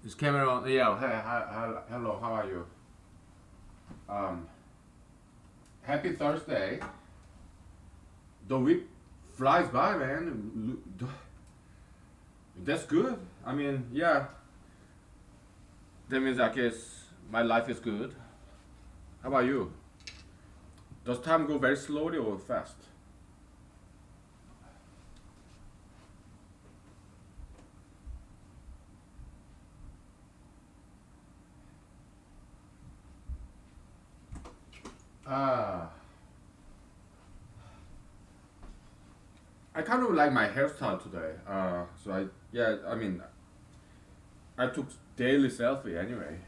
Is camera on? Yeah. Hey, hi, hello. How are you? Um, Happy Thursday. The week flies by, man. That's good. I mean, yeah. That means I guess my life is good. How about you? Does time go very slowly or fast? Ah, I kind of like my hairstyle today. So I yeah. I mean, I took daily selfie anyway.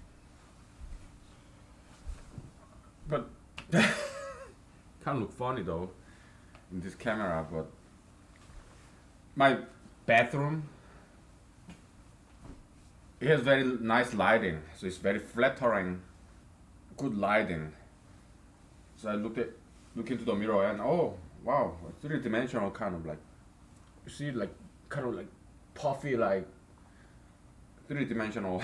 But kind of look funny though in this camera. But my bathroom, it has very nice lighting, so it's very flattering, good lighting. So I look into the mirror and oh wow, three dimensional kind of like you see like kind of like puffy like three dimensional.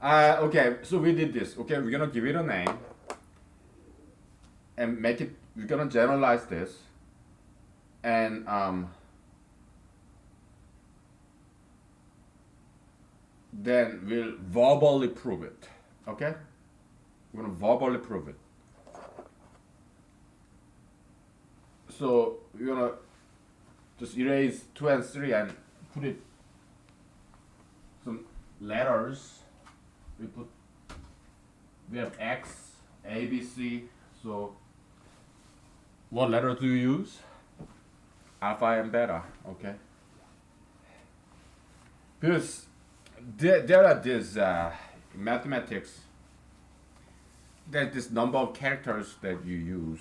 Okay, so we did this. Okay, we're gonna give it a name and make it. We're gonna generalize this and then we'll verbally prove it. Okay, we're gonna verbally prove it. So we're gonna just erase two and three and put it some letters. We put we have X, A, B, C. So what letter do you use? Alpha and beta. Okay. Because there are these mathematics. There's this number of characters that you use.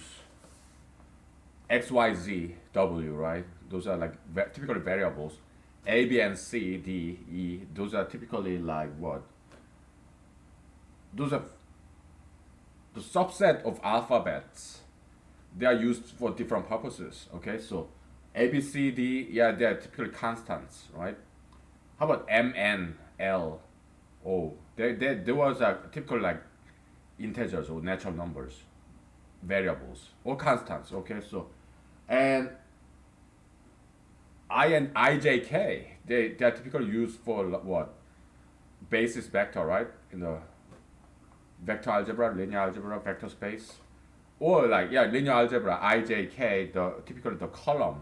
X, Y, Z, W, right? Those are like typically variables. A, B, and C, D, E. Those are typically like what? Those are the subset of alphabets. They are used for different purposes. Okay, so A, B, C, D. Yeah, they are typically constants, right? How about M, N, L, O? There was a typical like integers or natural numbers, variables or constants. Okay, so and I and IJK they are typically used for what basis vector, right? In the vector algebra, linear algebra, vector space, or like yeah, linear algebra, IJK, the typically the column,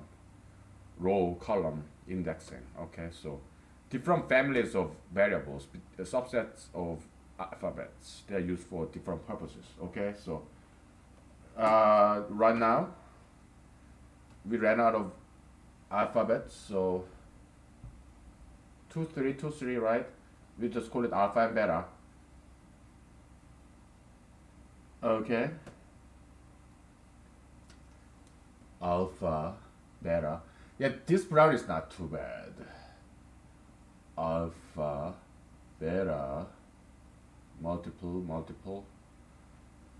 row column indexing. Okay, so different families of variables, subsets of alphabets, they are used for different purposes. Okay, so right now we ran out of alphabets, so 2 3 2 3, right? We just call it alpha and beta. Okay, alpha, beta. Yeah, this brown is not too bad. Alpha, beta, multiple,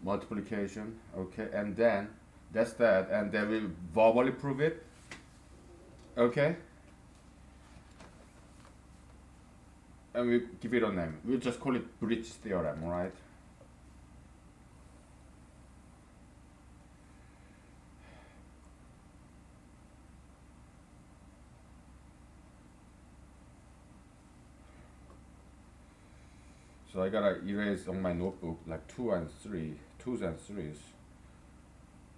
multiplication. Okay, and then that's that, and then we verbally prove it. Okay, and we give it a name. We just call it bridge theorem, right? So I gotta erase on my notebook like two and three, twos and threes.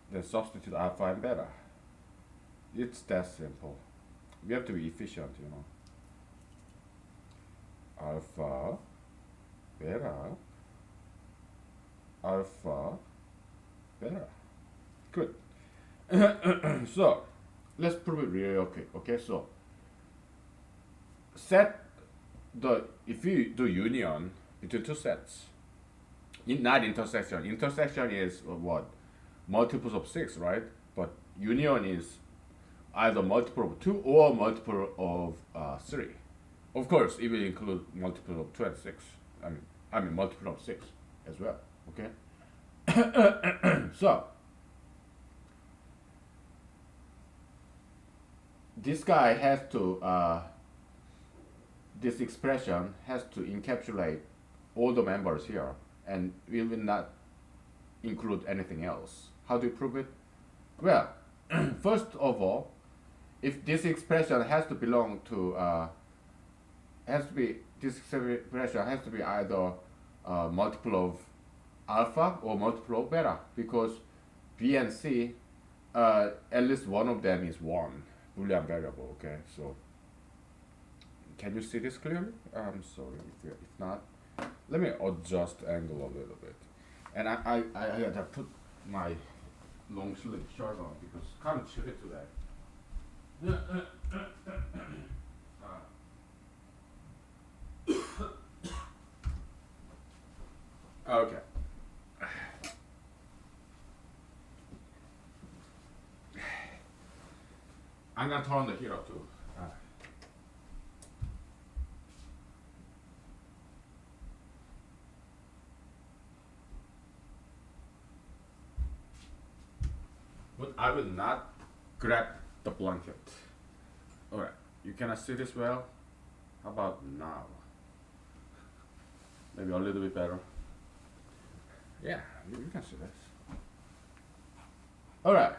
Then substitute alpha and beta. It's that simple. We have to be efficient, you know. Alpha, beta, alpha, beta. Good. So let's prove it really quick. Okay, so set the if you do union between two sets, not intersection. Intersection is what multiples of six, right? But union is either multiple of two or multiple of three. Of course, it will include multiple of two and six. I mean multiple of six as well. Okay. So this guy has to this expression has to encapsulate all the members here, and we will not include anything else. How do you prove it? Well, first of all, if this expression has to belong to this expression has to be either multiple of alpha or multiple of beta, because B and C, at least one of them is one Boolean variable. Okay, so can you see this clearly? I'm sorry if not. Let me adjust angle a little bit, and I had to put my long sleeve shirt on because it's kind of chilly today. Okay. I'm gonna turn on the heater too. But I will not grab the blanket. Alright, you cannot see this well? How about now? Maybe a little bit better. Yeah, you can see this. Alright.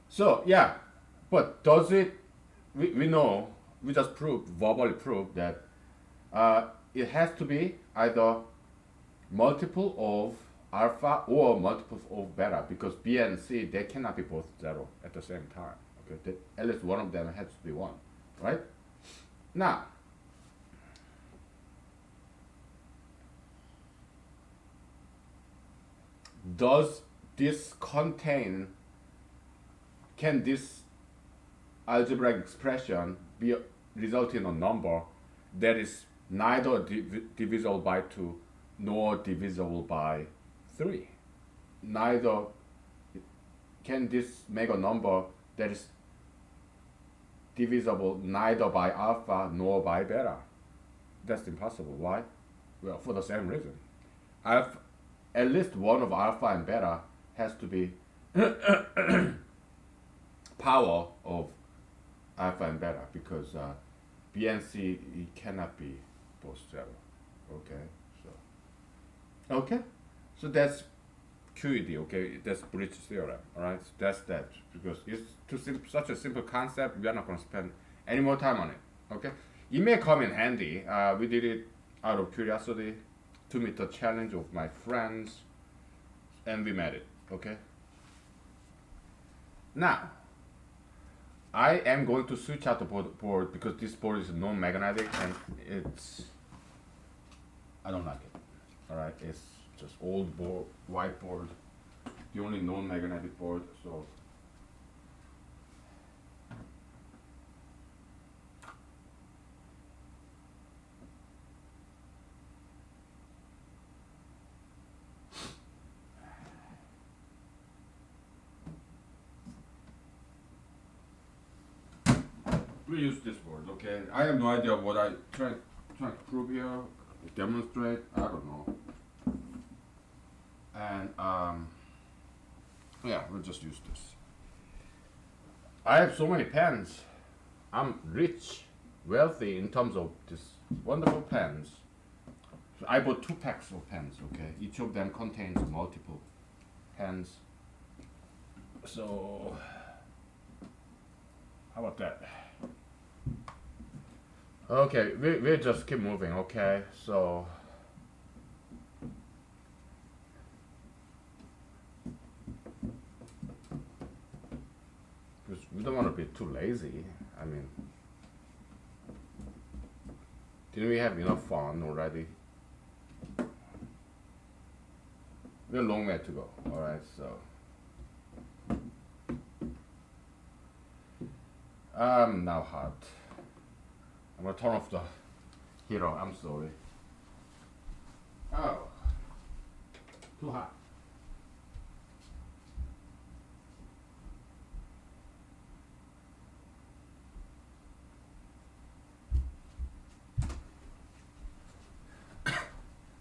So yeah, but does it? We know, we just verbally proved that it has to be either multiple of alpha or multiple of beta, because B and C, they cannot be both zero at the same time. Okay, at least one of them has to be one, right? Now, does this contain? Can this algebraic expression be result in a number that is neither divisible by 2 nor divisible by 3? Neither can this make a number that is divisible neither by alpha nor by beta. That's impossible. Why? Well, for the same reason. At least one of alpha and beta has to be power of alpha and beta, because B and C, it cannot be both zero. Okay, so that's QED. Okay, that's bridge theorem. All right, so that's that, because it's such a simple concept. We are not going to spend any more time on it. Okay, it may come in handy. We did it out of curiosity to meet the challenge of my friends, and we met it. Okay. Now, I am going to switch out the board because this board is non-magnetic and I don't like it. All right, it's just old board, white board, the only non-magnetic board. So we use this board. Okay, I have no idea what I try to prove here, demonstrate. I don't know. And yeah, we'll just use this. I have so many pens. I'm rich, wealthy in terms of these wonderful pens. So I bought 2 packs of pens. Okay, each of them contains multiple pens. So how about that? Okay, we'll just keep moving. Okay, so because we don't want to be too lazy. I mean, didn't we have enough fun already? We're a long way to go. All right, so I'm now hot. I'm gonna turn off the heater. I'm sorry. Oh, too hot.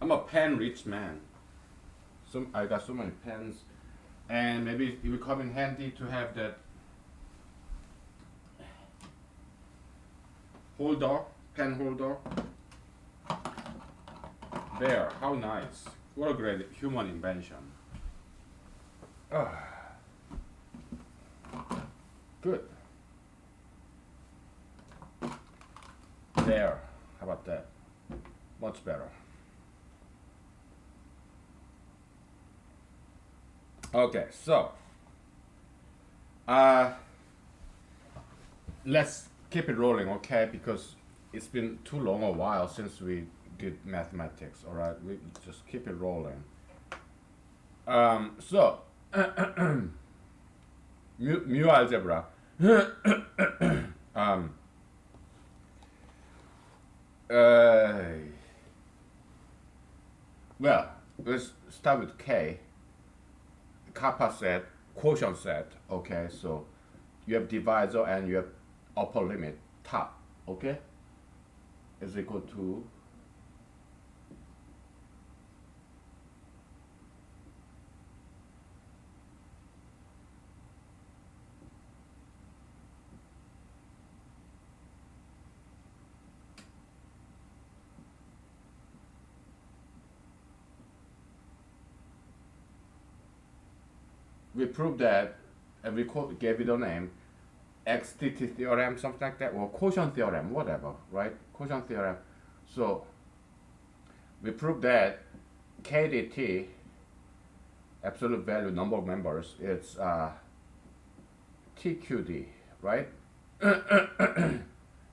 I'm a pen rich man. So I got so many pens, and maybe it will come in handy to have that holder, pen holder. There, how nice! What a great human invention. Ah, good. There, how about that? Much better. Okay, so uh, let's keep it rolling, okay? Because it's been too long a while since we did mathematics. All right, we just keep it rolling. So mu algebra. um, uh, well, let's start with K. Kappa set, quotient set. Okay, so you have divisor and you have upper limit top. Okay, is equal to we proved that, and we gave it a name, XDT theorem, something like that, or quotient theorem, whatever, right? Quotient theorem. So we proved that KDT, absolute value number of members, it's TQD, right?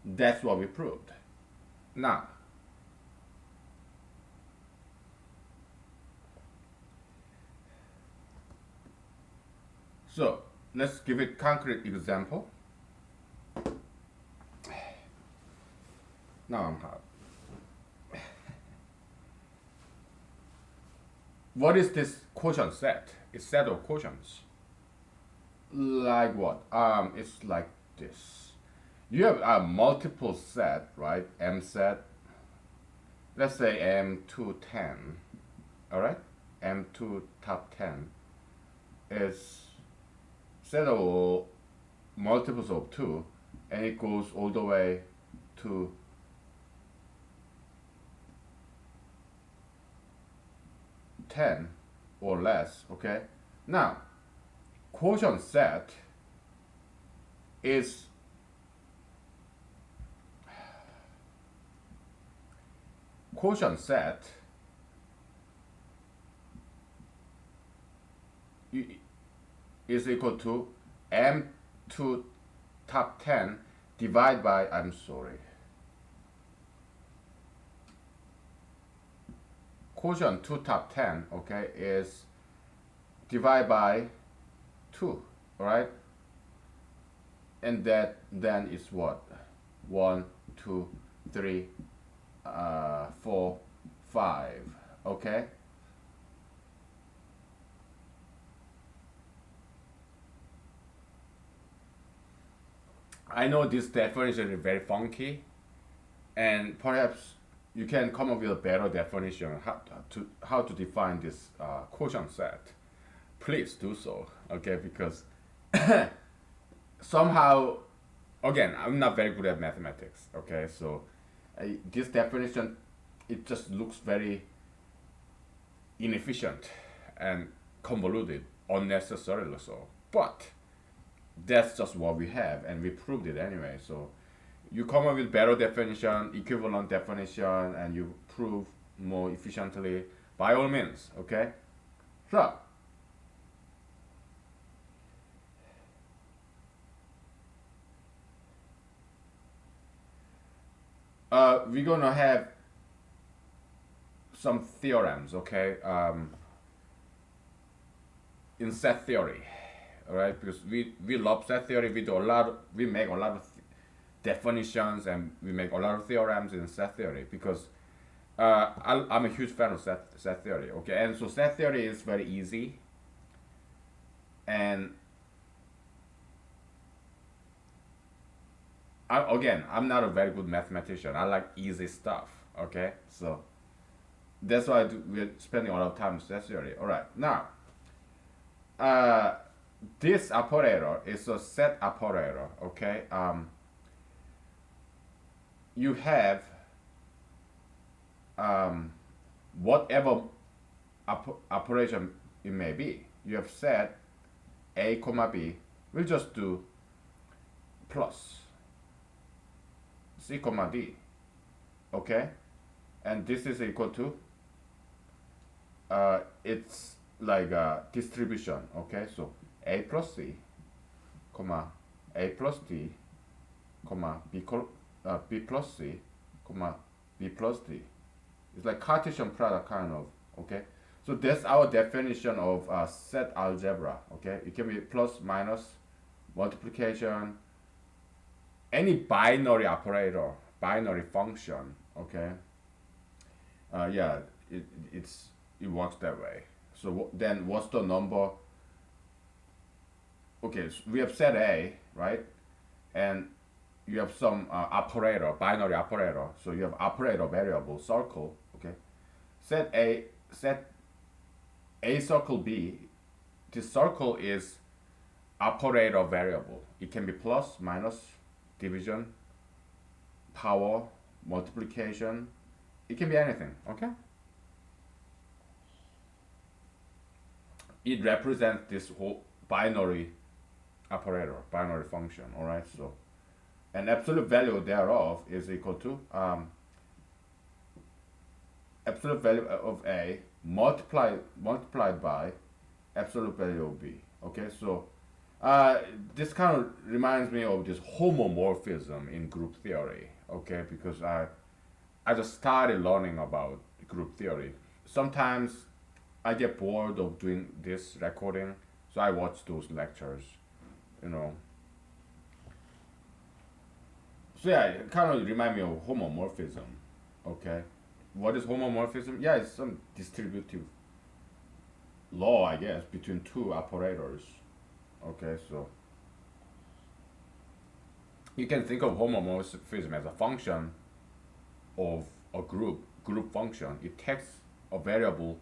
That's what we proved. Now, so let's give it concrete example. Now I'm hot. What is this quotient set? It's set of quotients. Like what? It's like this. You have a multiple set, right? M set. Let's say M to 10. All right? M to top 10 is set of multiples of 2, and it goes all the way to 10 or less. Okay, now quotient set is quotient set is equal to M to top 10 divided by, I'm sorry, quotient to top 10, okay, is divided by 2, all right? And that then is what? 1, 2, 3, 4, 5, okay? I know this definition is very funky, and perhaps you can come up with a better definition how to define this quotient set. Please do so, okay? Because somehow, again, I'm not very good at mathematics, okay? So this definition, it just looks very inefficient and convoluted, unnecessarily so. But that's just what we have, and we proved it anyway. So you come up with better definition, equivalent definition, and you prove more efficiently, by all means, okay? So we're gonna have some theorems, okay? In set theory, all right? Because we love set theory. We make a lot of definitions, and we make a lot of theorems in set theory, because I'm a huge fan of set theory, okay? And so set theory is very easy, and again, I'm not a very good mathematician. I like easy stuff, okay? So That's why we're spending a lot of time on set theory. All right, now uh, this operator is a set operator. Okay, you have um, whatever operation it may be. You have set a comma b. We'll just do plus c comma d. Okay, and this is equal to it's like a distribution. Okay, so a plus c comma a plus d comma b plus c comma b plus d. It's like Cartesian product kind of. Okay, so that's our definition of set algebra. Okay, it can be plus, minus, multiplication, any binary operator, binary function. Okay, yeah, it, it works that way. So then what's the number? Okay, so we have set A, right? And you have some operator, binary operator. So you have operator variable circle. Okay, set A circle B. This circle is operator variable. It can be plus, minus, division, power, multiplication. It can be anything. Okay. It represents this whole binary operator, binary function. All right. So an absolute value thereof is equal to absolute value of A multiplied by absolute value of B. Okay, so this kind of reminds me of this homomorphism in group theory. Okay, because I just started learning about group theory. Sometimes I get bored of doing this recording, so I watch those lectures. You know. So yeah, it kind of remind me of homomorphism. Okay, what is homomorphism? Yeah, it's some distributive law, I guess, between two operators. Okay, so you can think of homomorphism as a function of a group function. It takes a variable,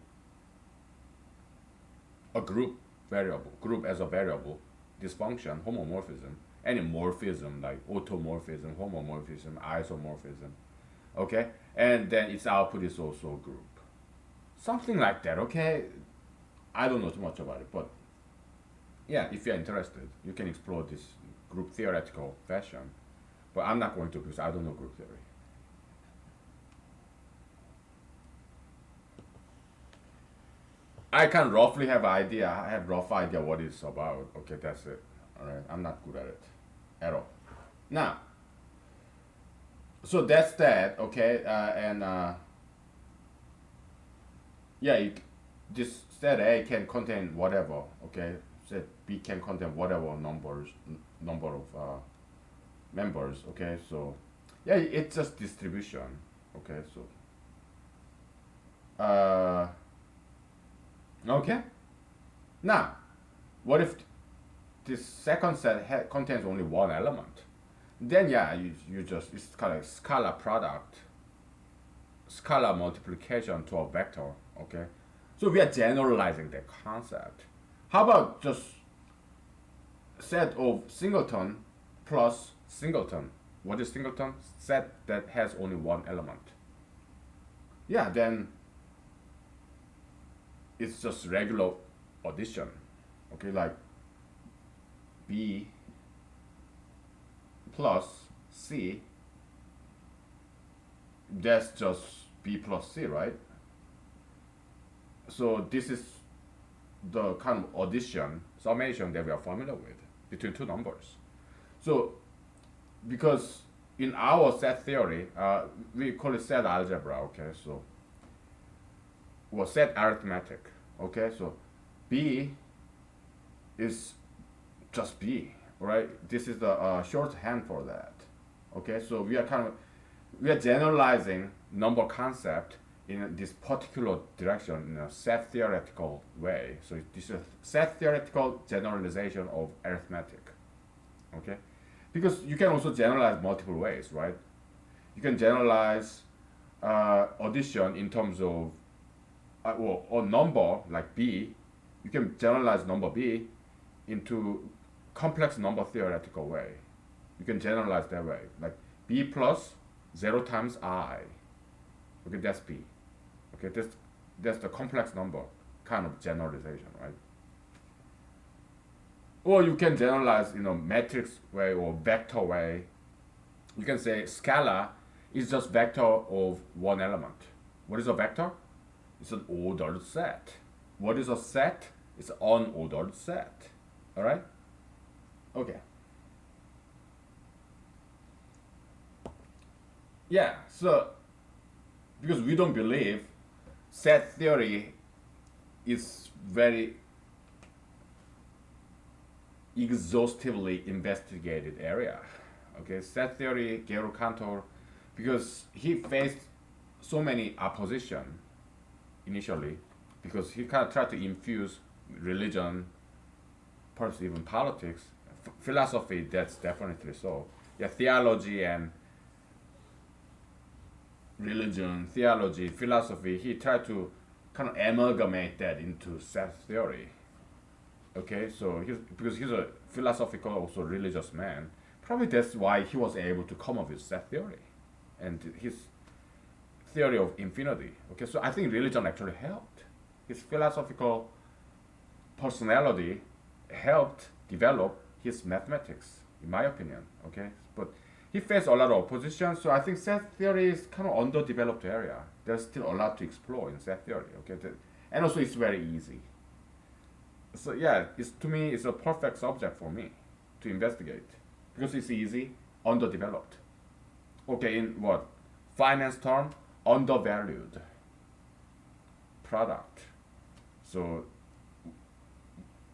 a group as a variable. This function, homomorphism, any morphism like automorphism, homomorphism, isomorphism. Okay, and then its output is also a group. Something like that. Okay, I don't know too much about it, but yeah, if you're interested, you can explore this group theoretical fashion. But I'm not going to because I don't know group theory. I can roughly have idea. I have rough idea what it's about. Okay, that's it. All right, I'm not good at it at all. Now, so that's that. Okay, and yeah, this set A can contain whatever. Okay, set B can contain whatever number of members. Okay, so yeah, it's just distribution. Okay, so okay. Now, what if this second set contains only one element? Then yeah, you just it's kind of scalar product, scalar multiplication to a vector. Okay, so we are generalizing the concept. How about just set of singleton plus singleton? What is singleton? Set that has only one element. Yeah, then it's just regular addition. Okay, like B plus C, that's just B plus C, right? So this is the kind of addition, summation that we are familiar with between two numbers. So because in our set theory, we call it set algebra, okay? So, well, set arithmetic, okay? So B is just B, right? This is the shorthand for that, okay? So we are generalizing number concept in this particular direction in a set theoretical way. So this is a set theoretical generalization of arithmetic, okay? Because you can also generalize multiple ways, right? You can generalize addition in terms of or number like b, you can generalize number b into complex number theoretical way. You can generalize that way, like b plus 0 times I. Okay, that's b. Okay, that's the complex number kind of generalization, right? Or you can generalize, matrix way or vector way. You can say scalar is just vector of one element. What is a vector? It's an ordered set. What is a set? It's an unordered set. All right? Okay. Yeah, so because we don't believe set theory is very exhaustively investigated area. Okay, set theory, Gero Cantor, because he faced so many opposition initially, because he kind of tried to infuse religion, perhaps even politics, philosophy. That's definitely so. Yeah, theology and religion, theology, philosophy. He tried to kind of amalgamate that into set theory. Okay, so because he's a philosophical, also religious man, probably that's why he was able to come up with set theory and his theory of infinity. Okay, so I think religion actually helped. His philosophical personality helped develop his mathematics, in my opinion. Okay, but he faced a lot of opposition, so I think set theory is kind of underdeveloped area. There's still a lot to explore in set theory. Okay, and also it's very easy. So yeah, to me it's a perfect subject for me to investigate because it's easy, underdeveloped. Okay, in what finance term, undervalued product. So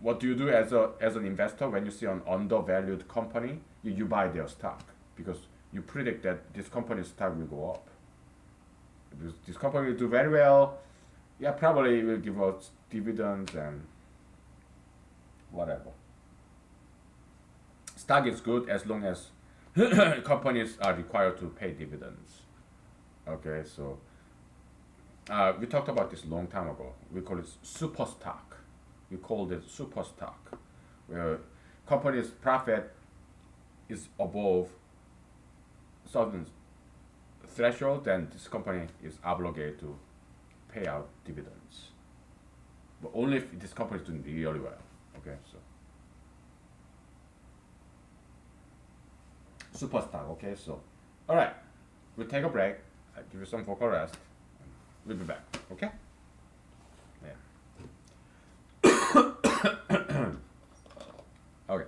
what do you do as an investor when you see an undervalued company? You buy their stock because you predict that this company's stock will go up. Because this company will do very well. Yeah, probably will give out dividends and whatever. Stock is good as long as companies are required to pay dividends. Okay, so we talked about this a long time ago. We call it super stock. We called it super stock, where company's profit is above certain threshold, then this company is obligated to pay out dividends. But only if this company is doing really well. Okay, so super stock. Okay, so all right, we'll take a break. I'll give you some vocal rest. We'll be back. Okay. Yeah. Okay.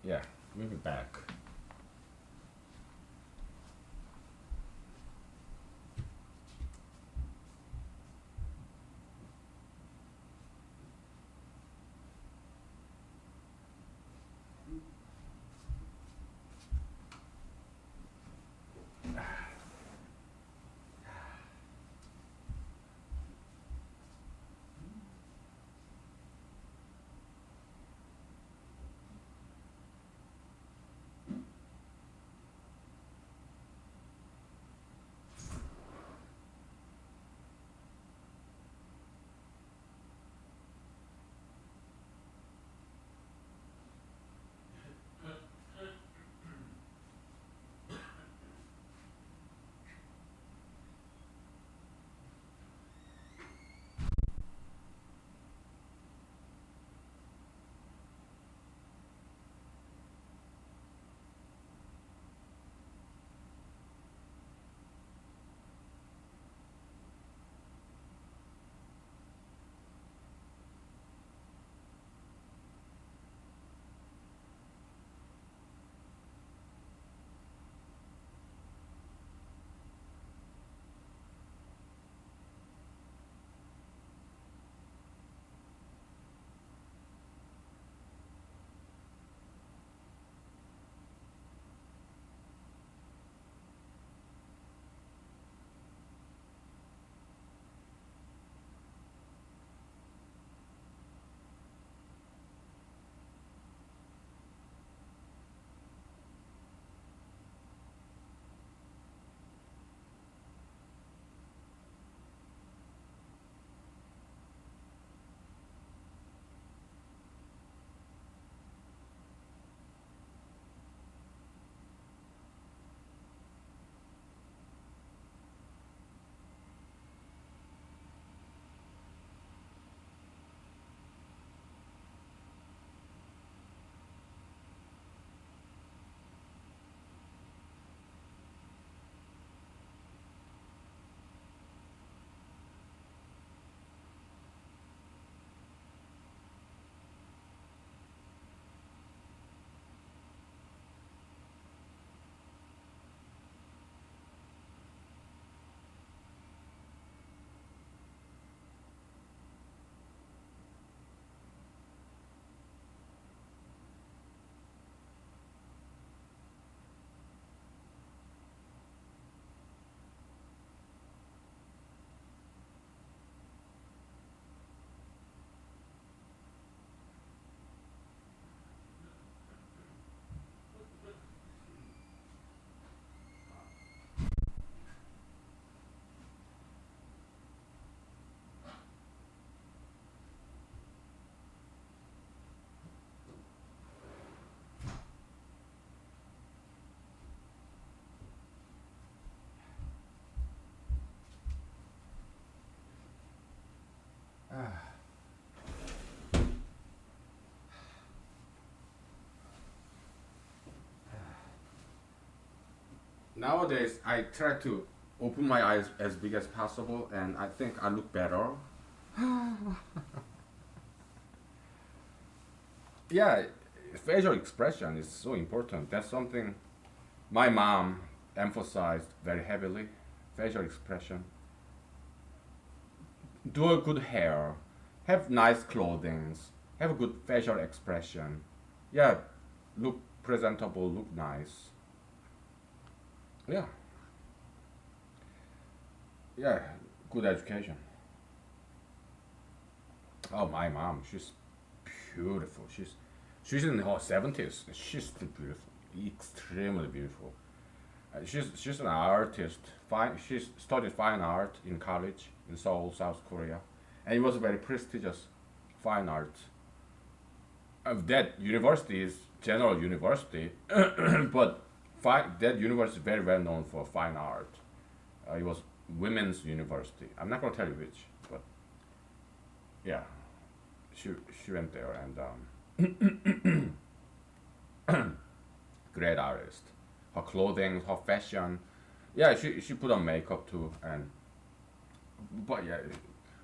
Yeah, we'll be back. nowadays I try to open my eyes as big as possible, and I think I look better. Yeah, facial expression is so important. That's something my mom emphasized very heavily. Facial expression. Do a good hair, have nice clothing, have a good facial expression. Yeah, look presentable, look nice. Yeah, yeah, good education. Oh, my mom, she's beautiful. She's in her 70s. She's still beautiful, extremely beautiful. She's an artist. Fine, she's studied fine art in college in Seoul, South Korea, and it was a very prestigious fine art. That university is general university, but that university is very well known for fine art. It was women's university. I'm not gonna tell you which, but yeah, she she went there, and great artist. Her clothing, her fashion, yeah, she put on makeup too, and but yeah,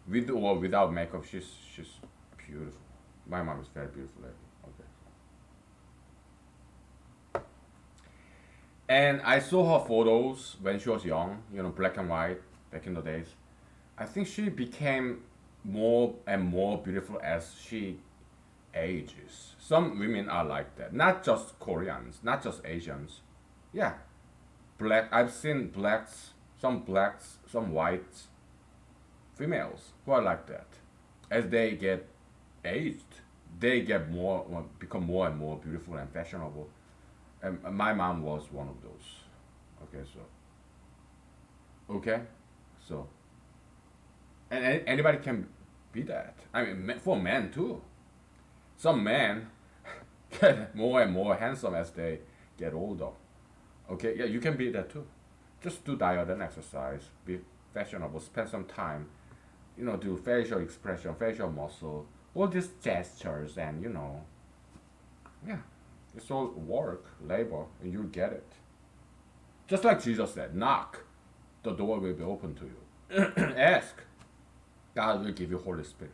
with or without makeup, she's beautiful. My mom is very beautiful lady. Okay. And I saw her photos when she was young, black and white back in the days. I think she became more and more beautiful as she ages. Some women are like that, not just Koreans, not just Asians. Yeah, black. I've seen blacks, some whites, females who are like that. As they get aged, they get become more and more beautiful and fashionable. And my mom was one of those. Okay, okay, so and anybody can be that. I mean, for men too. Some men get more and more handsome as they get older. Okay, yeah, you can be that too. Just do diet and exercise. Be fashionable. Spend some time. Do facial expression, facial muscle, all these gestures, and yeah, it's all work, labor, and you'll get it. Just like Jesus said, knock, the door will be open to you. Ask, God will give you Holy Spirit.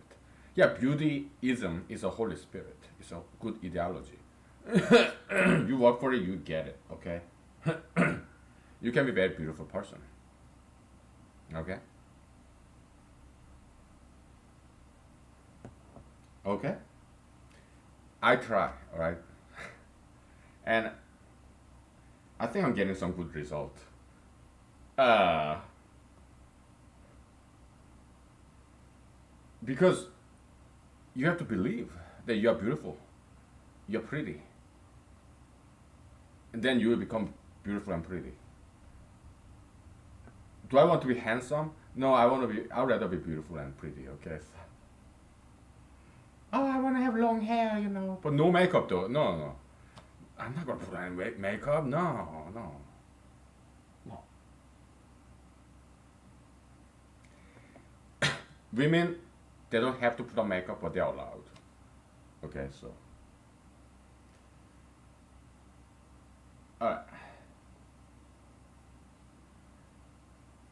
Yeah, beautyism is a Holy Spirit. It's a good ideology. You work for it, you get it. Okay. You can be a very beautiful person. Okay. Okay. I try. All right. And I think I'm getting some good result. Uh, because you have to believe that you are beautiful, you're pretty, and then you will become beautiful and pretty. Do I want to be handsome? No, I'd rather be beautiful and pretty. Okay. Oh, I want to have long hair. But no makeup though. No, no. I'm not gonna put on makeup. No, no, no. Women, they don't have to put on makeup, but they're allowed. Okay, so. Alright.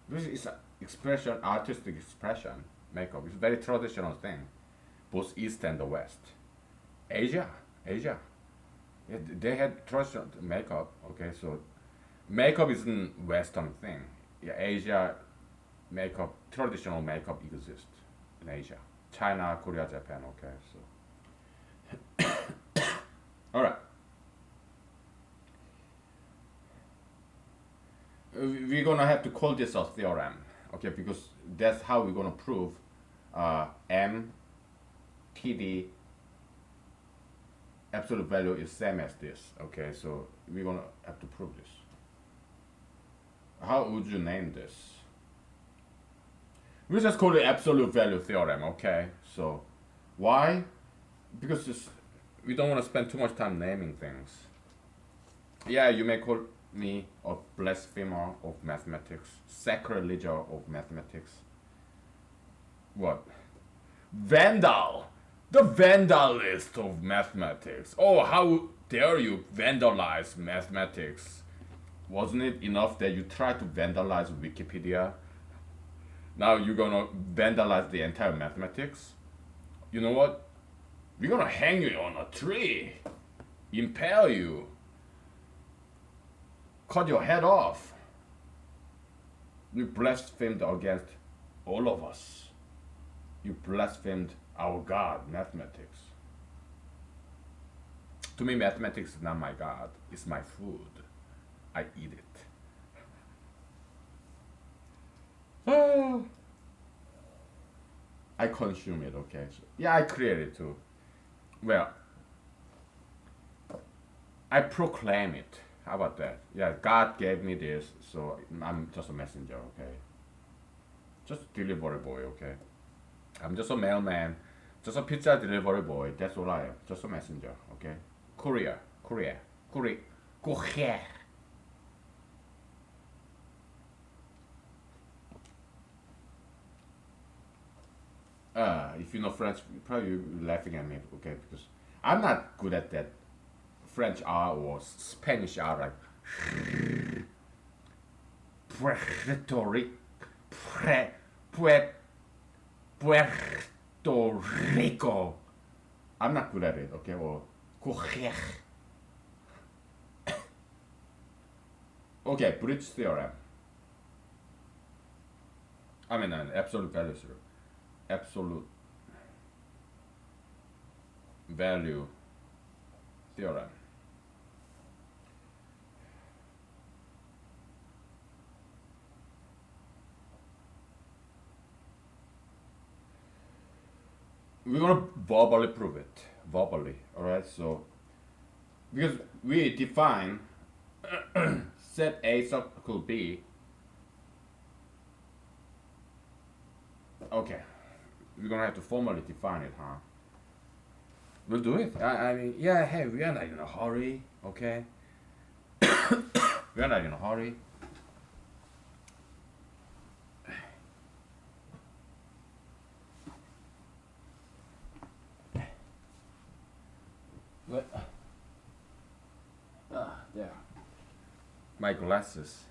This is an expression, artistic expression, makeup. It's a very traditional thing, both East and the West. Asia. Yeah, they had traditional makeup. Okay, so makeup isn't Western thing. Yeah, Asia makeup, traditional makeup exists in Asia, China, Korea, Japan. Okay, so all right. We're gonna have to call this a theorem, okay? Because that's how we're gonna prove m TD absolute value is same as this. Okay, so we're gonna have to prove this. How would you name this? We just call it absolute value theorem. Okay, so why? Because we don't want to spend too much time naming things. Yeah, you may call me a blasphemer of mathematics, sacrilegious of mathematics. What? Vandal! The vandalist of mathematics. Oh, how dare you vandalize mathematics? Wasn't it enough that you tried to vandalize Wikipedia? Now you're gonna vandalize the entire mathematics? You know what? We're gonna hang you on a tree, impale you, cut your head off. You blasphemed against all of us. You blasphemed our God, mathematics. To me, mathematics is not my God, it's my food. I eat it. Oh. I consume it, okay? So, yeah, I create it too. Well, I proclaim it. How about that? Yeah, God gave me this, so I'm just a messenger, okay? Just a delivery boy, okay? I'm just a mailman, just a pizza delivery boy. That's all I am. Just a messenger, okay? Courier. Courier. If you know French, probably you're laughing at me, okay? Because I'm not good at that French R or Spanish R, like Puerto Rico, Puerto Rico. I'm not good at it, okay? Or courier. Okay, bridge theorem. I mean, an absolute value theorem. Absolute value theorem. We're gonna verbally prove it. Verbally, alright? So, because we define set A circle B. Okay, we're gonna have to formally define it, huh? We'll do it. I mean, yeah, hey, we are not in a hurry, okay? We are not in a hurry. What? There. My glasses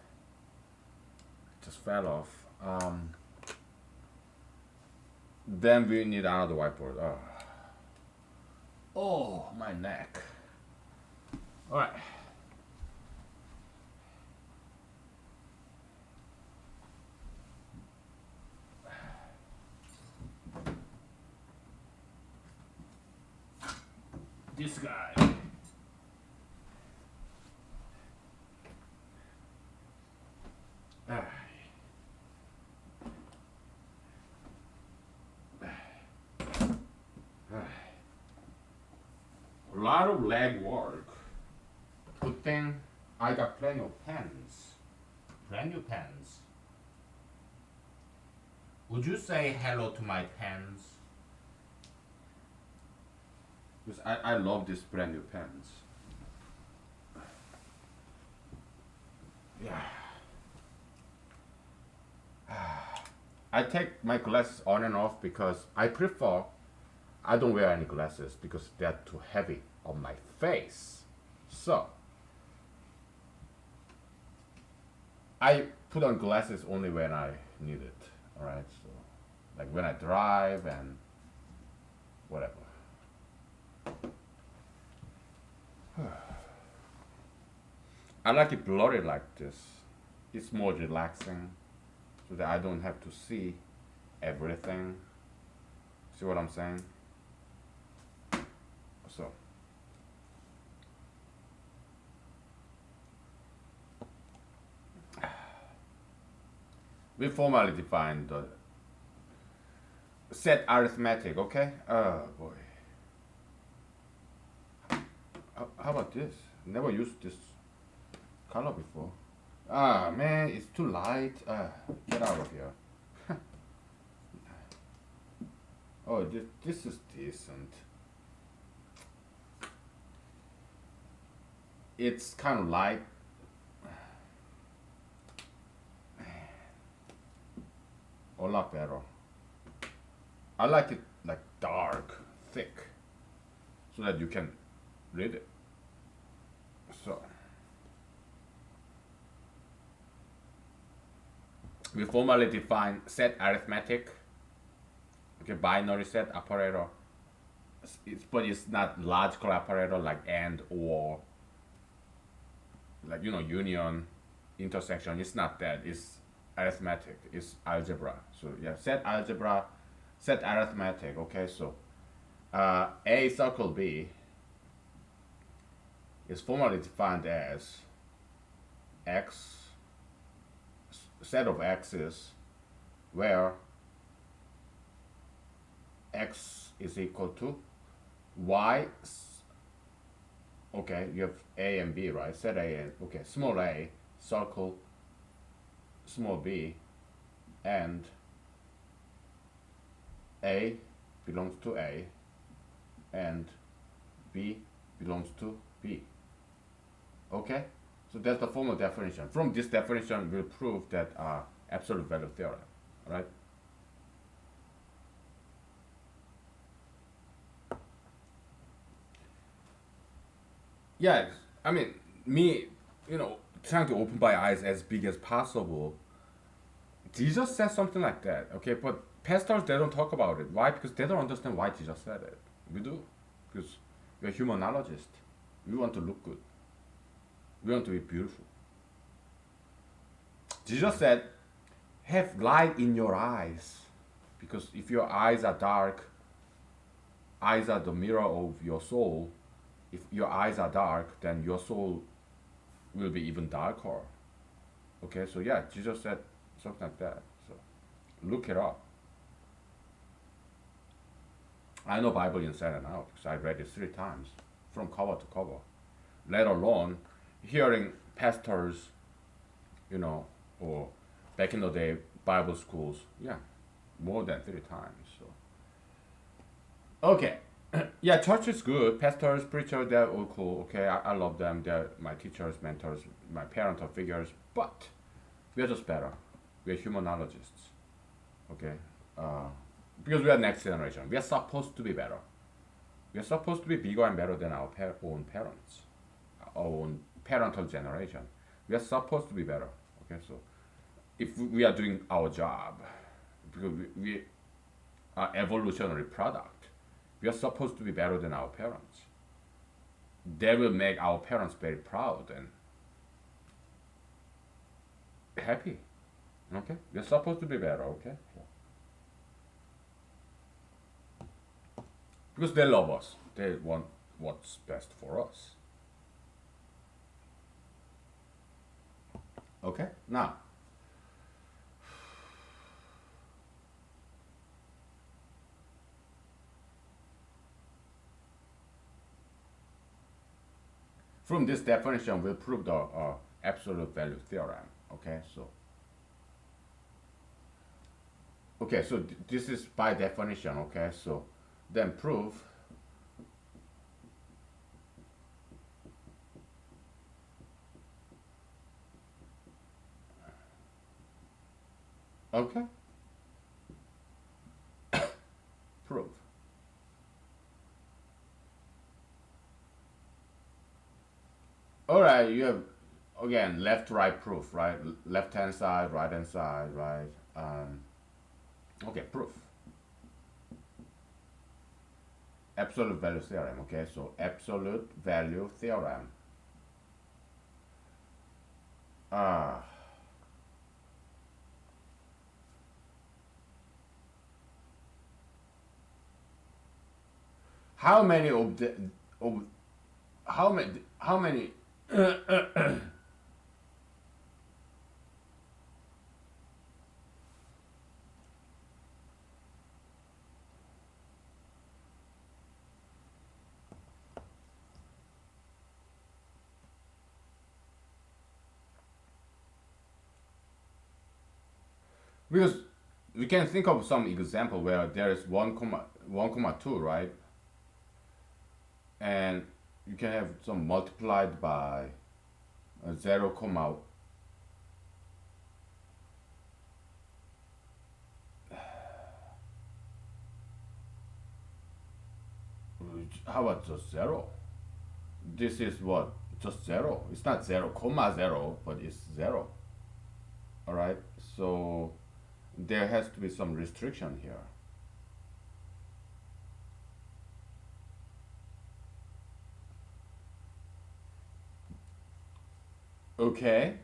just fell off. Then we need another whiteboard. Oh, my neck. All right. This guy. A lot of leg work. Good thing I got plenty of pens. Brand new pens. Would you say hello to my pens? Because I love these brand new pens. Yeah. I take my glasses on and off because I don't wear any glasses because they're too heavy on my face. So, I put on glasses only when I need it. Alright, so like when I drive and whatever. I like it blurry like this. It's more relaxing so that I don't have to see everything. See what I'm saying? So we formally defined the set arithmetic, okay? Oh boy. How about this? Never used this color before. Ah man, it's too light. Get out of here. Oh, this is decent. It's kind of light. A lot better. I like it like dark, thick, so that you can read it. So We formally define set arithmetic, okay, binary set operator. But it's not logical operator like and or, like union, intersection. It's not that. It's arithmetic. It's algebra. So yeah, set algebra, set arithmetic. Okay, so A circle B is formally defined as x set of x's where x is equal to y. Okay, you have A and B, right? Set A and okay, small a circle small b, and A belongs to A and B belongs to B. Okay, so that's the formal definition. From this definition, we'll prove that absolute value theorem. All right. Yeah, I mean, me, trying to open my eyes as big as possible. Jesus said something like that, okay? But pastors, they don't talk about it. Why? Because they don't understand why Jesus said it. We do. Because we're humanologists. We want to look good. We want to be beautiful. Jesus said, have light in your eyes. Because if your eyes are dark, eyes are the mirror of your soul. If your eyes are dark, then your soul will be even darker. Okay, so yeah, Jesus said something like that. So look it up. I know Bible inside and out because I read it 3 times from cover to cover. Let alone hearing pastors, or back in the day Bible schools. Yeah, more than 3 times. So okay. Yeah, church is good. Pastors, preachers, they're all cool. Okay, I love them. They're my teachers, mentors, my parental figures. But we are just better. We are humanologists. Okay, because we are next generation. We are supposed to be better. We are supposed to be bigger and better than our own parents, our own parental generation. We are supposed to be better. Okay, so if we are doing our job, because we are evolutionary product, we are supposed to be better than our parents. They will make our parents very proud and happy. Okay? We are supposed to be better, okay? Because they love us. They want what's best for us. Okay? Now, from this definition, we'll prove the absolute value theorem. Okay, so this is by definition. Okay, so then prove okay prove all right. You have again left right proof, right? Left hand side, right hand side, right? Okay, proof absolute value theorem. Okay, so absolute value theorem. uh how many of the of how many because we can think of some example where there is 1,2, right? And you can have some multiplied by 0 comma. How about just 0? This is what? Just 0. It's not 0 comma 0, but it's 0. All right. So there has to be some restriction here. Okay.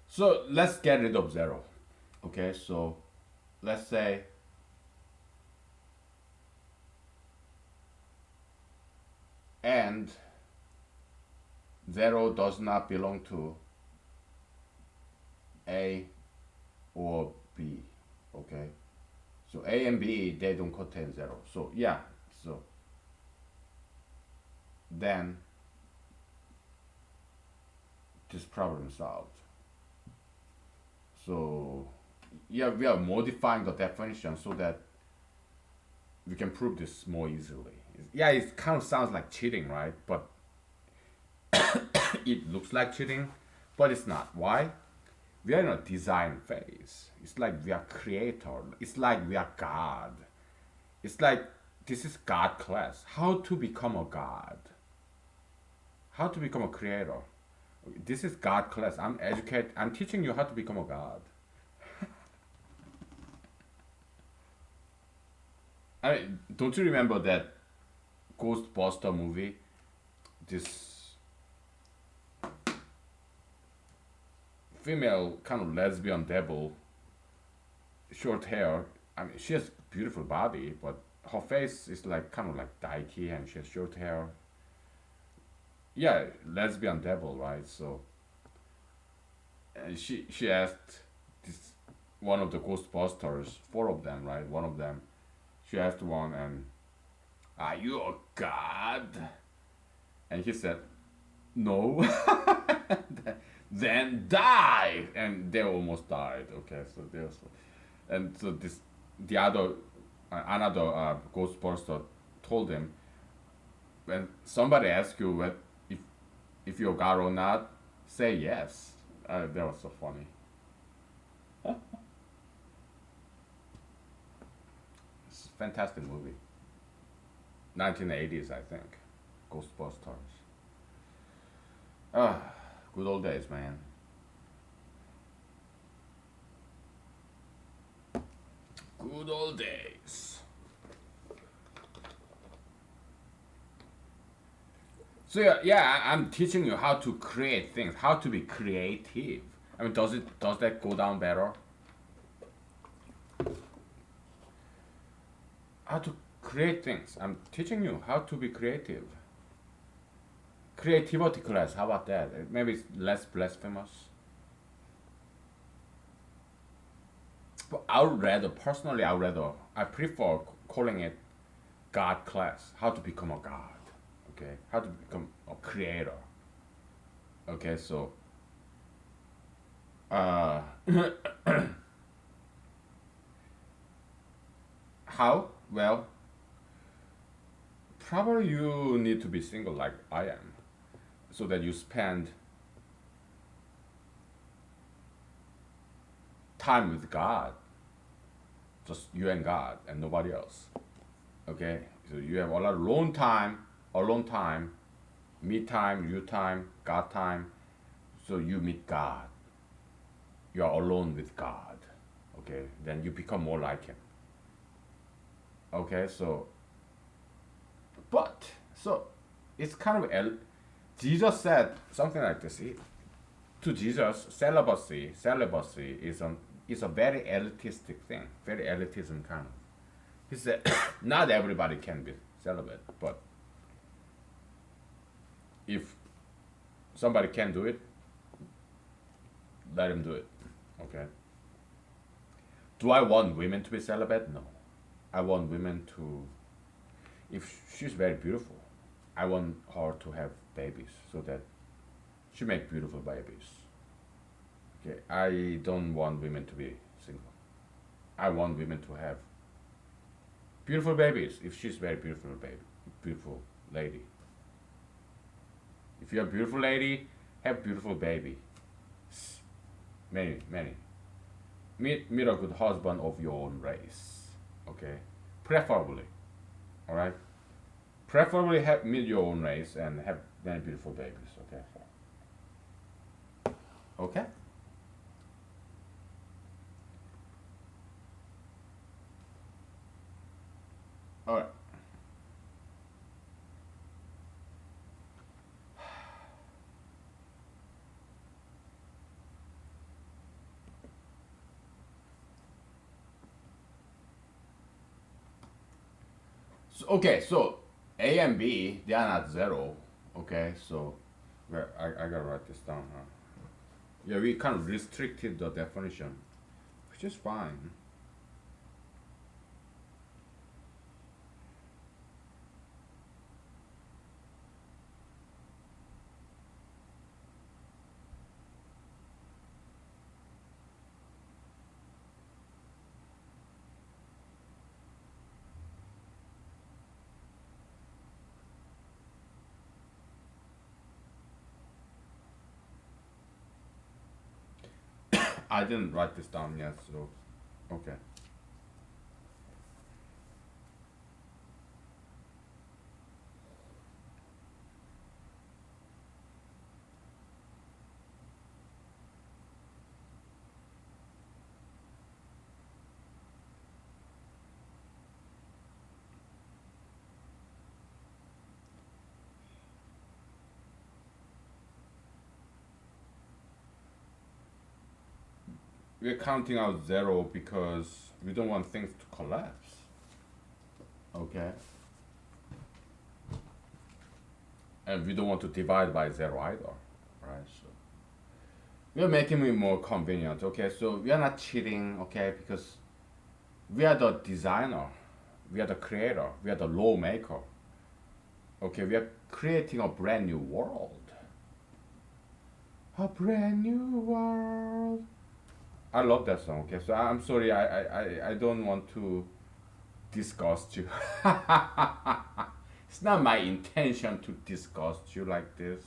So let's get rid of zero. Okay, so let's say and zero does not belong to A or B. Okay, so A and B they don't contain zero. So yeah, so then this problem is solved. So yeah, we are modifying the definition so that we can prove this more easily. Yeah, it kind of sounds like cheating, right? But it looks like cheating, but it's not. Why? We are in a design phase. It's like we are creator. It's like we are God. It's like this is God class. How to become a God? How to become a creator? This is God class. I'm teaching you how to become a God. Don't you remember that Ghostbuster movie? This female kind of lesbian devil, short hair. I mean, she has beautiful body, but her face is like kind of like dykey, and she has short hair. Yeah, lesbian devil, right? So she asked this one of the Ghostbusters, four of them, right? One of them, she asked one, and are you a god? And he said, no. Then die, and they almost died. Okay, so there's, and so this the other another Ghostbuster told him when somebody asks you if if you're God or not, say yes. That was so funny. It's a fantastic movie. 1980s, I think. Ghostbusters. Ah, good old days, man. Good old days. So yeah, I'm teaching you how to create things, how to be creative. I mean, does that go down better? How to create things. I'm teaching you how to be creative. Creativity class. How about that? Maybe it's less blasphemous. But I prefer calling it God class. How to become a God. Okay, how to become a creator. Okay, so uh, how? Well, probably you need to be single like I am, so that you spend time with God, just you and God and nobody else. Okay, so you have a lot of alone time, me time, you time, God time. So you meet God. You are alone with God. Okay, then you become more like Him. Okay, so but so it's kind of Jesus said something like this. To Jesus, celibacy is a very elitistic thing, very elitism kind of. He said, not everybody can be celibate, but if somebody can do it, let him do it. Okay. Do I want women to be celibate? No. I want women to, if she's very beautiful, I want her to have babies so that she make beautiful babies. Okay. I don't want women to be single. I want women to have beautiful babies if she's very beautiful baby, beautiful lady. If you're a beautiful lady, have beautiful baby. Many, many. Meet a good husband of your own race. Okay? Preferably. Alright? Preferably have meet your own race and have many beautiful babies. Okay. Okay. All right. So, okay. So A and B they are not zero. Okay. So I gotta write this down. Huh? Yeah, we kind of restricted the definition, which is fine. I didn't write this down yet, so okay. We're counting out zero because we don't want things to collapse. Okay. And we don't want to divide by zero either, right? So we are making it more convenient. Okay, so we are not cheating. Okay, because we are the designer, we are the creator, we are the lawmaker. Okay, we are creating a brand new world. A brand new world. I love that song. Okay, so I'm sorry, I don't want to disgust you. It's not my intention to disgust you like this.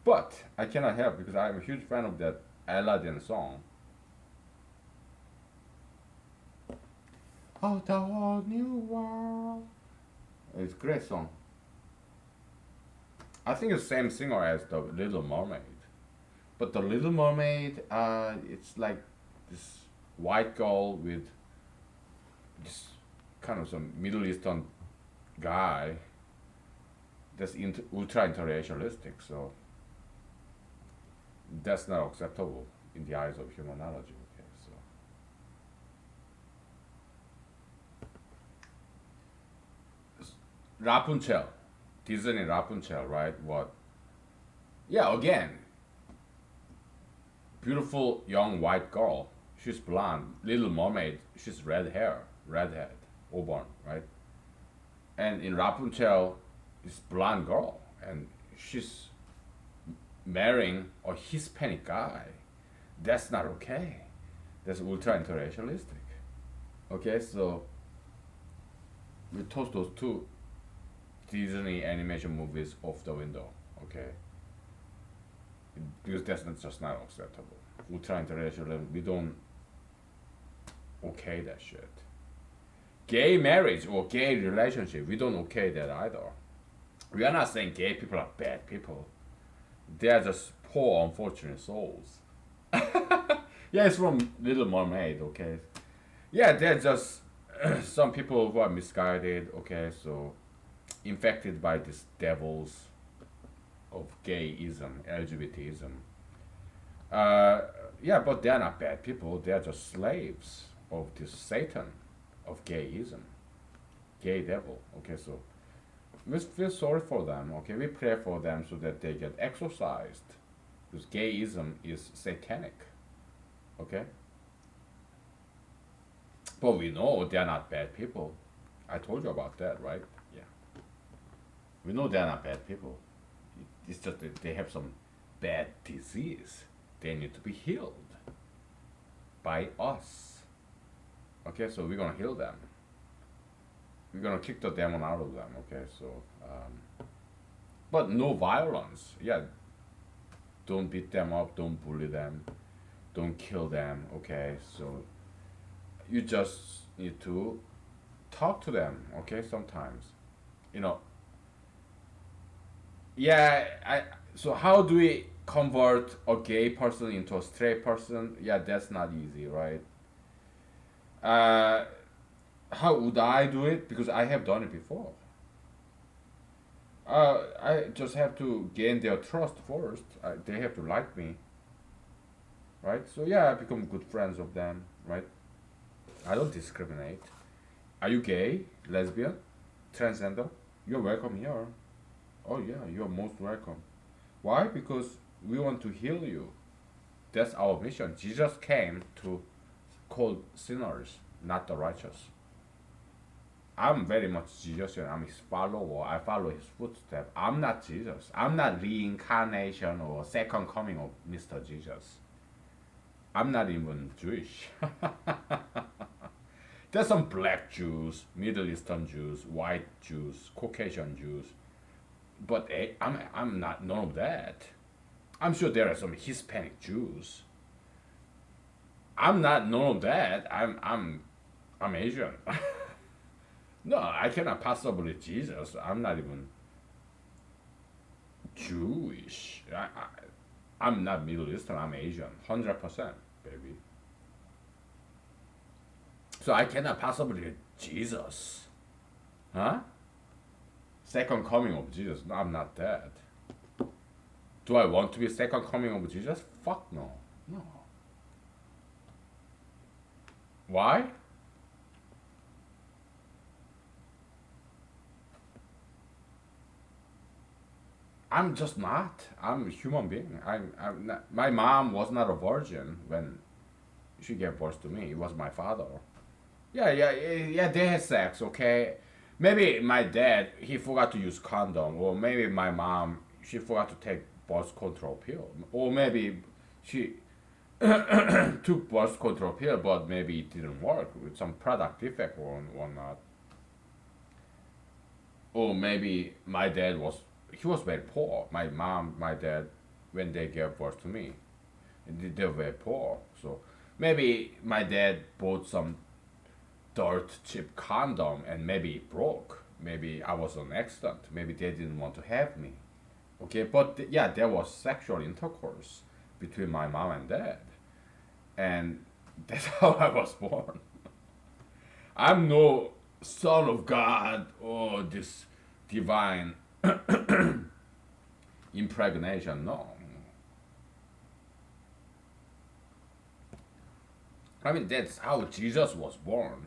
But I cannot help because I'm a huge fan of that Aladdin song. Oh, the whole new world. It's a great song. I think it's the same singer as the Little Mermaid. But the Little Mermaid, it's like this white girl with this kind of some Middle Eastern guy that's ultra interracialistic. So that's not acceptable in the eyes of humanology. Okay, so Rapunzel, Disney Rapunzel, right? What? Yeah, again, beautiful young white girl. She's blonde. Little Mermaid, she's red hair, redhead, auburn, right? And in Rapunzel, this blonde girl, and she's marrying a Hispanic guy. That's not okay. That's ultra interracialistic. Okay, so we toss those two Disney animation movies off the window. Okay, because that's not just not acceptable. Ultra interracial, we don't okay that shit. Gay marriage or gay relationship, we don't okay that either. We are not saying gay people are bad people. They are just poor, unfortunate souls. Yeah, it's from Little Mermaid. Okay. Yeah, they're just some people who are misguided. Okay, so infected by these devils of gayism, LGBTism. Uh, yeah, but they're not bad people. They're just slaves of this Satan of gayism, gay devil. Okay, so we feel sorry for them. Okay, we pray for them so that they get exorcised, because gayism is satanic. Okay, but we know they're not bad people. I told you about that, right? Yeah, we know they're not bad people. It's just that they have some bad disease. They need to be healed by us. Okay, so we're gonna heal them. We're gonna kick the demon out of them. Okay, so but no violence. Yeah, don't beat them up. Don't bully them. Don't kill them. Okay, so you just need to talk to them. Okay, sometimes, you know, Yeah, so how do we convert a gay person into a straight person? Yeah, that's not easy, right? Uh, how would I do it? Because I have done it before. I just have to gain their trust first. They have to like me, right? So yeah, I become good friends of them, right? I don't discriminate. Are you gay, lesbian, transgender? You're welcome here. Oh yeah, you're most welcome. Why? Because we want to heal you. That's our mission. Jesus came to call sinners, not the righteous. I'm very much Jesus and I'm his follower. I follow his footsteps. I'm not Jesus. I'm not reincarnation or second coming of Mr. Jesus. I'm not even Jewish. There's some black Jews, Middle Eastern Jews, white Jews, Caucasian Jews, but I'm not none of that. I'm sure there are some Hispanic Jews. I'm not none of that. I'm Asian. No, I cannot possibly Jesus. I'm not even Jewish. I'm not Middle Eastern. I'm Asian. 100%, baby. So I cannot possibly Jesus. Huh? Second coming of Jesus. No, I'm not that. Do I want to be second coming of Jesus? Fuck no. No. Why? I'm just not. I'm a human being. I'm not, my mom was not a virgin when she gave birth to me. It was my father. Yeah. They had sex. Okay, maybe my dad he forgot to use condom, or maybe my mom she forgot to take birth control pill, or maybe she took birth control pill, but maybe it didn't work with some product defect or whatnot. Or maybe my dad was he was very poor. My mom, my dad, when they gave birth to me, they were very poor. So maybe my dad bought some dirt cheap condom and maybe it broke. Maybe I was an accident. Maybe they didn't want to have me. Okay, but yeah, there was sexual intercourse between my mom and dad, and that's how I was born. I'm no son of God or this divine impregnation. No, I mean that's how Jesus was born.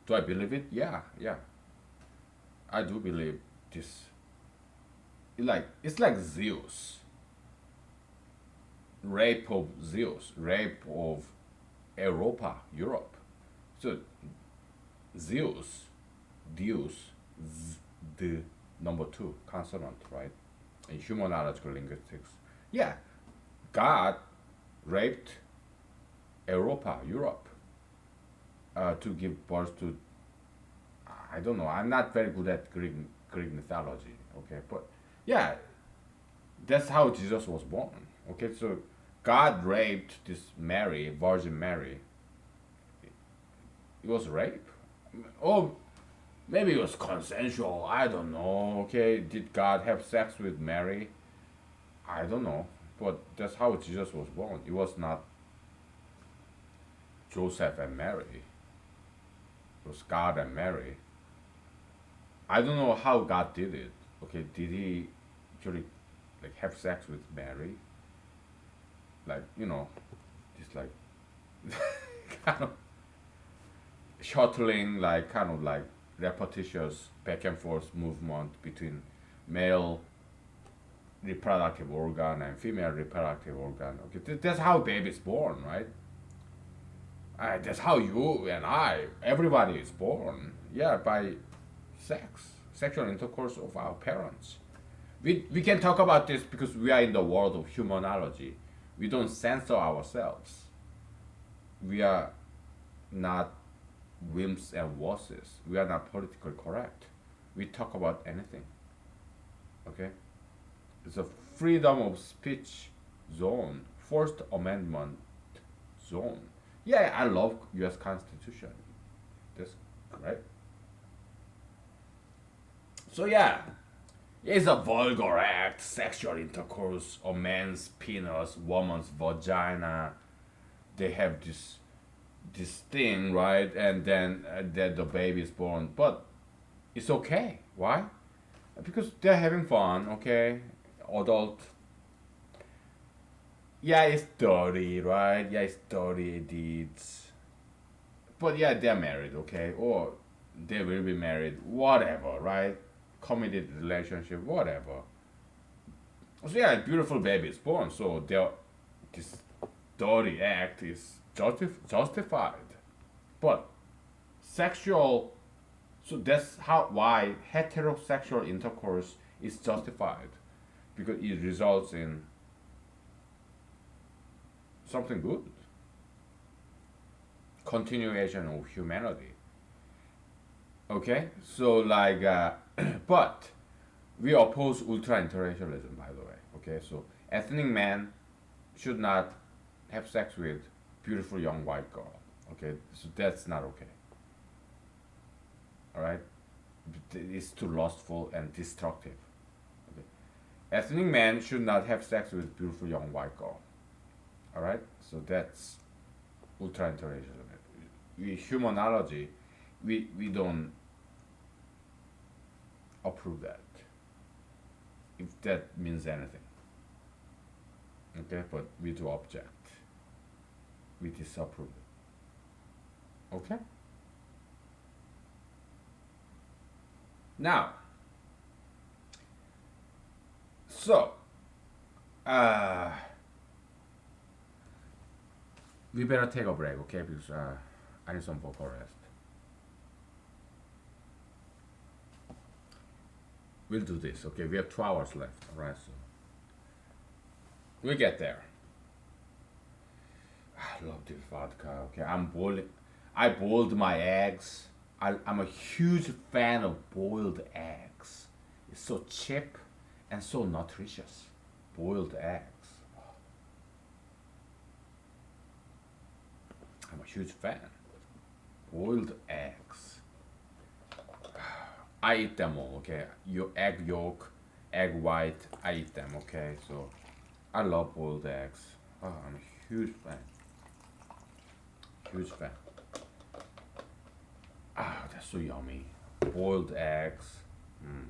Do I believe it? Yeah, I do believe this. It's like Zeus, rape of Zeus, rape of Europa, Europe. So Zeus, Deus, the number two consonant, right? In humanological linguistics. Yeah, God raped Europa, Europe, to give birth to. I don't know. I'm not very good at Greek mythology. Okay, but yeah, that's how Jesus was born. Okay, so God raped this Mary, Virgin Mary. It was rape. Oh, maybe it was consensual. I don't know. Okay, did God have sex with Mary? I don't know. But that's how Jesus was born. It was not Joseph and Mary. It was God and Mary. I don't know how God did it. Okay, did he actually like have sex with Mary? Like just like kind of shuttling, like kind of like repetitious back and forth movement between male reproductive organ and female reproductive organ. Okay, that's how baby's born, right? That's how you and everybody is born. Yeah, by sexual intercourse of our parents. We can talk about this because we are in the world of humanology. We don't censor ourselves. We are not wimps and wusses. We are not politically correct. We talk about anything. Okay? It's a freedom of speech zone, First Amendment zone. Yeah, I love U.S. Constitution. That's great. So yeah, It's a vulgar act, sexual intercourse, a man's penis, woman's vagina. They have this thing, right? And then that the baby is born. But it's okay. Why? Because they're having fun, okay? Adult. Yeah, it's dirty, right? Yeah, it's dirty deeds. But yeah, they're married, okay? Or they will be married, whatever, right? Committed relationship, whatever. So yeah, a beautiful baby is born. So this dirty act is justified. But sexual, so that's how why heterosexual intercourse is justified, because it results in something good, continuation of humanity. Okay, so like, but we oppose ultra interracialism, by the way. Okay, so ethnic men should not have sex with beautiful young white girl. Okay, so that's not okay. All right, it's too lustful and destructive. Okay, ethnic men should not have sex with beautiful young white girl. All right, so that's ultra interracialism. We humanology, we don't approve that, if that means anything. Okay, but we do object. We disapprove it. Okay. Now, so uh, we better take a break, okay? Because I need some vocal rest. We'll do this, okay? We have 2 hours left, all right? So we get there. I love this vodka, okay? I'm boiling. I boiled my eggs. I'm a huge fan of boiled eggs. It's so cheap and so nutritious. Boiled eggs. I'm a huge fan. Boiled eggs. I eat them all, okay? Your egg yolk, egg white, I eat them, okay? So I love boiled eggs. Oh, I'm a huge fan. Huge fan. Ah, that's so yummy. Boiled eggs. Mm.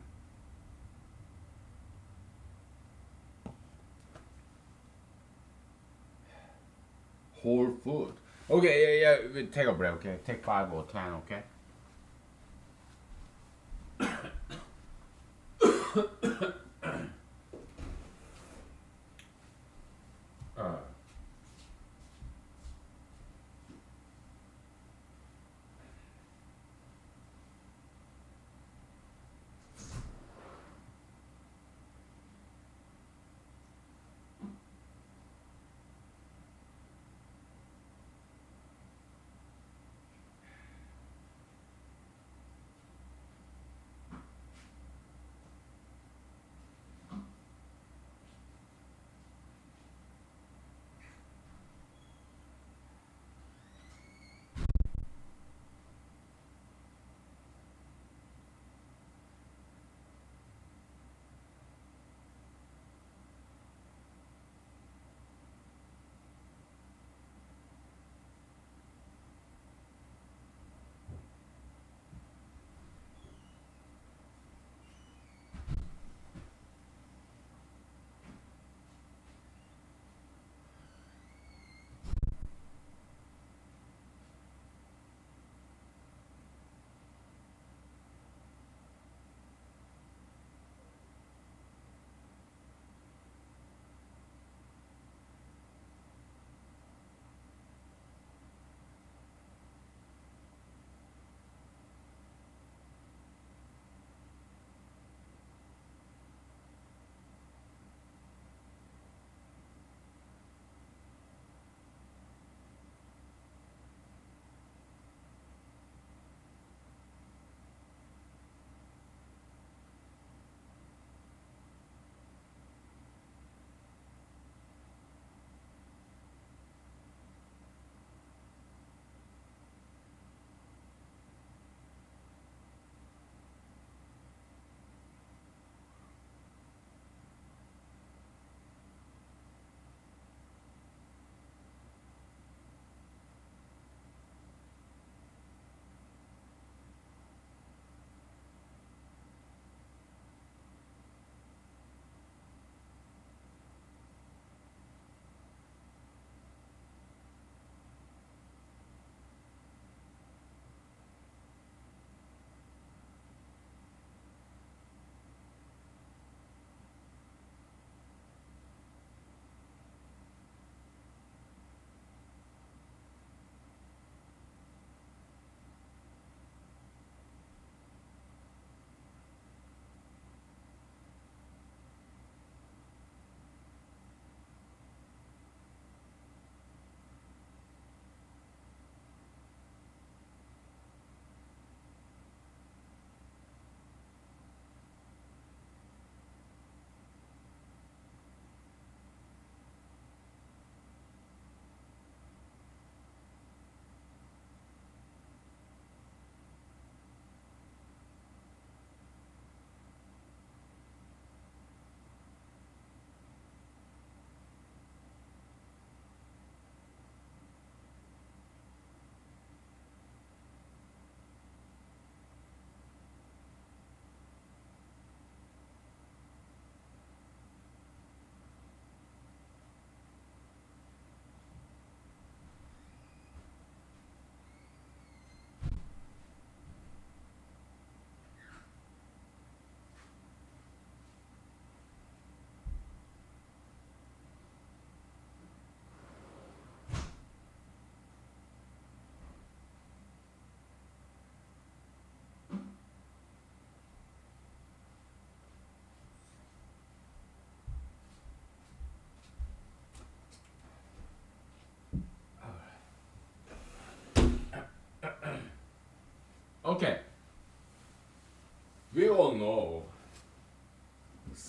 Whole food. Okay, yeah, we take a break, okay? Take 5 or 10, okay? Uh,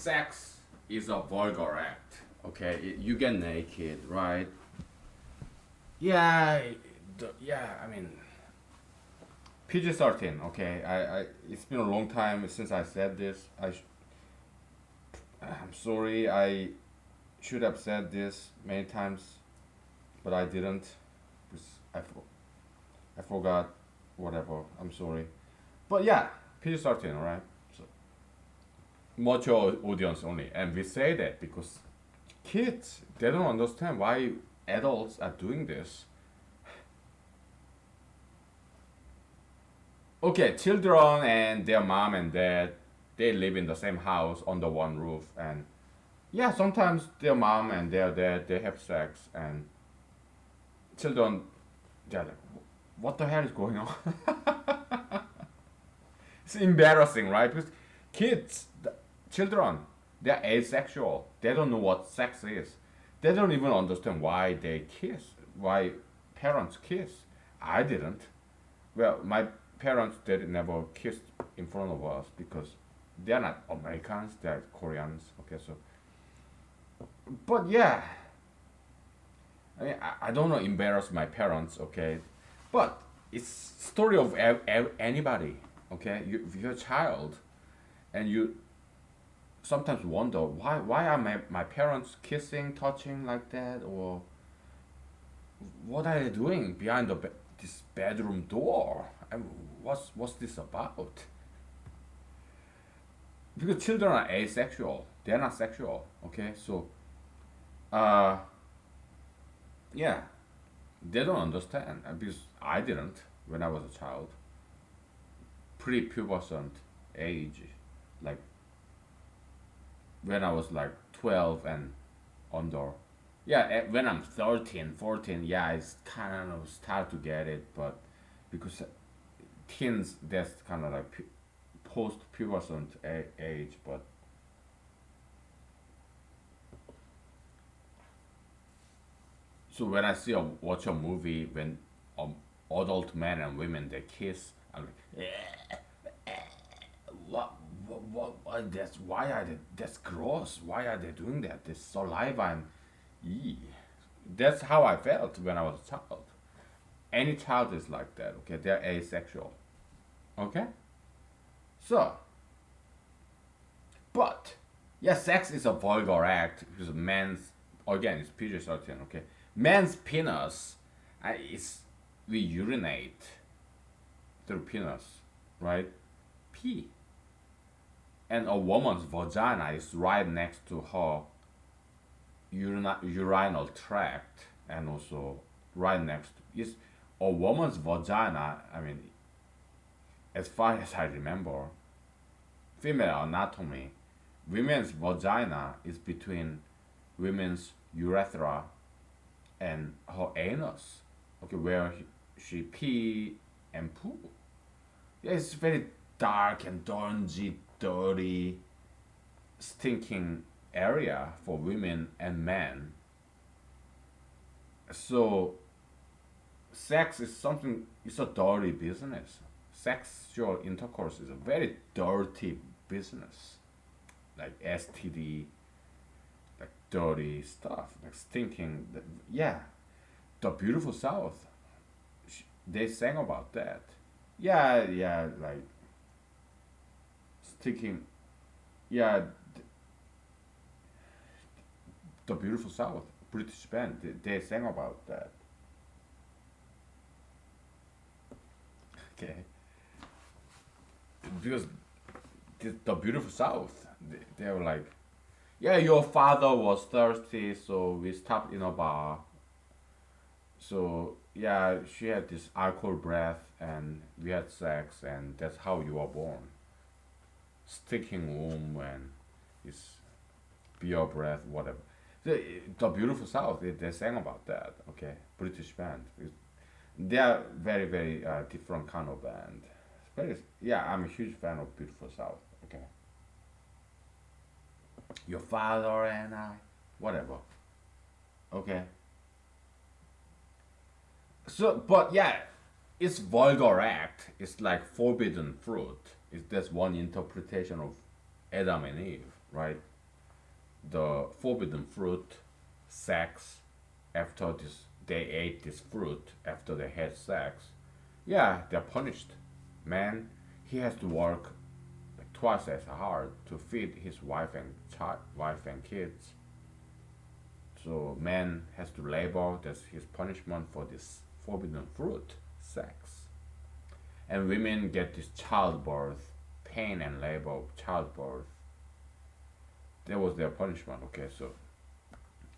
sex is a vulgar act. Okay, you get naked, right? Yeah, yeah. I mean, PG-13. Okay, it's been a long time since I said this. I'm sorry. I should have said this many times, but I didn't. I forgot. Whatever. I'm sorry. But yeah, PG-13. All right. So mature audience only, and we say that because kids they don't understand why adults are doing this. Okay, children and their mom and dad they live in the same house under one roof, and yeah, sometimes their mom and their dad they have sex, and children they're like, what the hell is going on? It's embarrassing, right? Because kids, children, they're asexual. They don't know what sex is. They don't even understand why they kiss, why parents kiss. I didn't. Well, my parents they never kissed in front of us because they're not Americans, they're Koreans. Okay, so but yeah, I don't want to embarrass my parents. Okay, but it's story of anybody. Okay, if you're a child and you sometimes wonder why are my parents kissing, touching like that, or what are they doing behind this bedroom door? And what's this about? Because children are asexual, they're not sexual. Okay, so uh, yeah, they don't understand because I didn't when I was a child, pre-pubescent age, like when I was like 12 and under. Yeah, when I'm 13, 14, yeah, I kind of start to get it, but because teens, that's kind of like post-pubescent age, but so when I see watch a movie when adult men and women they kiss, I'm like, that's why are they? That's gross. Why are they doing that? This saliva and ee. That's how I felt when I was a child. Any child is like that. Okay, they're asexual. Okay, so but yeah, sex is a vulgar act because man's again it's PG-13. Okay, man's penis is we urinate through penis, right? Pee. And a woman's vagina is right next to her urinal tract, and also right next to is a woman's vagina. I mean, as far as I remember, female anatomy, women's vagina is between women's urethra and her anus. Okay, where she pee and poo. Yeah, it's very dark and dungy, dirty, stinking area for women and men. So sex is something. It's a dirty business. Sexual intercourse is a very dirty business, like STD, like dirty stuff, like stinking. Yeah, the beautiful South. They sang about that. Yeah, yeah, like sticking. Yeah, the beautiful South. British band. They sang about that. Okay, because the beautiful South. They were like, yeah, your father was thirsty, so we stopped in a bar. So yeah, she had this alcohol breath, and we had sex, and that's how you were born. Sticking womb and this beer breath, whatever. The beautiful South, they sang about that. Okay, British band. They are very very different kind of band. Very, yeah, I'm a huge fan of beautiful South. Okay, your father and I, whatever. Okay, so but yeah, it's vulgar act. It's like forbidden fruit. That's one interpretation of Adam and Eve, right? the forbidden fruit, sex, after this they ate this fruit after they had sex, yeah, they're punished. Man, he has to work twice as hard to feed his wife and kids. So man has to labor. That's his punishment for this forbidden fruit, sex. And women get this childbirth, pain and labor of childbirth. That was their punishment. Okay, so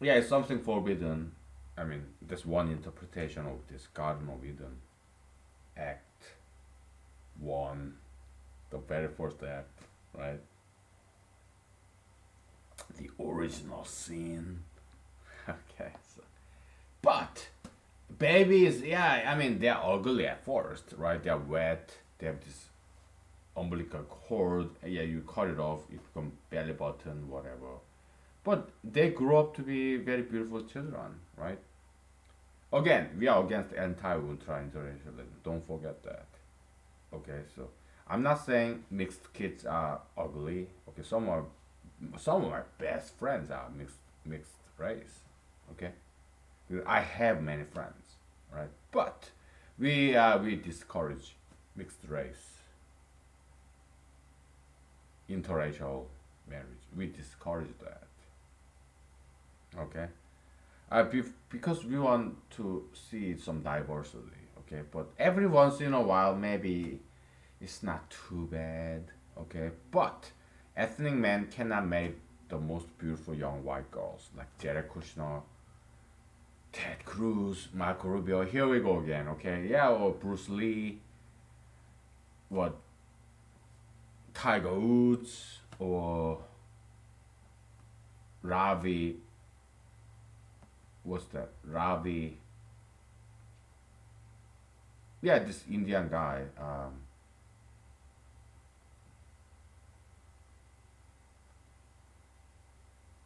yeah, it's something forbidden. I mean, that's one interpretation of this Garden of Eden Act One, the very first act, right? The original sin. Okay, so but babies, yeah, I mean they're ugly at first, right? They're wet. They have this umbilical cord. Yeah, you cut it off, it becomes belly button, whatever. But they grow up to be very beautiful children, right? Again, we are against anti-ultra internationalism. Don't forget that. Okay, so I'm not saying mixed kids are ugly. Okay, some of my best friends are mixed race. Okay, I have many friends, right? But we discourage mixed race, interracial marriage. We discourage that. Okay, because we want to see some diversity. Okay, but every once in a while, maybe it's not too bad. Okay, but ethnic men cannot make the most beautiful young white girls like Jared Kushner, Ted Cruz, Marco Rubio. Here we go again. Okay, yeah, or Bruce Lee, what Tiger Woods, or Ravi. What's that? Ravi. Yeah, this Indian guy.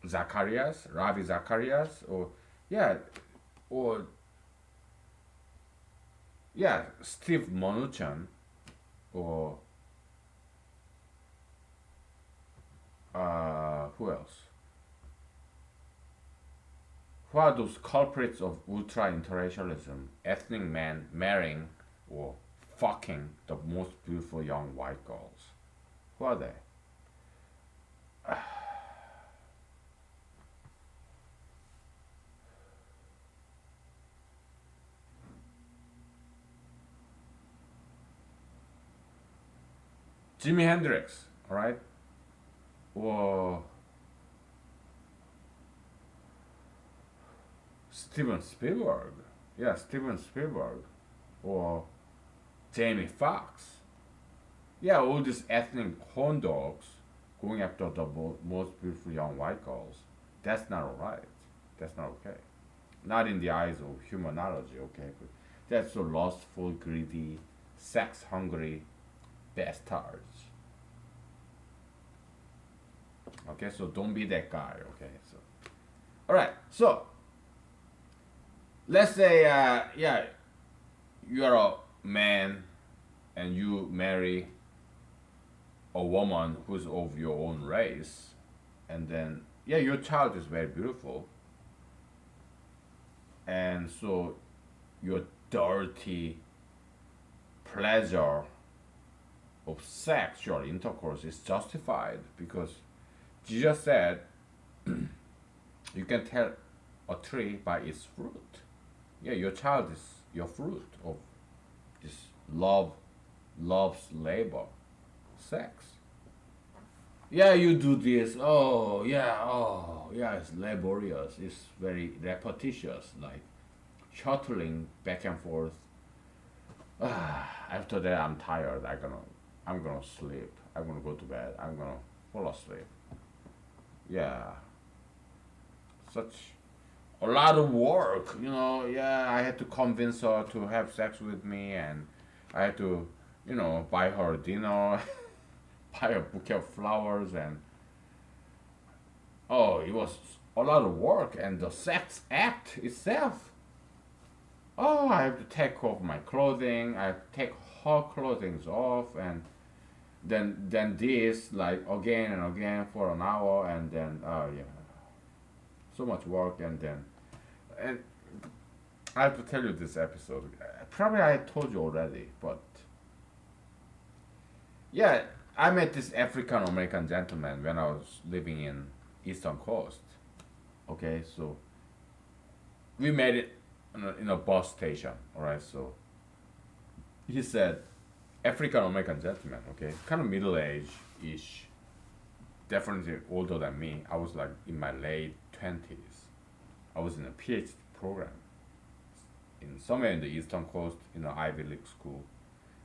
Zacharias, Ravi Zacharias, or yeah, or yeah, Steve Mnuchin, or who else? Who are those culprits of ultra interracialism? Ethnic men marrying or fucking the most beautiful young white girls. Who are they? Jimi Hendrix, all right, or Steven Spielberg. Yeah, Steven Spielberg, or Jamie Foxx. Yeah, all these ethnic horn dogs going after the most beautiful young white girls. That's not alright. That's not okay. Not in the eyes of humanology, okay? But that's so lustful, greedy, sex hungry bastards. Okay, so don't be that guy, okay? So, alright, so let's say, yeah, you're a man and you marry a woman who's of your own race, and then yeah, your child is very beautiful, and so your dirty pleasure of sexual intercourse is justified because Jesus said you can tell a tree by its fruit. Yeah, your child is your fruit of this love's labor, sex. Yeah, you do this. Oh, yeah, it's laborious. It's very repetitious, like shuttling back and forth. After that, I'm tired. I'm gonna sleep. I'm gonna go to bed. I'm gonna fall asleep. Yeah, such a lot of work. Yeah, I had to convince her to have sex with me, and I had to, buy her dinner, buy a bouquet of flowers, and oh, it was a lot of work. And the sex act itself, oh, I have to take off my clothing. I have to take her clothing off, and then this like again and again for an hour, and then oh yeah. so much work, and I have to tell you this episode. Probably I told you already, but yeah, I met this African American gentleman when I was living in Eastern Coast. Okay, so we met it in a bus station. All right, so he said African American gentleman. Okay, kind of middle age ish, definitely older than me. I was like in my late 20s. I was in a PhD program in somewhere in the Eastern Coast in an Ivy League school.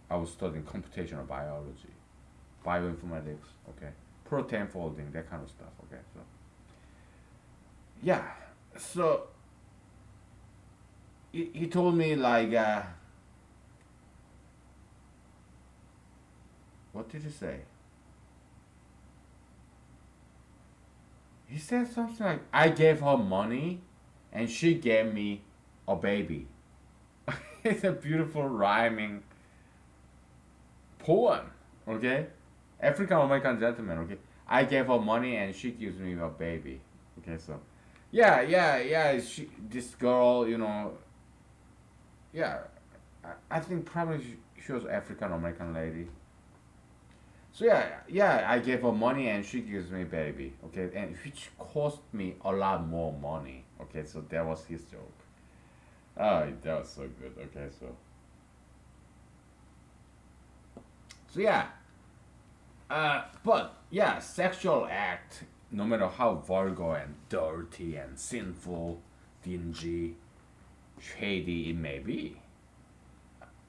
I was studying computational biology, bioinformatics, okay, protein folding, that kind of stuff. Okay, so yeah, so he told me like, what did he say? He said something like, I gave her money, and she gave me a baby. It's a beautiful rhyming poem. Okay, African American gentleman. Okay, I gave her money and she gives me a baby. Okay, so yeah, yeah, yeah. This girl, yeah, I think probably she was African American lady. So yeah, yeah, I gave her money and she gives me baby. Okay, and which cost me a lot more money. Okay, so that was his joke. Oh, that was so good. Okay, so yeah, but yeah, sexual act, no matter how vulgar and dirty and sinful, dingy, shady it may be,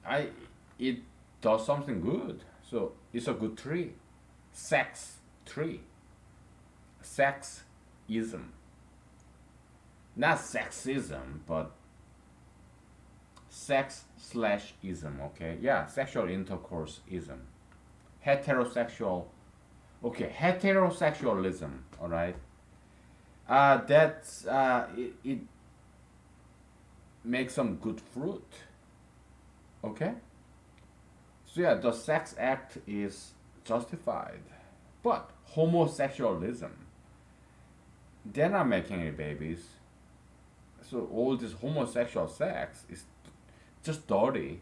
I it does something good. So it's a good tree. Sex tree. Sexism. Not sexism, but sex slash ism. Okay, yeah, sexual intercourse ism. Heterosexual. Okay, heterosexualism. All right. That's it makes some good fruit. Okay. So yeah, the sex act is justified, but homosexualism, they're not making any babies. So all this homosexual sex is just dirty.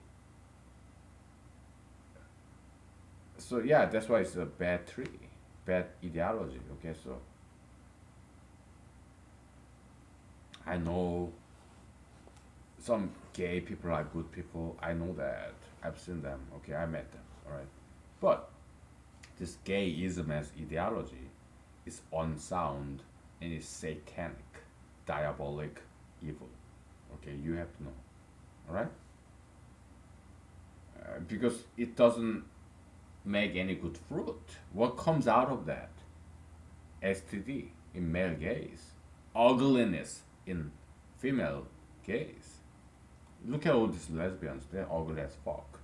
So yeah, that's why it's a bad tree, bad ideology. Okay, so I know some gay people are good people. I know that. I've seen them. Okay, I met them. All right, but this gayism as ideology is unsound and is satanic, diabolic, evil. Okay, you have to know. All right, because it doesn't make any good fruit. What comes out of that? STD in male gaze, ugliness in female gaze. Look at all these lesbians; they're ugly as fuck.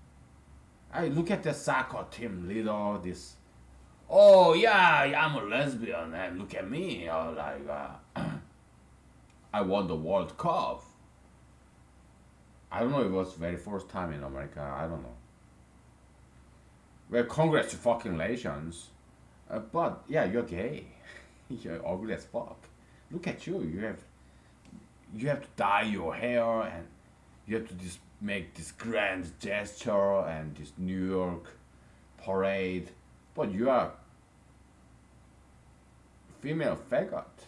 I look at the soccer team leader. This, oh yeah, I'm a lesbian, and look at me. I won the World Cup. I don't know. It was very first time in America. I don't know. Well, congratulations. But yeah, you're gay. You're ugly as fuck. Look at you. You have to dye your hair, and you have to just make this grand gesture and this New York parade. But you are female faggot.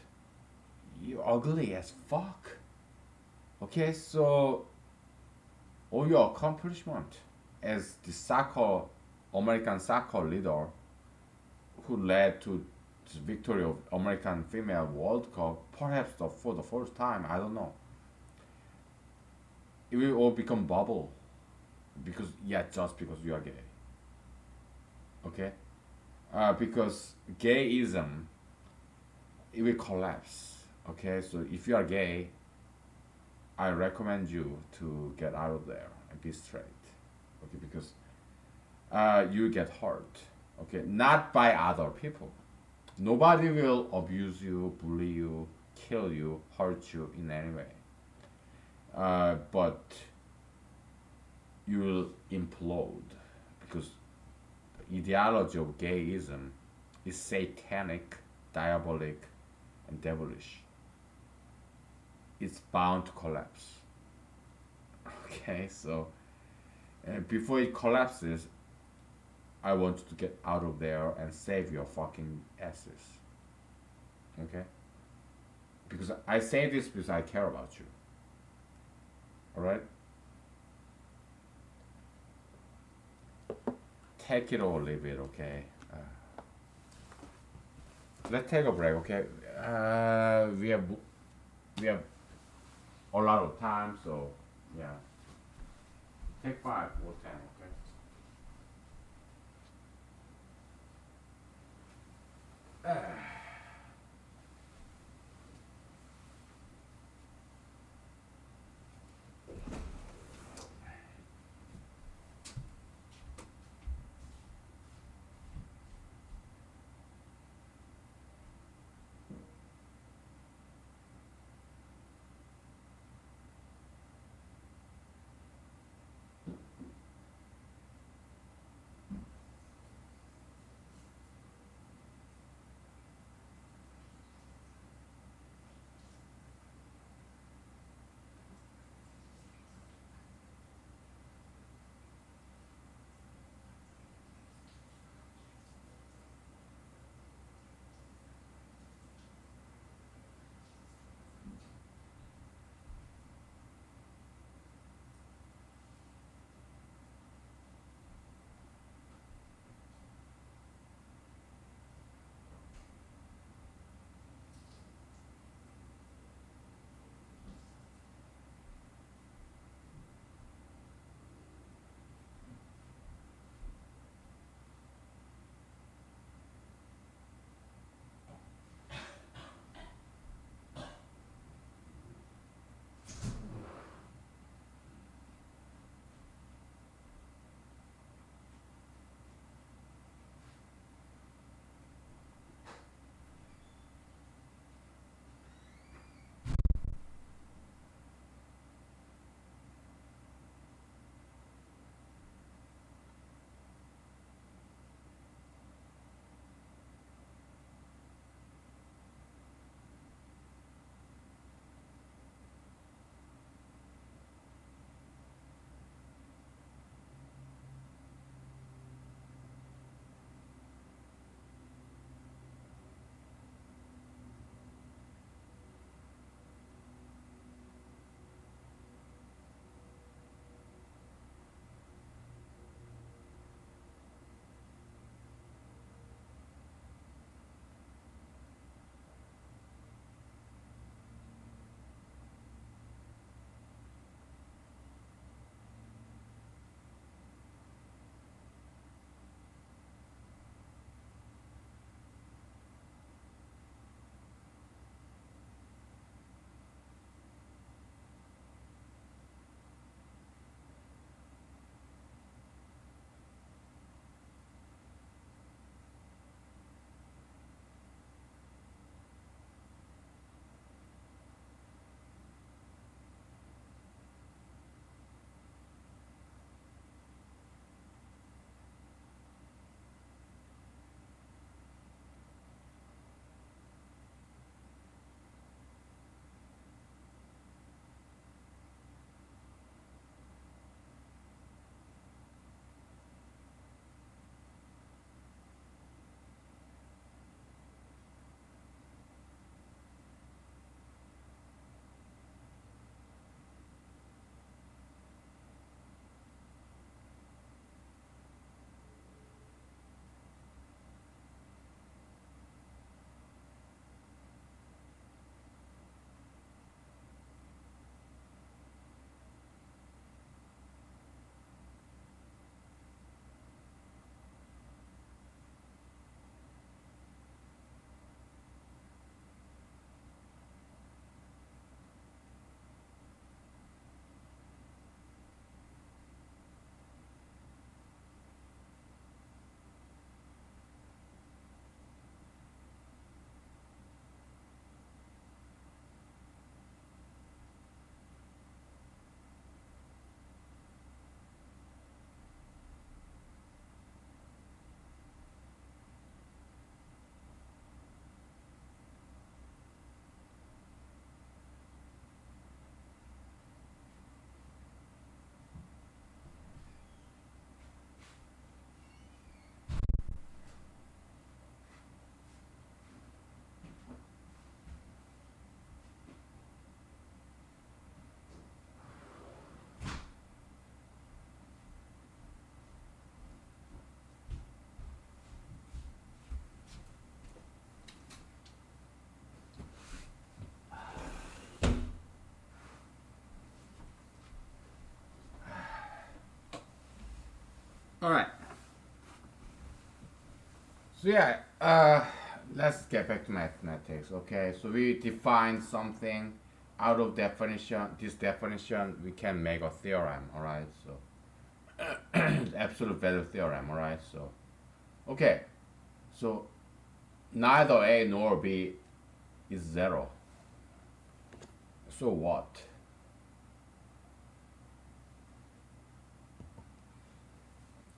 You're ugly as fuck. Okay, so all your accomplishment as the soccer American soccer leader who led to the victory of American female World Cup, perhaps for the first time, I don't know. It will all become bubble because yeah, just because you are gay. Okay, because gayism it will collapse. Okay, so if you are gay, I recommend you to get out of there and be straight. Okay, because you get hurt. Okay, not by other people. Nobody will abuse you, bully you, kill you, hurt you in any way. But you will implode because the ideology of gayism is satanic, diabolic, and devilish. it's bound to collapse. Okay, so before it collapses, I want you to get out of there and save your fucking asses. Okay? Because I say this because I care about you. Alright? Take it or leave it, okay? Let's take a break, okay? We have a lot of time, so yeah. Take 5 or 10, okay? All right. So yeah, let's get back to mathematics. Okay, so we define something out of definition. This definition we can make a theorem. All right, so absolute value theorem. All right, so okay, so neither A nor B is zero. So what?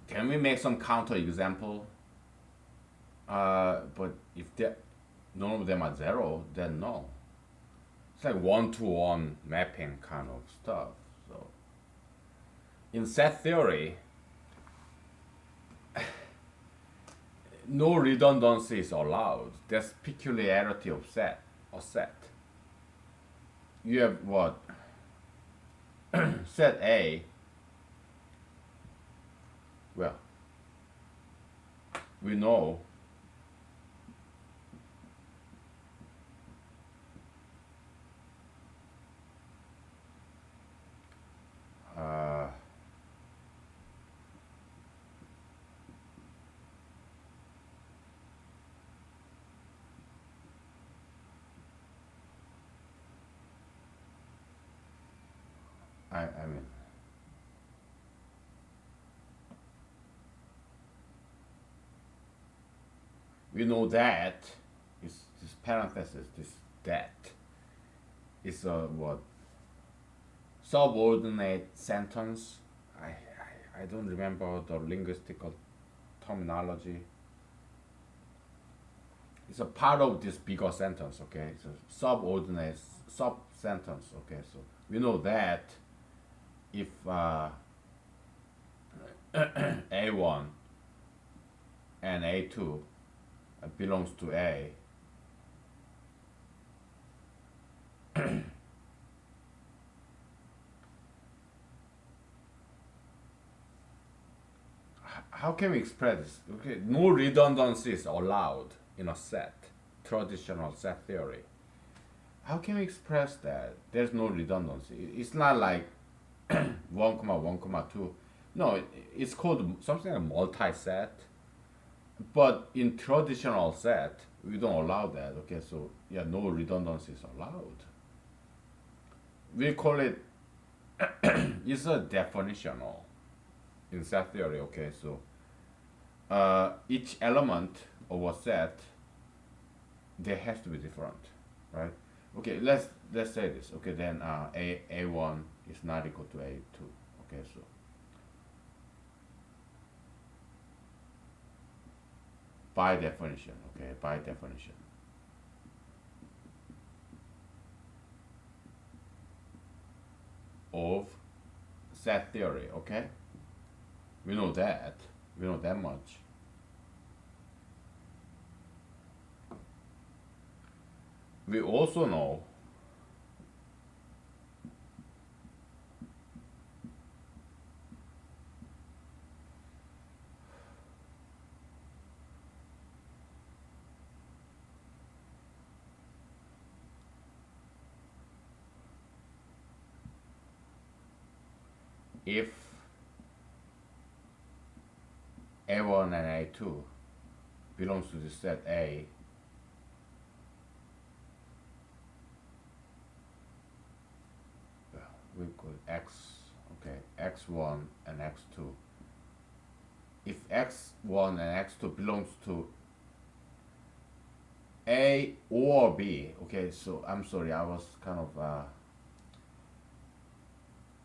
Can we make some counter example? But if none of them are zero, then no. It's like one-to-one mapping kind of stuff. So in set theory, no redundancy is allowed. That's peculiarity of set or set. You have what? Set A. Well, we know uh, I mean we know that is this parenthesis, this that is a what subordinate sentence. I don't remember the linguistical terminology. It's a part of this bigger sentence. Okay, it's a subordinate sub sentence. Okay, so we know that if A1 and A2 belongs to A, how can we express this? Okay, no redundancy is allowed in a set, traditional set theory. How can we express that? There's no redundancy. It's not like 1 comma 1 comma 2. No, it's called something like multi-set. But in traditional set, we don't allow that. Okay, so yeah, no redundancy is allowed. We call it it's a definitional in set theory. Okay, so each element of a set they have to be different, right? Okay, let's say this. Okay, then A1 is not equal to A2. Okay, so by definition, okay, by definition, of set theory, okay? We know that. We know that much. We also know if A1 and A2 belongs to the set A, we call X, okay, X1 and X2. If X1 and X2 belongs to A or B, okay, so I'm sorry, I was kind of,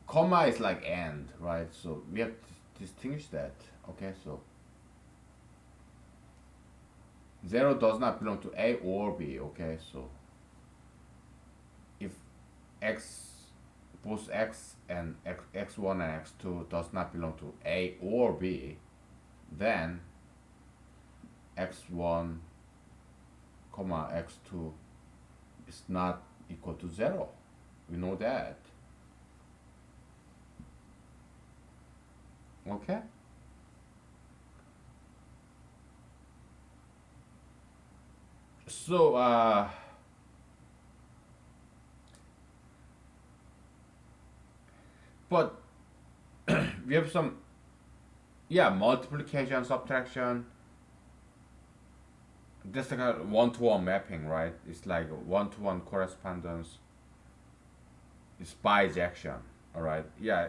comma is like and, right? So we have to distinguish that, okay, so 0 does not belong to A or B, okay, so if X both X and X1 and X2 does not belong to A or B, then X1 comma X2 is not equal to 0. We know that. Okay? So, but we have some Yeah, multiplication, subtraction. That's like a one-to-one mapping, right? It's like one-to-one correspondence. It's bijection, all right? Yeah,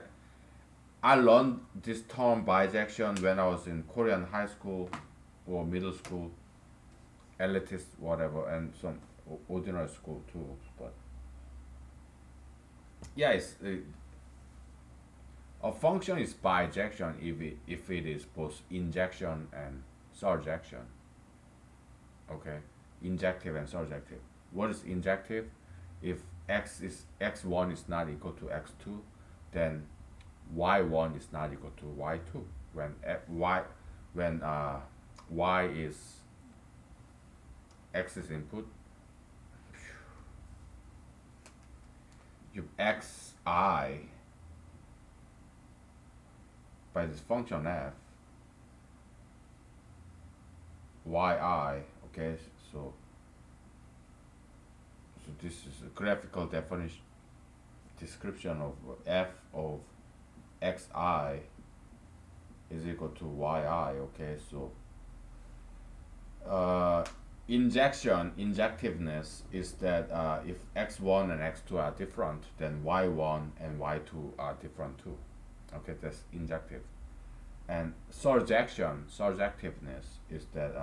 I learned this term bijection when I was in Korean high school or middle school, elitist, whatever, and some ordinary school too. But yeah, a function is bijection if it is both injection and surjection. Okay, injective and surjective. What is injective? If x1 is not equal to x2, then y1 is not equal to y2. When y is x is input, you xi by this function f yi. Okay, so this is a graphical definition description of f of xi is equal to yi. Okay, so uh, injectiveness is that if x1 and x2 are different, then y1 and y2 are different too. Okay, that's injective. And surjectiveness is that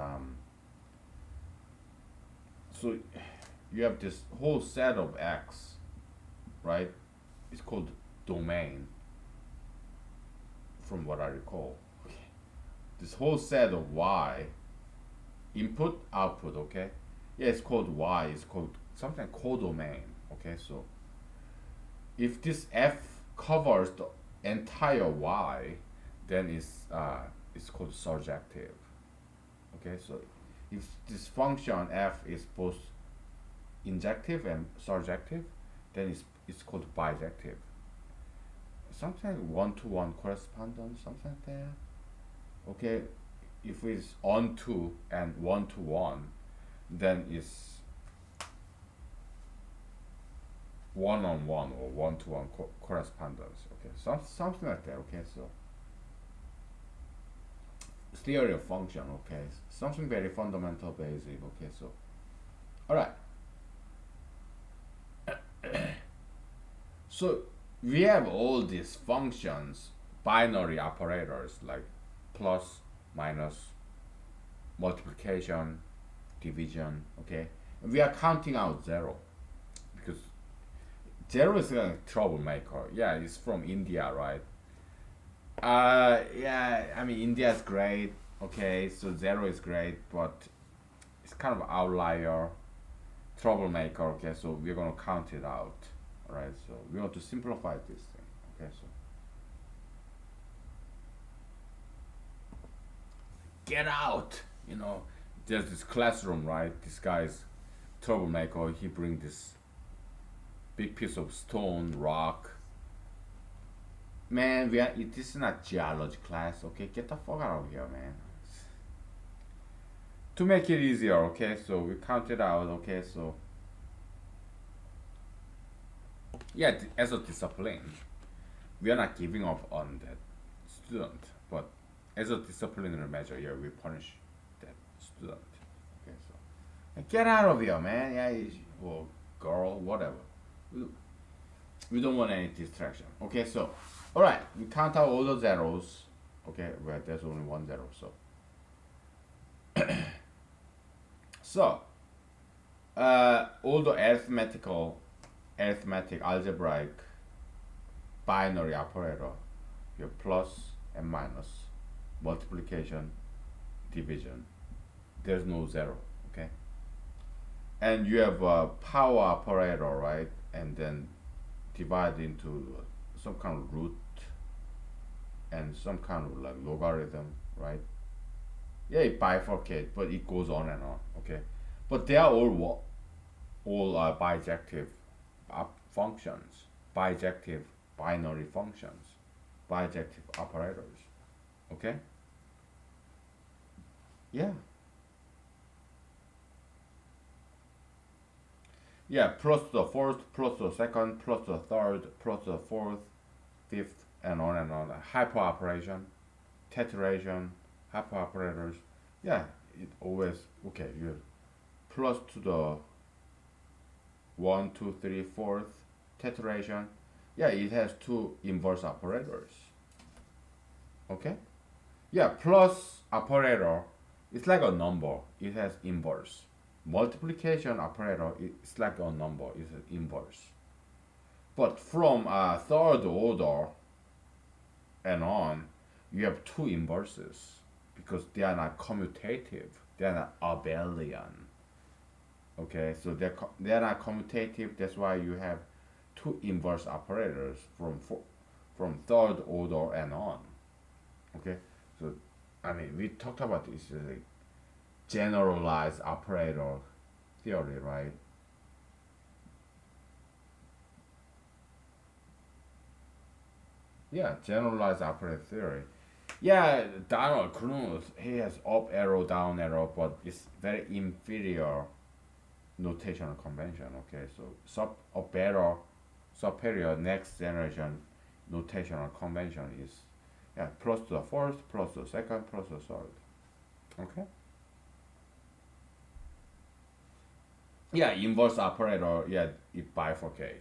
so you have this whole set of x, right? It's called domain, from what I recall. Okay. This whole set of y, input, output, okay? Yeah, it's called y, it's called something codomain, okay? So if this f covers the entire y, then it's called surjective. Okay, so if this function f is both injective and surjective, then it's called bijective. Something like one-to-one correspondence, something like that. Okay, if it's on to and one-to-one, then it's one-on-one or one-to-one correspondence. Okay, something like that. Okay, so theory of function. Okay, something very fundamental, basic. Okay, so all right. So we have all these functions, binary operators like plus, minus, multiplication, division. Okay, and we are counting out zero because zero is a troublemaker. Yeah, it's from India, right? Yeah, I mean India is great. Okay, so zero is great, but it's kind of outlier, troublemaker. Okay, so we're gonna count it out. All right, so we want to simplify this thing. Okay, so get out. You know, there's this classroom, right? This guy's troublemaker. He bring this big piece of stone, rock. Man, this is not geology class. Okay, get the fuck out of here, man. To make it easier, okay, so we count it out. Okay, so yeah, as a discipline, we are not giving up on that student, but as a disciplinary measure, yeah, we punish that student. Okay, so get out of here, man. Yeah, or girl, whatever. We don't want any distraction. Okay, so all right, we count out all the zeros. Okay, well, there's only one zero, so so all the arithmetic, algebraic, binary operator, your plus and minus, multiplication, division. There's no zero, okay? And you have a power operator, right? And then divide into some kind of root and some kind of like logarithm, right? Yeah, it bifurcates, but it goes on and on, okay? But they are all bijective functions, bijective binary functions, bijective operators. Okay? Yeah. Yeah, plus the first, plus the second, plus the third, plus the fourth, fifth, and on and on. Hyper operation. tetheration, hyperoperators. Yeah, it always okay. You plus to the one, two, three, fourth tetheration. Yeah, it has two inverse operators. Okay. Yeah, plus operator. It's like a number. It has inverse. Multiplication operator. It's like a number. It's an inverse. But from third order and on, you have two inverses because they are not commutative. They are not abelian. Okay, so they're not commutative. That's why you have two inverse operators from third order and on. Okay, so I mean we talked about this like generalized operator theory, right? Yeah, generalized operator theory. Yeah, Donald Knuth, he has up arrow, down arrow, but it's very inferior notational convention. Okay, so a better, superior next generation notational convention is yeah plus to the first, plus to the second, plus to the third. Okay. Yeah, inverse operator. Yeah, it bifurcate.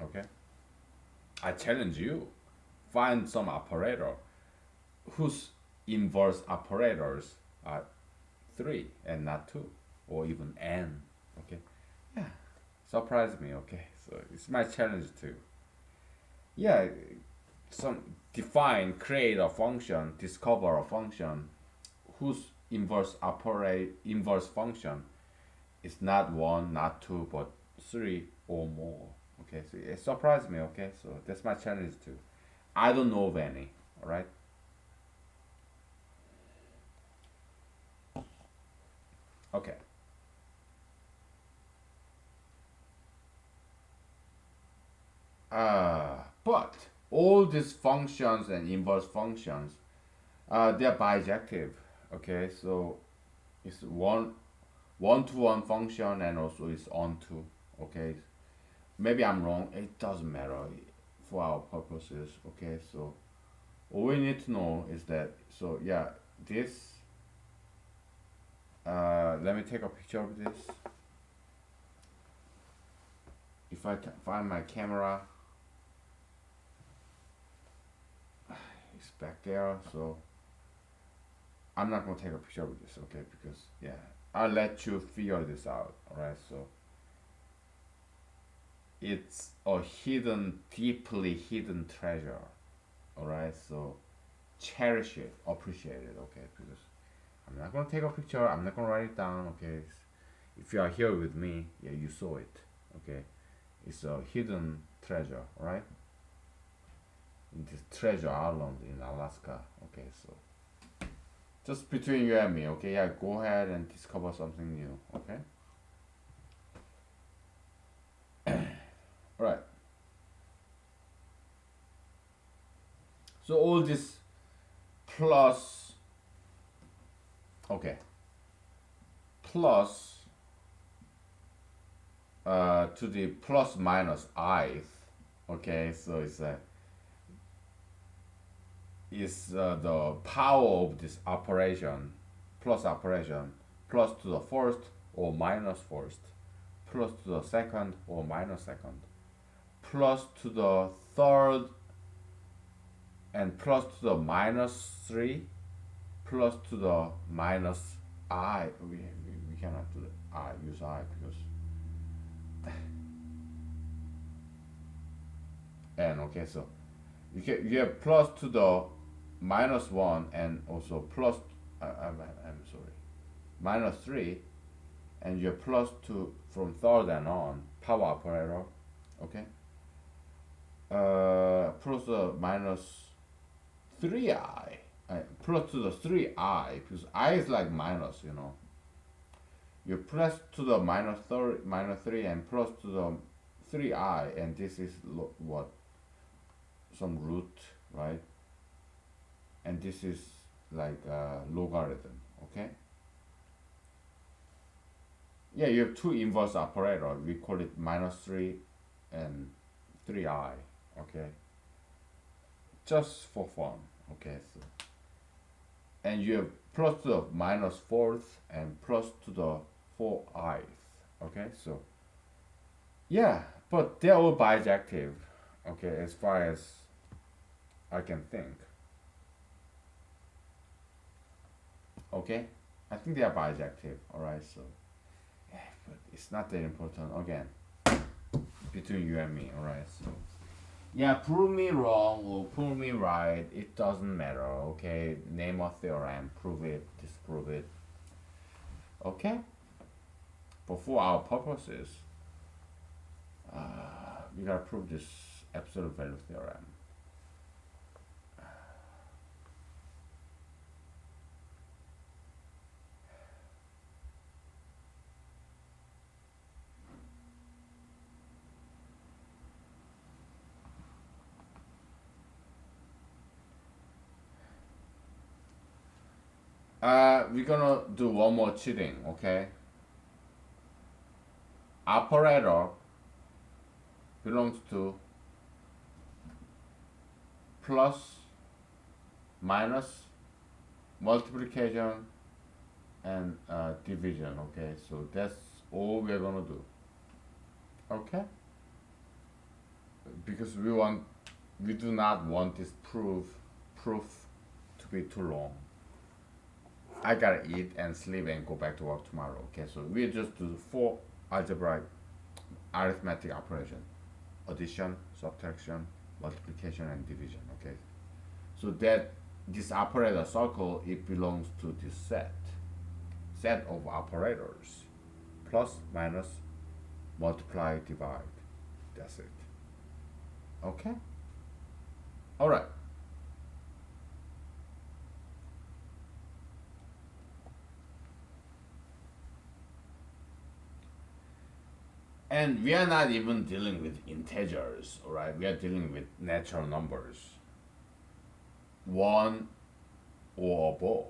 Okay. I challenge you. Find some operator whose inverse operators are three and not two, or even n. Okay. Yeah. Surprise me. Okay. So it's my challenge too. Yeah. Some define, create a function, discover a function whose inverse function is not one, not two, but three or more. Okay, so it surprised me. Okay, so that's my challenge too. I don't know of any. All right. Okay. But all these functions and inverse functions, they're bijective. Okay, so it's one to one function and also it's onto. Okay, maybe I'm wrong. It doesn't matter for our purposes. Okay, so all we need to know is that so yeah this let me take a picture of this. If I can find my camera, it's back there. So I'm not gonna take a picture of this, okay? Because yeah, I'll let you figure this out. All right. So it's a hidden, deeply hidden treasure. All right. So cherish it, appreciate it, okay? Because I'm not gonna take a picture. I'm not gonna write it down, okay? If you are here with me, yeah, you saw it, okay? It's a hidden treasure, right? In this treasure island in Alaska, okay? So just between you and me, okay? Yeah, go ahead and discover something new, okay? All right. So all this plus, okay, plus to the plus minus I, okay? So it's the power of this operation, plus to the first or minus first, plus to the second or minus second, plus to the third and plus to the minus 3, plus to the minus I. We cannot do the I, use I because n, okay? So you have plus to the minus 1 and also plus, I'm sorry, minus 3, and you have plus to from third and on, power operator, okay? Plus the minus 3i, plus to the 3i, because I is like minus, you know. You plus to the minus 3 and plus to the 3i, and this is what? Some root, right? And this is like a logarithm, okay? Yeah, you have two inverse operator. We call it minus 3 and 3i, okay? Just for fun, okay? So and you have plus to the minus fourth and plus to the 4ith. Okay, so yeah, but they're all bijective. Okay, as far as I can think. Okay, I think they are bijective. All right, so yeah, but it's not that important. Again, between you and me. All right, so yeah, prove me wrong or prove me right. It doesn't matter. Okay, name a theorem, prove it, disprove it. Okay, but for our purposes, we gotta prove this absolute value theorem. We're gonna do one more cheating. Okay, operator belongs to plus, minus, multiplication, and division. Okay, so that's all we're gonna do. Okay, because we do not want this proof to be too long. I gotta eat and sleep and go back to work tomorrow. Okay, so we just do four algebraic arithmetic operation: addition, subtraction, multiplication, and division. Okay, so that this operator circle, it belongs to this set of operators: plus, minus, multiply, divide. That's it. Okay. All right. And we are not even dealing with integers, all right? We are dealing with natural numbers, one or above,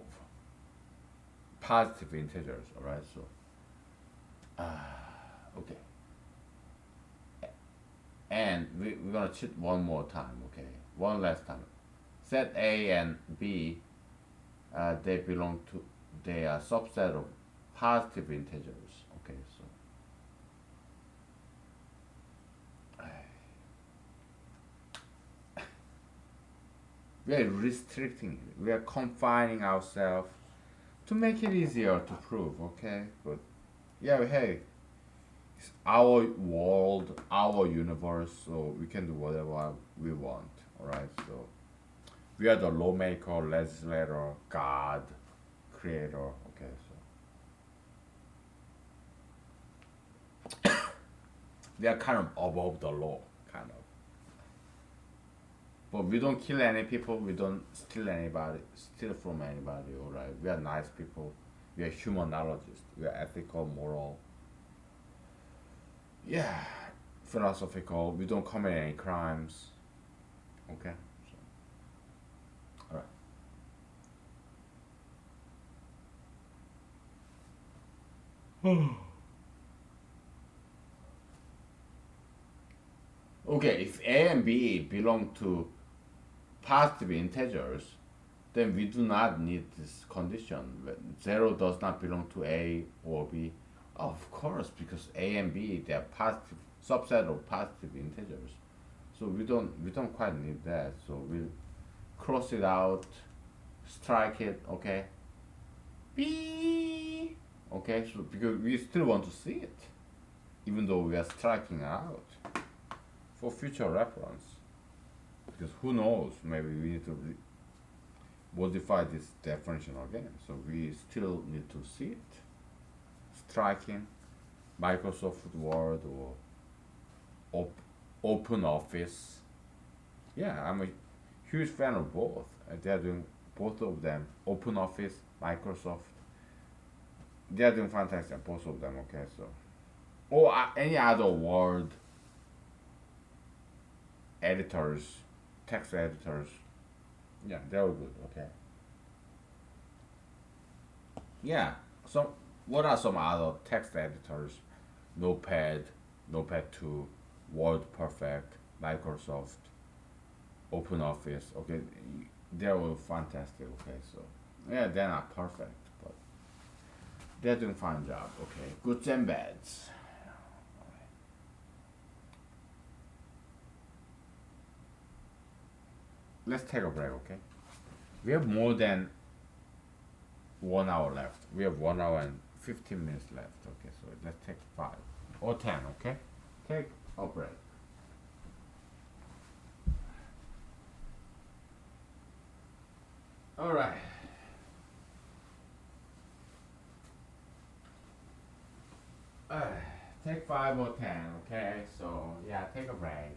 positive integers, all right? So, okay. And we're gonna cheat one more time, okay? One last time. Set A and B, they are subset of positive integers, okay? So, we are restricting it. We are confining ourselves to make it easier to prove, okay? But yeah, hey, it's our world, our universe, so we can do whatever we want, alright? So we are the lawmaker, legislator, God, creator, okay? So we are kind of above the law, kind of. But we don't kill any people. We don't steal from anybody. All right. We are nice people. We are humanologists. We are ethical, moral. Yeah, philosophical. We don't commit any crimes. Okay. All right. Okay. If A and B belong to positive integers, then we do not need this condition. Zero does not belong to A or B. Of course, because A and B, they are positive subset of positive integers. So we don't quite need that. So we'll cross it out, strike it, okay? B. Okay, so because we still want to see it, even though we are striking out for future reference. Because who knows, maybe we need to modify this definition again. So we still need to see it. Striking, Microsoft Word or Open Office. Yeah, I'm a huge fan of both. They're doing both of them. Open Office, Microsoft. They're doing fantastic. Both of them. Okay, so or any other Word editors, text editors. Yeah, they're all good. Okay. Yeah. So, what are some other text editors? Notepad, Notepad 2, Word Perfect, Microsoft, Open Office. Okay, they're all fantastic. Okay, so Yeah, they're not perfect, but they're doing fine job. Okay, goods and bads. Let's take a break, okay? We have more than 1 hour left. We have 1 hour and 15 minutes left. Okay, so let's take 5 or 10. Okay, take a break. All right. Uh, take 5 or 10. Okay, so yeah, take a break.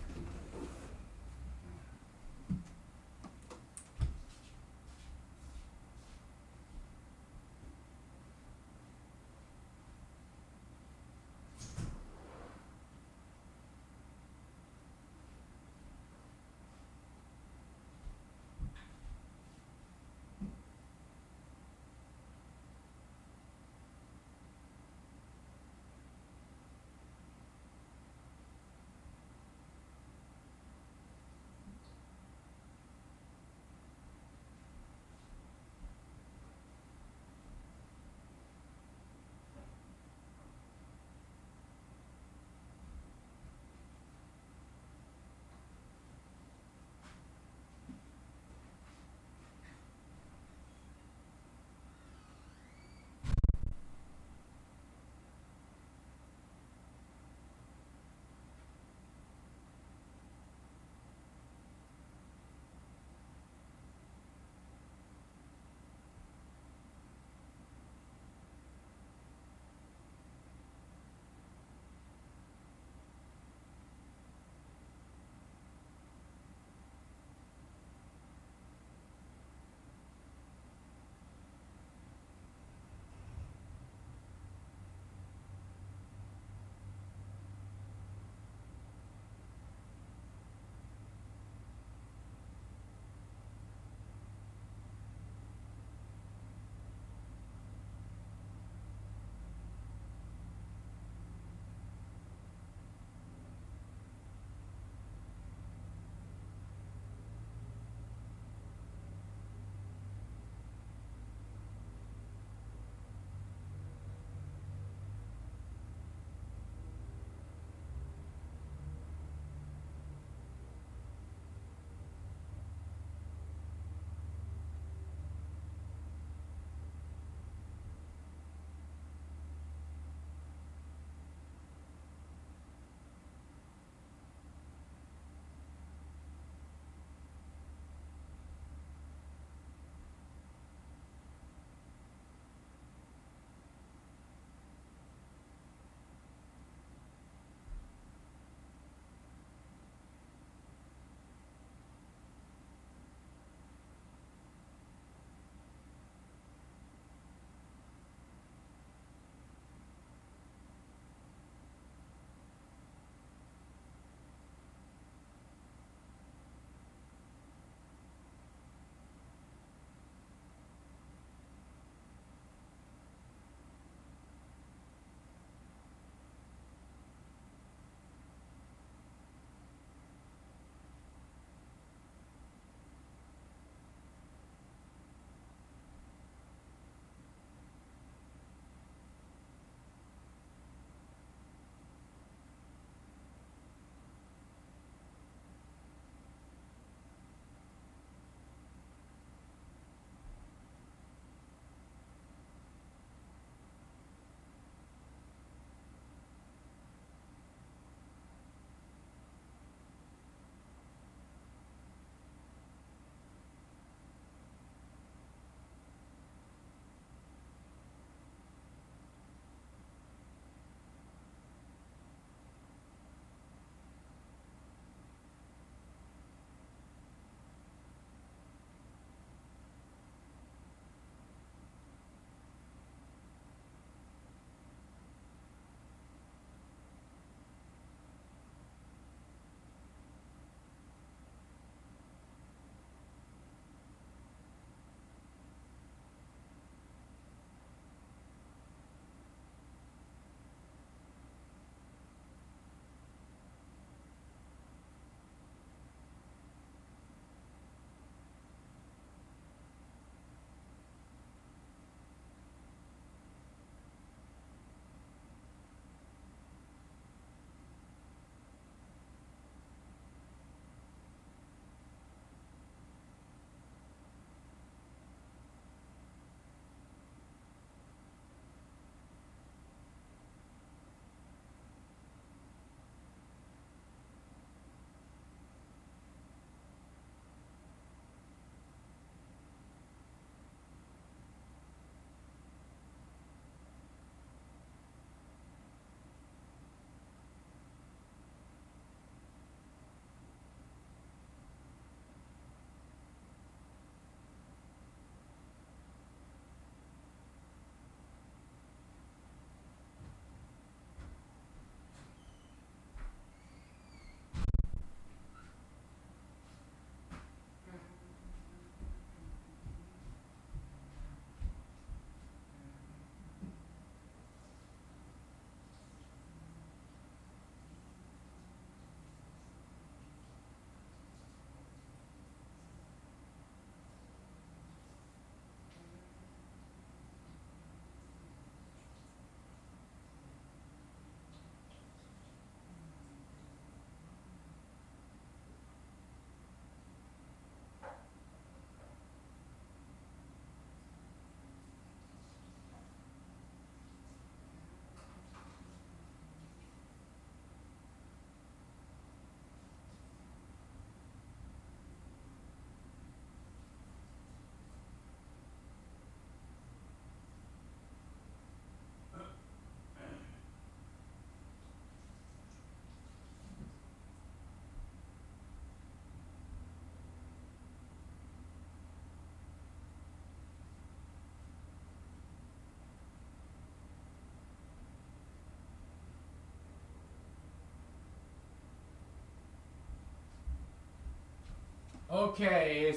Okay,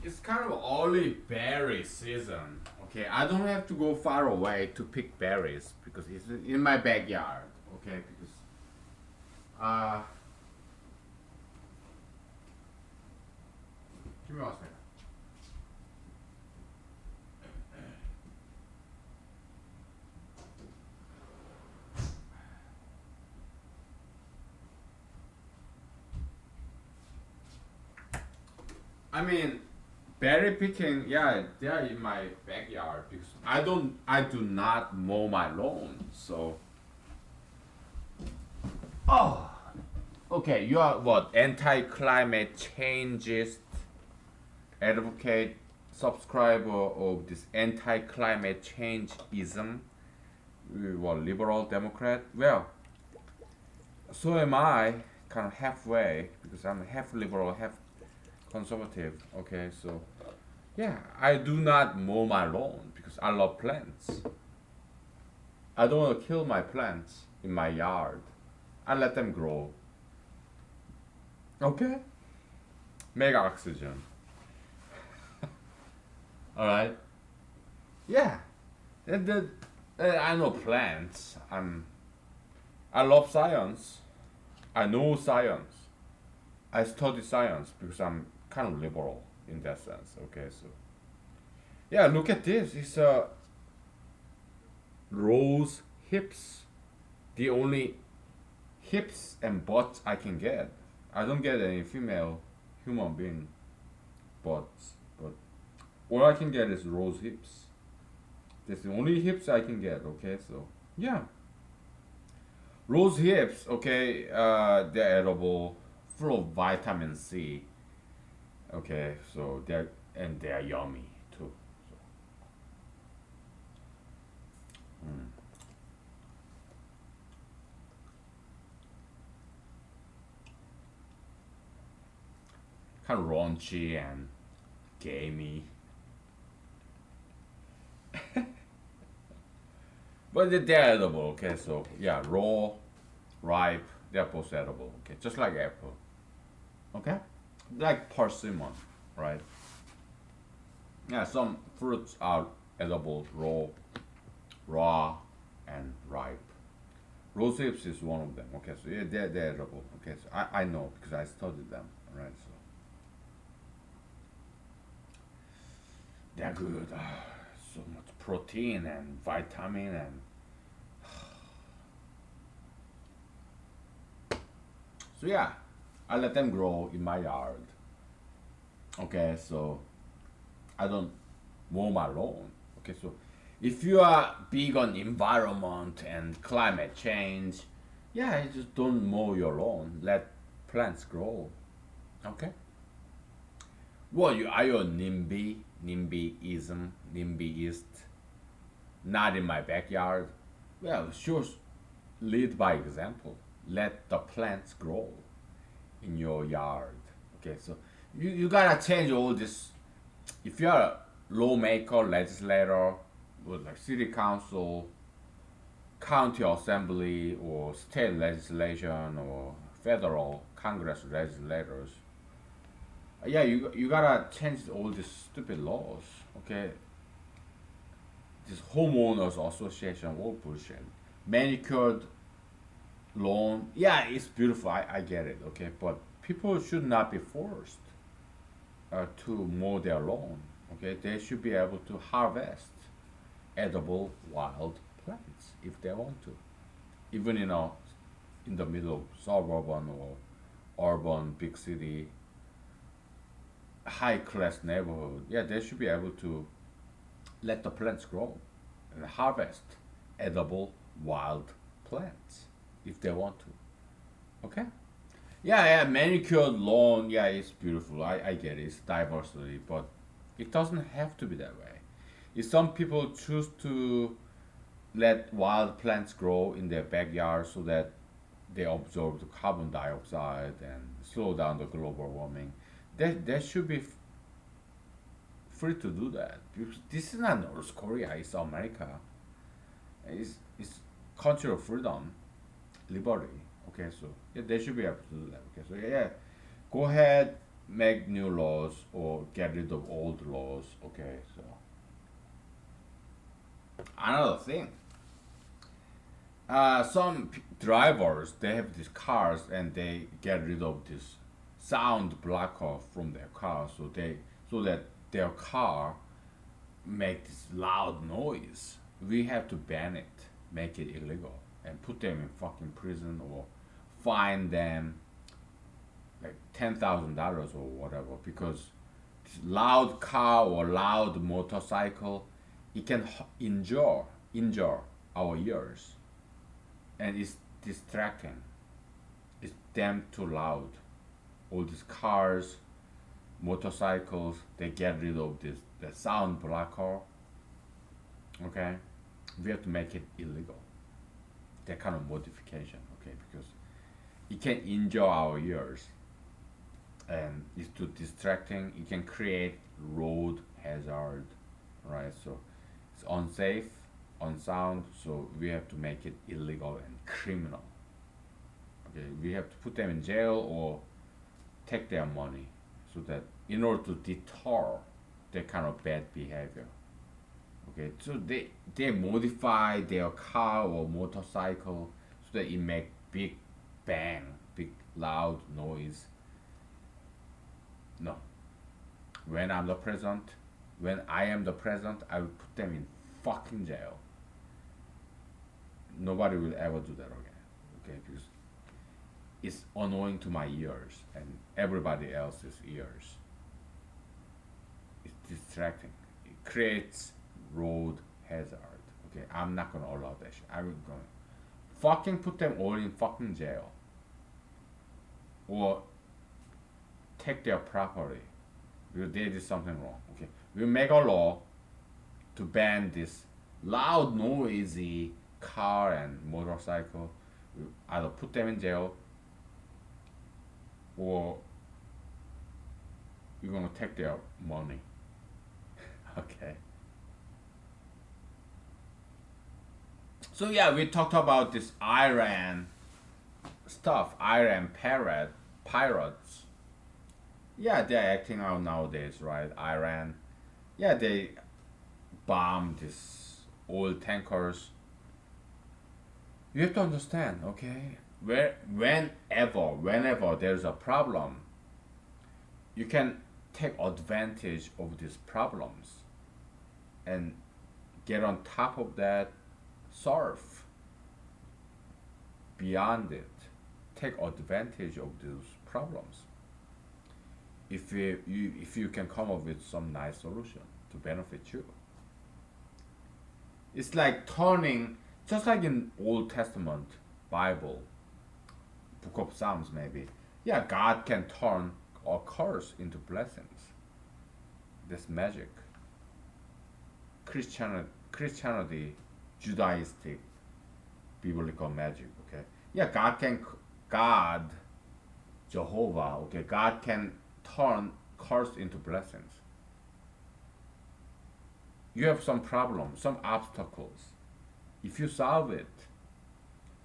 it's kind of early berry season. Okay, I don't have to go far away to pick berries because it's in my backyard. Okay, because uh, give me one second. I mean, berry picking, yeah, they're in my backyard because I do not mow my lawn. So, oh, okay, you are what? Anti-climate changeist advocate, subscriber of this anti-climate changeism. What, liberal Democrat? Well, so am I, kind of halfway because I'm half liberal, half conservative. Okay, so yeah, I do not mow my lawn because I love plants. I don't want to kill my plants in my yard. I let them grow. Okay? Make oxygen. Alright? Yeah. And I know plants. I love science. I know science. I study science because I'm kind of liberal in that sense. Okay, so yeah, look at this. It's rose hips. The only hips and butts I can get. I don't get any female human being butts, but all I can get is rose hips. That's the only hips I can get. Okay, so yeah, rose hips. Okay, they're edible, full of vitamin C. Okay, so they're yummy too. So, mm. Kind of raunchy and gamey, but they're edible. Okay, so yeah, raw, ripe, they're both edible. Okay, just like apple. Okay, like persimmon, right? Yeah, some fruits are edible, raw, and ripe. Rose hips is one of them. Okay, so yeah, they're edible. Okay, so I know because I studied them. Right, so they're good. So much protein and vitamin and so yeah, I let them grow in my yard. Okay, so I don't mow my lawn. Okay, so if you are big on environment and climate change, yeah, you just don't mow your lawn. Let plants grow. Okay. What you are you a NIMBY, NIMBYism, NIMBYist? Not in my backyard. Well, sure, lead by example. Let the plants grow in your yard. Okay, so you gotta change all this. If you're a lawmaker, legislator, with like city council, county assembly, or state legislation, or federal Congress legislators, yeah, you gotta change all these stupid laws. Okay, this homeowners association, all bullshit. Manicured lawn, yeah, it's beautiful. I get it. Okay, but people should not be forced to mow their lawn. Okay, they should be able to harvest edible wild plants if they want to, even in the middle of suburban or urban big city high class neighborhood. Yeah, they should be able to let the plants grow and harvest edible wild plants if they want to. Okay. Yeah, yeah, manicured lawn, yeah, it's beautiful. I get it, it's diversity, but it doesn't have to be that way. If some people choose to let wild plants grow in their backyard so that they absorb the carbon dioxide and slow down the global warming, they should be free to do that. Because this is not North Korea, it's America. It's cultural freedom, liberty. Okay, so yeah, they should be able to do that. Okay, so yeah, Go ahead, make new laws or get rid of old laws. Okay, so another thing. Some drivers they have these cars and they get rid of this sound blocker from their car, so that their car make this loud noise. We have to ban it, make it illegal, and put them in fucking prison or fine them like $10,000 or whatever because this loud car or loud motorcycle it can injure our ears and it's distracting. It's damn too loud. All these cars, motorcycles, they get rid of this the sound blocker. Okay, we have to make it illegal. That kind of modification. Okay, because it can injure our ears and it's too distracting. It can create road hazard, right? So it's unsafe, unsound. So we have to make it illegal and criminal. Okay, we have to put them in jail or take their money, so that in order to deter that kind of bad behavior. Okay, so they modify their car or motorcycle so that it make big bang, big loud noise. No, when I'm the president, when I am the president, I will put them in fucking jail. Nobody will ever do that again. Okay, because it's annoying to my ears and everybody else's ears. It's distracting. It creates road hazard. Okay, I'm not gonna allow that shit. I'm gonna fucking put them all in fucking jail or take their property because they did something wrong. Okay, we make a law to ban this loud, noisy car and motorcycle. We either put them in jail or we're gonna take their money. Okay. So yeah, we talked about this Iran stuff, Iran pirates. Yeah, they're acting out nowadays, right? Iran. Yeah, they bomb these oil tankers. You have to understand, okay? Whenever there's a problem, you can take advantage of these problems and get on top of that, surf beyond it, take advantage of those problems. If you can come up with some nice solution to benefit you, it's like turning, just like in Old Testament Bible, Book of Psalms maybe. Yeah, God can turn a curse into blessings. That's magic. Christianity, Judaistic, biblical magic. Okay. Yeah, God, Jehovah. Okay, God can turn curse into blessings. You have some problems, some obstacles. If you solve it,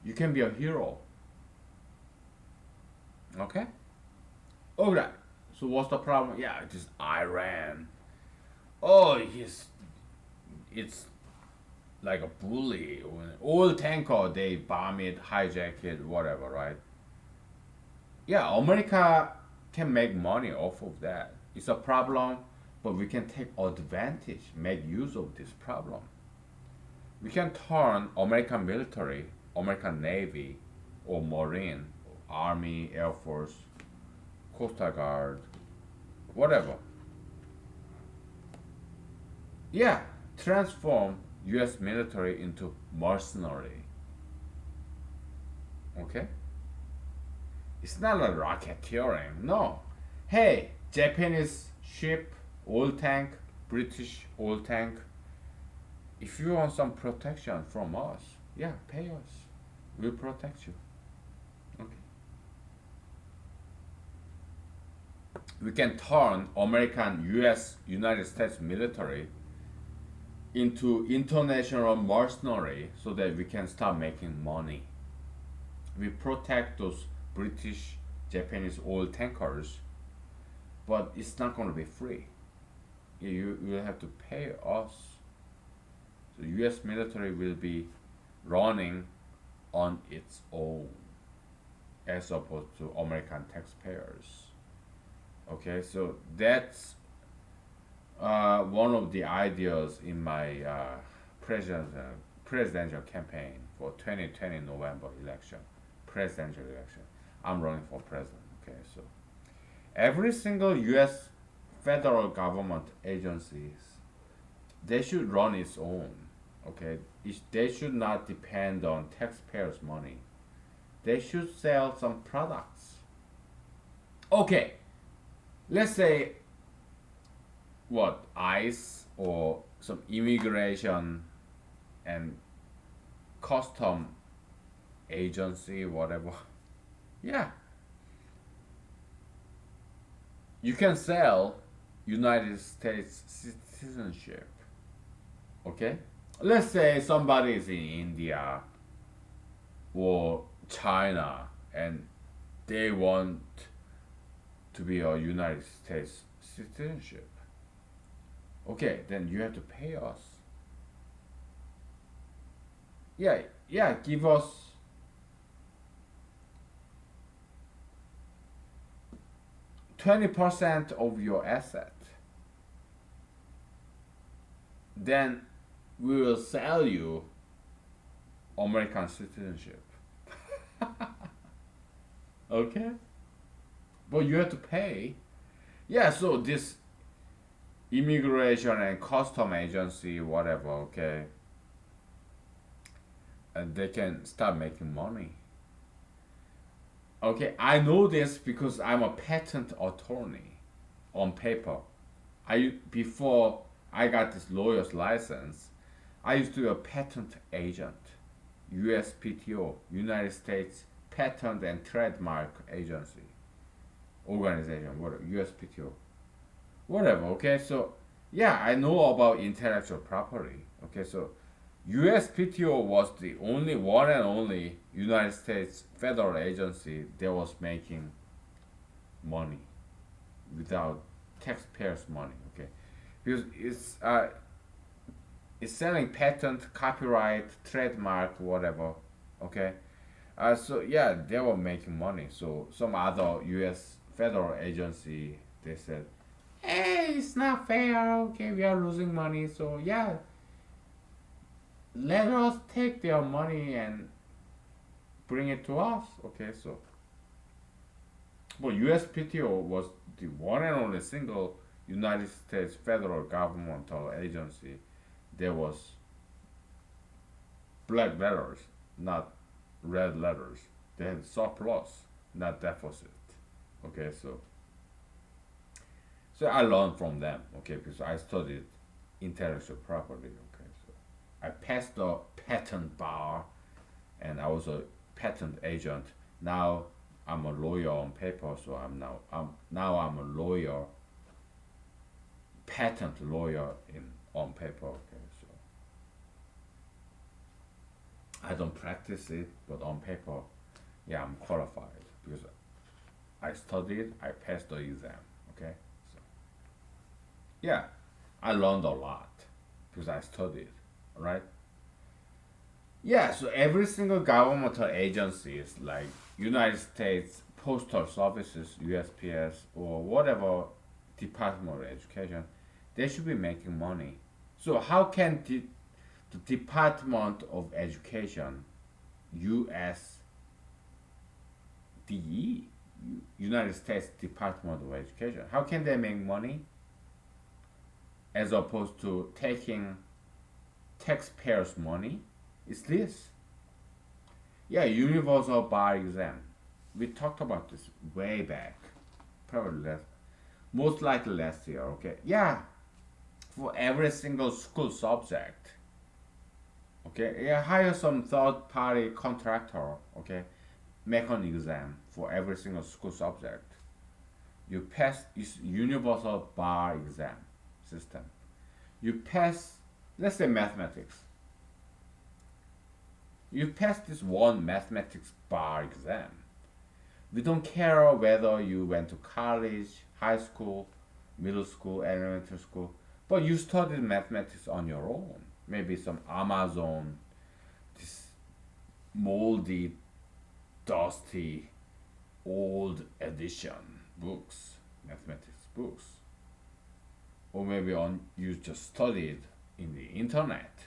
you can be a hero. Okay? Alright. So what's the problem? Yeah, it is Iran. Oh, it's like a bully. Oil tanker, they bomb it, hijack it, whatever, right? Yeah, America can make money off of that. It's a problem, but we can take advantage, make use of this problem. We can turn American military, American Navy, or Marine, Army, Air Force, Coastal Guard, whatever. Yeah, transform US military into mercenary. Okay? It's not like racketeering, no. Hey, Japanese ship, oil tank, British oil tank. If you want some protection from us, yeah, pay us. We'll protect you. Okay. We can turn American, US, United States military into international mercenary so that we can start making money. We protect those British Japanese oil tankers, but it's not going to be free. You will have to pay us. The U.S. military will be running on its own as opposed to American taxpayers. Okay, so that's one of the ideas in my presidential campaign for 2020 November election, presidential election. I'm running for president. Okay, so every single U.S. federal government agencies, they should run its own. Okay, they should not depend on taxpayers' money. They should sell some products. Okay, let's say what ICE or some immigration and custom agency, whatever. Yeah, you can sell United States citizenship. Okay, let's say somebody is in India or China and they want to be a United States citizenship. Okay, then you have to pay us. Yeah, yeah, give us 20% of your asset. Then we will sell you American citizenship. Okay? But you have to pay. Yeah, so this immigration and custom agency, whatever, okay, and they can start making money. Okay, I know this because I'm a patent attorney on paper. Before I got this lawyer's license, I used to be a patent agent, USPTO, United States Patent and Trademark Agency, organization, whatever, USPTO, whatever. Okay, so yeah, I know about intellectual property. Okay, so USPTO was the only one and only United States federal agency that was making money without taxpayers' money. Okay, because it's selling patent, copyright, trademark, whatever. Okay, so yeah, they were making money. So some other U.S. federal agency, they said, "Hey, it's not fair. Okay, we are losing money. So yeah, let us take their money and bring it to us." Okay, so but USPTO was the one and only single United States federal governmental agency that was black letters, not red letters. They had surplus, not deficit. Okay, so I learned from them. Okay, because I studied intellectual property. Okay, so I passed the patent bar, and I was a patent agent. Now I'm a lawyer on paper, so I'm a lawyer, patent lawyer in on paper. Okay, so I don't practice it, but on paper, yeah, I'm qualified because I studied, I passed the exam. Okay, so yeah, I learned a lot because I studied. Right? Yeah, so every single governmental agencies like United States Postal Services, USPS, or whatever Department of Education, they should be making money. So how can the Department of Education, USDE, United States Department of Education, how can they make money as opposed to taking taxpayers' money? Is this? Yeah, universal bar exam. We talked about this way back, probably most likely last year. Okay, yeah, for every single school subject. Okay, yeah, hire some third-party contractor. Okay, make an exam for every single school subject. You pass this universal bar exam system. You pass, let's say mathematics. You pass this one mathematics bar exam. We don't care whether you went to college, high school, middle school, elementary school, but you studied mathematics on your own. Maybe some Amazon, this moldy, dusty, old edition books, mathematics books. Or maybe you just studied in the internet.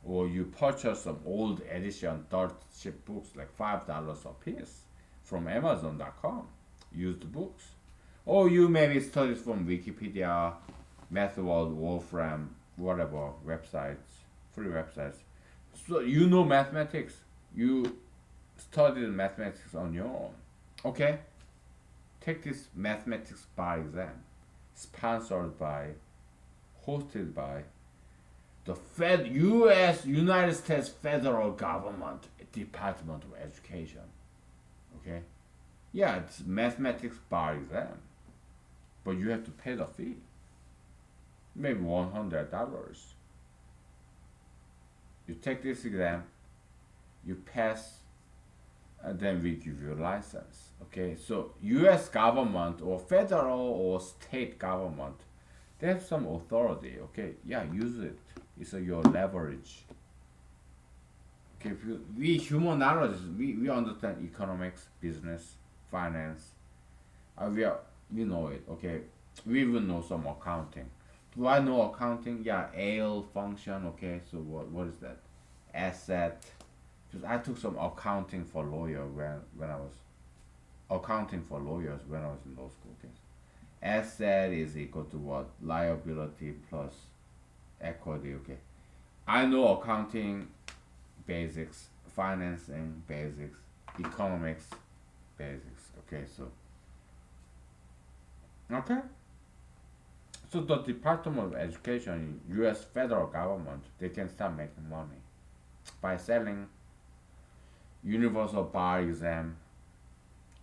Or you purchased some old edition dirt cheap books like $5 a piece from Amazon.com. Used books. Or you maybe studied from Wikipedia, MathWorld, Wolfram, whatever websites, free websites. So you know mathematics. You studied mathematics on your own. Okay? Take this mathematics bar exam. Sponsored by, hosted by the U.S. United States federal government Department of Education. Okay? Yeah, it's mathematics bar exam. But you have to pay the fee. Maybe $100. You take this exam, you pass, and then we give you a license. Okay, so U.S. government or federal or state government, they have some authority. Okay, yeah, use it. It's your leverage. Okay, we humanologists, we understand economics, business, finance. We know it. Okay, we even know some accounting. Do I know accounting? Yeah, AL function. Okay, so what is that? Asset. Because I took some accounting for lawyer when I was accounting for lawyers when I was in law school. Okay, asset is equal to what? Liability plus equity. Okay, I know accounting basics, financing basics, economics basics. Okay, so okay. So the Department of Education, U.S. federal government, they can start making money by selling universal bar exam,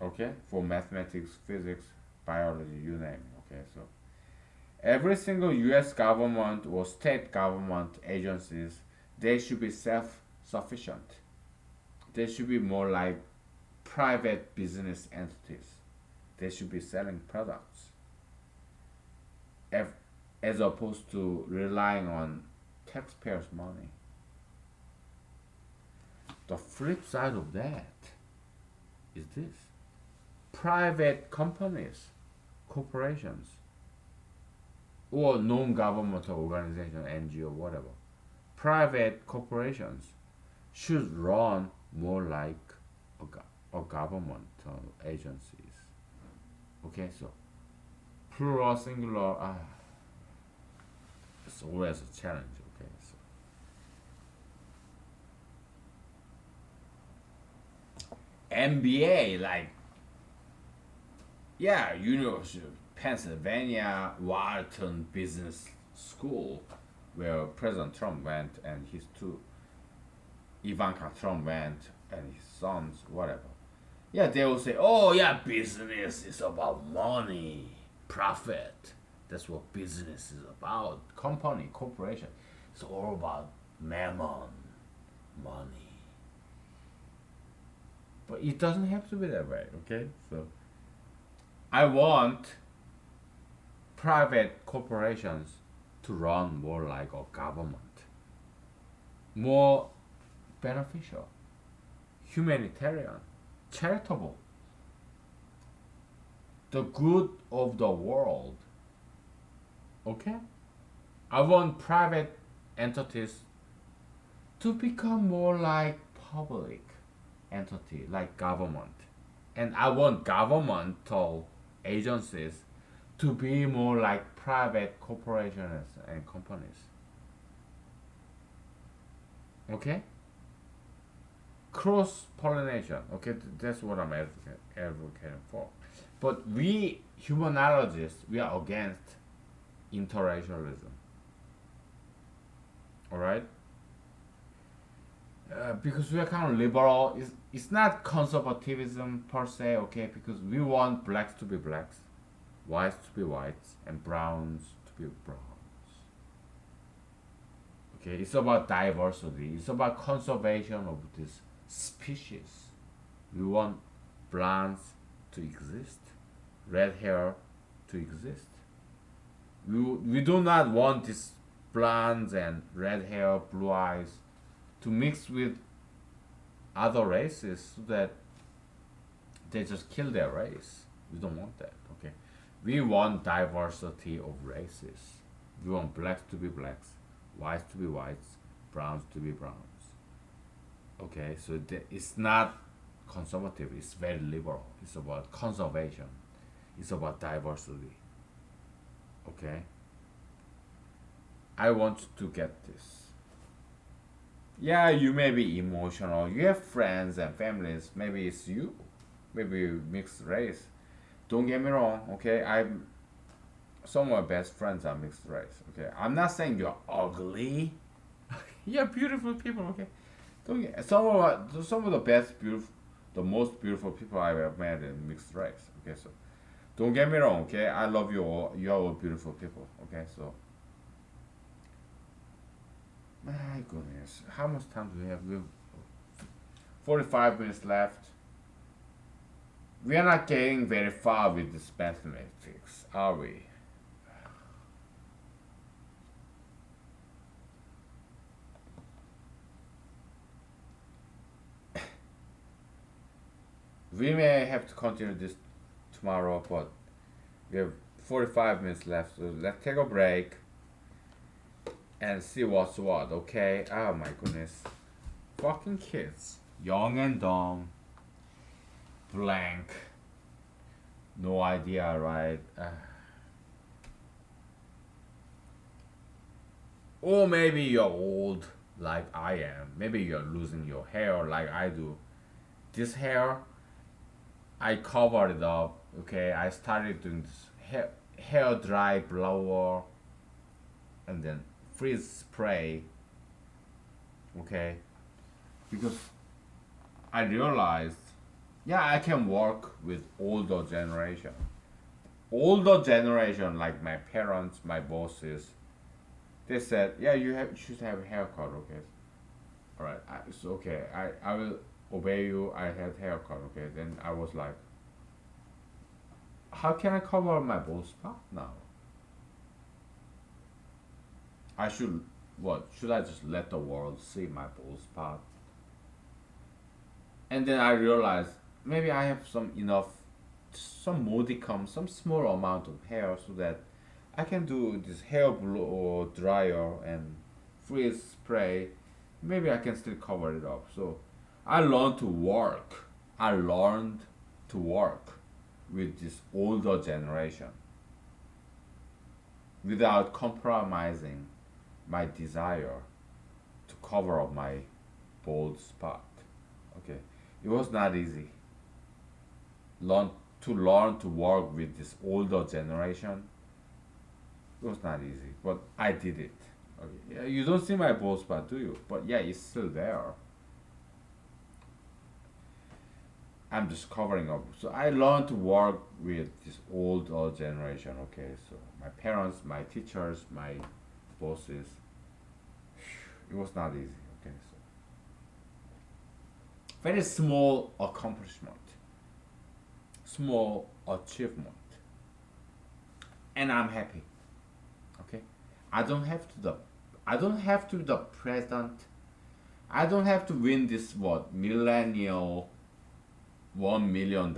okay, for mathematics, physics, biology, you name it. Okay, so every single U.S. government or state government agencies, they should be self-sufficient. They should be more like private business entities. They should be selling products if, as opposed to relying on taxpayers' money. The flip side of that is this: private companies, corporations, or non governmental organization, NGO, whatever, private corporations should run more like a governmental agencies. Okay, so plural, singular, it's always a challenge. Okay, so MBA, like, yeah, University of Pennsylvania Wharton Business School, where President Trump went and his two Ivanka Trump went and his sons, whatever. Yeah, they will say, oh yeah, business is about money, profit. That's what business is about. Company, corporation. It's all about mammon, money. But it doesn't have to be that way, okay? So I want private corporations to run more like a government, more beneficial, humanitarian, charitable, the good of the world. Okay? I want private entities to become more like public entity, like government. And I want governmental agencies to be more like private corporations and companies. Okay? Cross pollination. Okay, that's what I'm advocating for. But we humanologists, we are against interracialism. All right? Because we are kind of liberal. It's not conservatism per se, okay? Because we want blacks to be blacks, whites to be whites, and browns to be browns. Okay, it's about diversity. It's about conservation of this species. We want blondes, to exist, red hair to exist. We do not want these blondes and red hair, blue eyes to mix with other races so that they just kill their race. We don't want that. Okay, we want diversity of races. We want blacks to be blacks, whites to be whites, browns to be browns. Okay, so it's not conservative. It's very liberal. It's about conservation. It's about diversity. Okay, I want to get this. Yeah, you may be emotional. You have friends and families. Maybe it's you. Maybe you mixed race. Don't get me wrong. Okay, I'm some of my best friends are mixed race. Okay, I'm not saying you're ugly. You're beautiful people. Okay, don't get some of the best beautiful, the most beautiful people I've ever met in mixed race. Okay, so don't get me wrong. Okay, I love you all. You're all beautiful people. Okay, so my goodness, how much time do we have? We have 45 minutes left. We are not getting very far with this mathematics, are we? We may have to continue this tomorrow, but we have 45 minutes left, so let's take a break and see what's what, okay? Oh my goodness. Fucking kids. Young and dumb. Blank. No idea, right? Or maybe you're old like I am. Maybe you're losing your hair like I do. This hair, I covered it up. Okay, I started doing this hair dry blower and then freeze spray. Okay, because I realized, yeah, I can work with older generation. Older generation like my parents, my bosses. They said, yeah, you should have a haircut. Okay, all right, it's okay. I will obey you. I had haircut. Okay, then I was like, how can I cover my bald spot now? I should what? Should I just let the world see my bald spot? And then I realized maybe I have some enough, some modicum, some small amount of hair so that I can do this hair blow or dryer and freeze spray. Maybe I can still cover it up. So I learned to work. I learned to work with this older generation without compromising my desire to cover up my bald spot. Okay, it was not easy. Learn learn to work with this older generation. It was not easy, but I did it. Okay, yeah, you don't see my bald spot, do you? But yeah, it's still there. I'm just covering up. So I learned to work with this older generation. Okay, so my parents, my teachers, my bosses. It was not easy. Okay, so very small accomplishment, small achievement, and I'm happy. Okay, I don't have to the, I don't have to be the president. I don't have to win this what millennial $1 million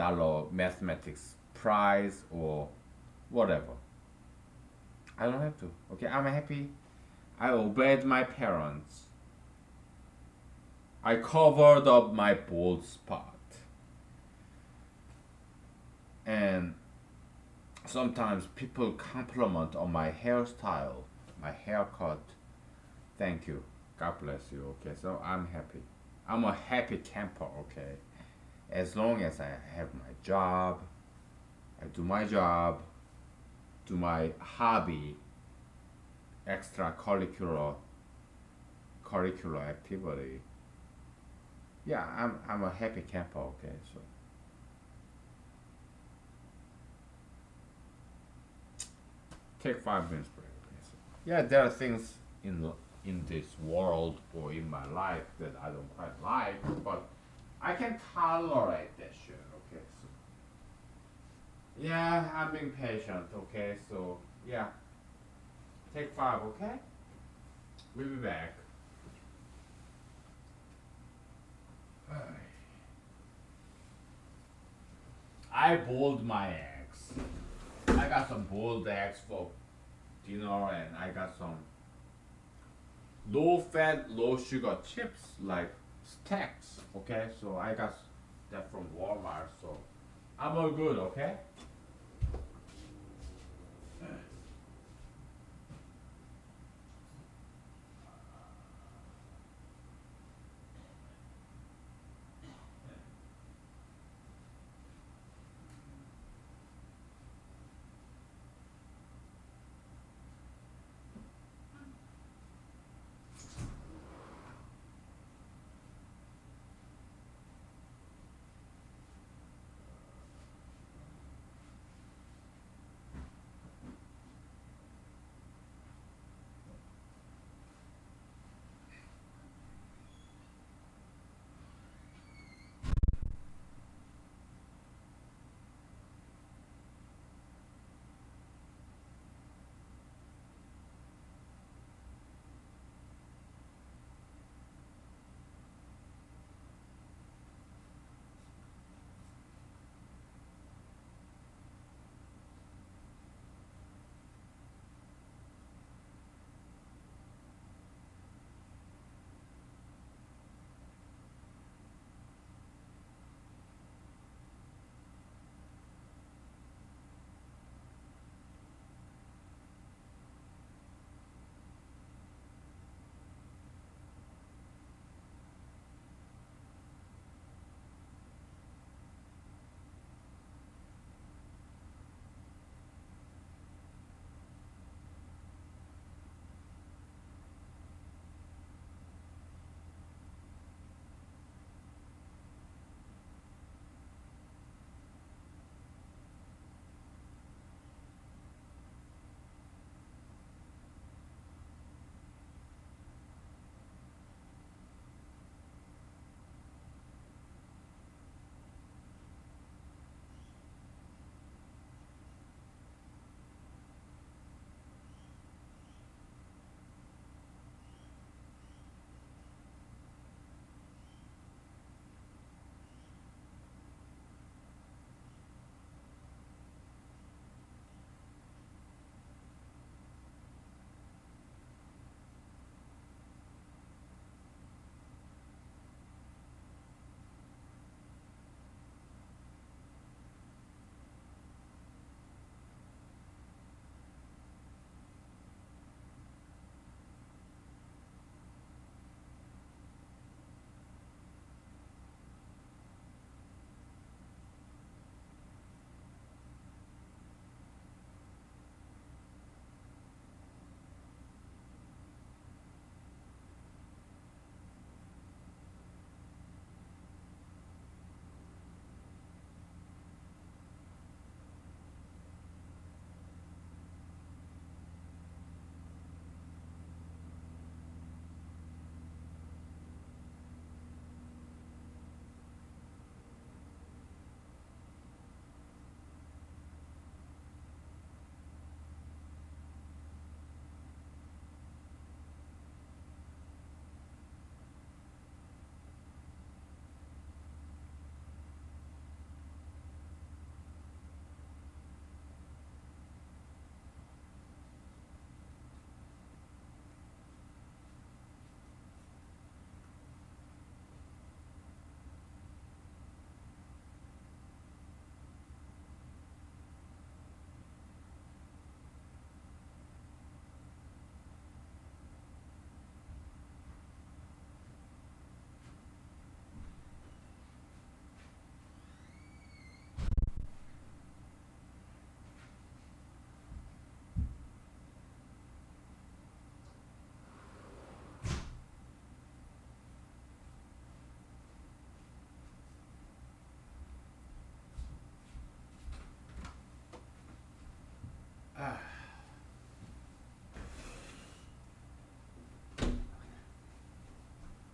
mathematics prize or whatever. I don't have to. Okay, I'm happy. I obeyed my parents. I covered up my bald spot. And sometimes people compliment on my hairstyle, my haircut. Thank you. God bless you. Okay, so I'm happy. I'm a happy camper. Okay, as long as I have my job, I do my job, do my hobby, extracurricular curricular activity. Yeah, I'm a happy camper. Okay, so take 5 minutes break. Okay, so, yeah, there are things in this world or in my life that I don't quite like, but I can tolerate that shit. Okay, so Yeah, I'm being patient, okay? So, yeah, take five, okay? We'll be back. I boiled my eggs. I got some boiled eggs for dinner, and I got some low fat, low sugar chips like stacks, okay? So I got that from Walmart, so I'm all good, okay?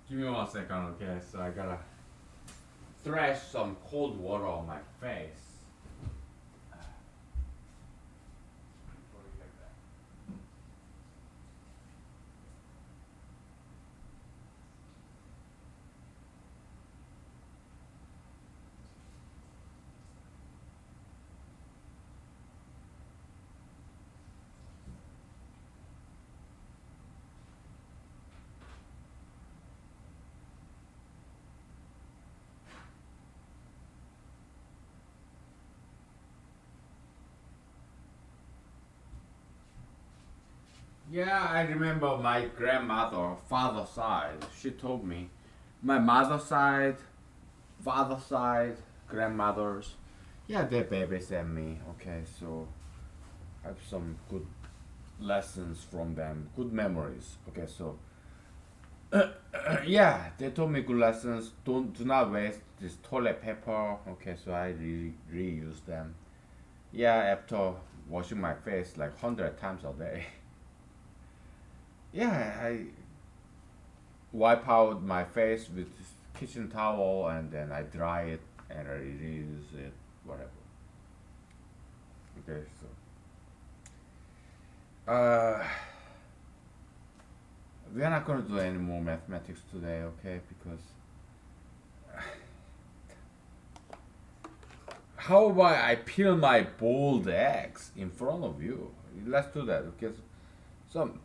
Give me 1 second, okay? So I gotta thresh some cold water on my face. Yeah, I remember my grandmother, father side. She told me, my mother side, father side, grandmothers. Yeah, they babysit me. Okay, so I have some good lessons from them, good memories. Okay, so yeah, they told me good lessons. Do not waste this toilet paper. Okay, so I reuse them. Yeah, after washing my face like 100 times a day. Yeah, I wipe out my face with kitchen towel and then I dry it and I reuse it, whatever. Okay, so we're not gonna do any more mathematics today, okay? Because how about I peel my boiled eggs in front of you? Let's do that, okay? Some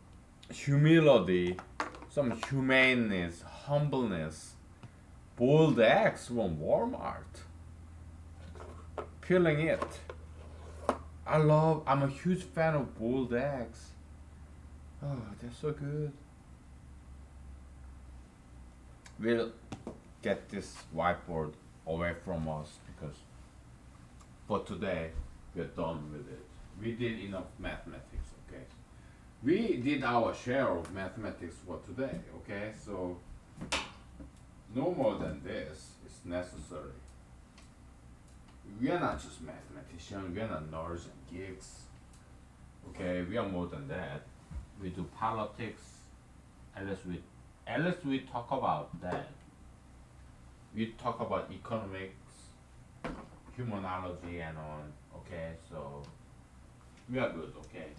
humility, some humaneness, humbleness. Boiled eggs from Walmart. Peeling it. I'm a huge fan of boiled eggs. Oh, they're so good. We'll get this whiteboard away from us because for today we're done with it. We did enough mathematics, okay? We did our share of mathematics for today, okay? So no more than this is necessary. We are not just mathematicians, we are not nerds and geeks. Okay, we are more than that. We do politics. At least we, at least we talk about that. We talk about economics, humanology, and on. Okay, so we are good. Okay.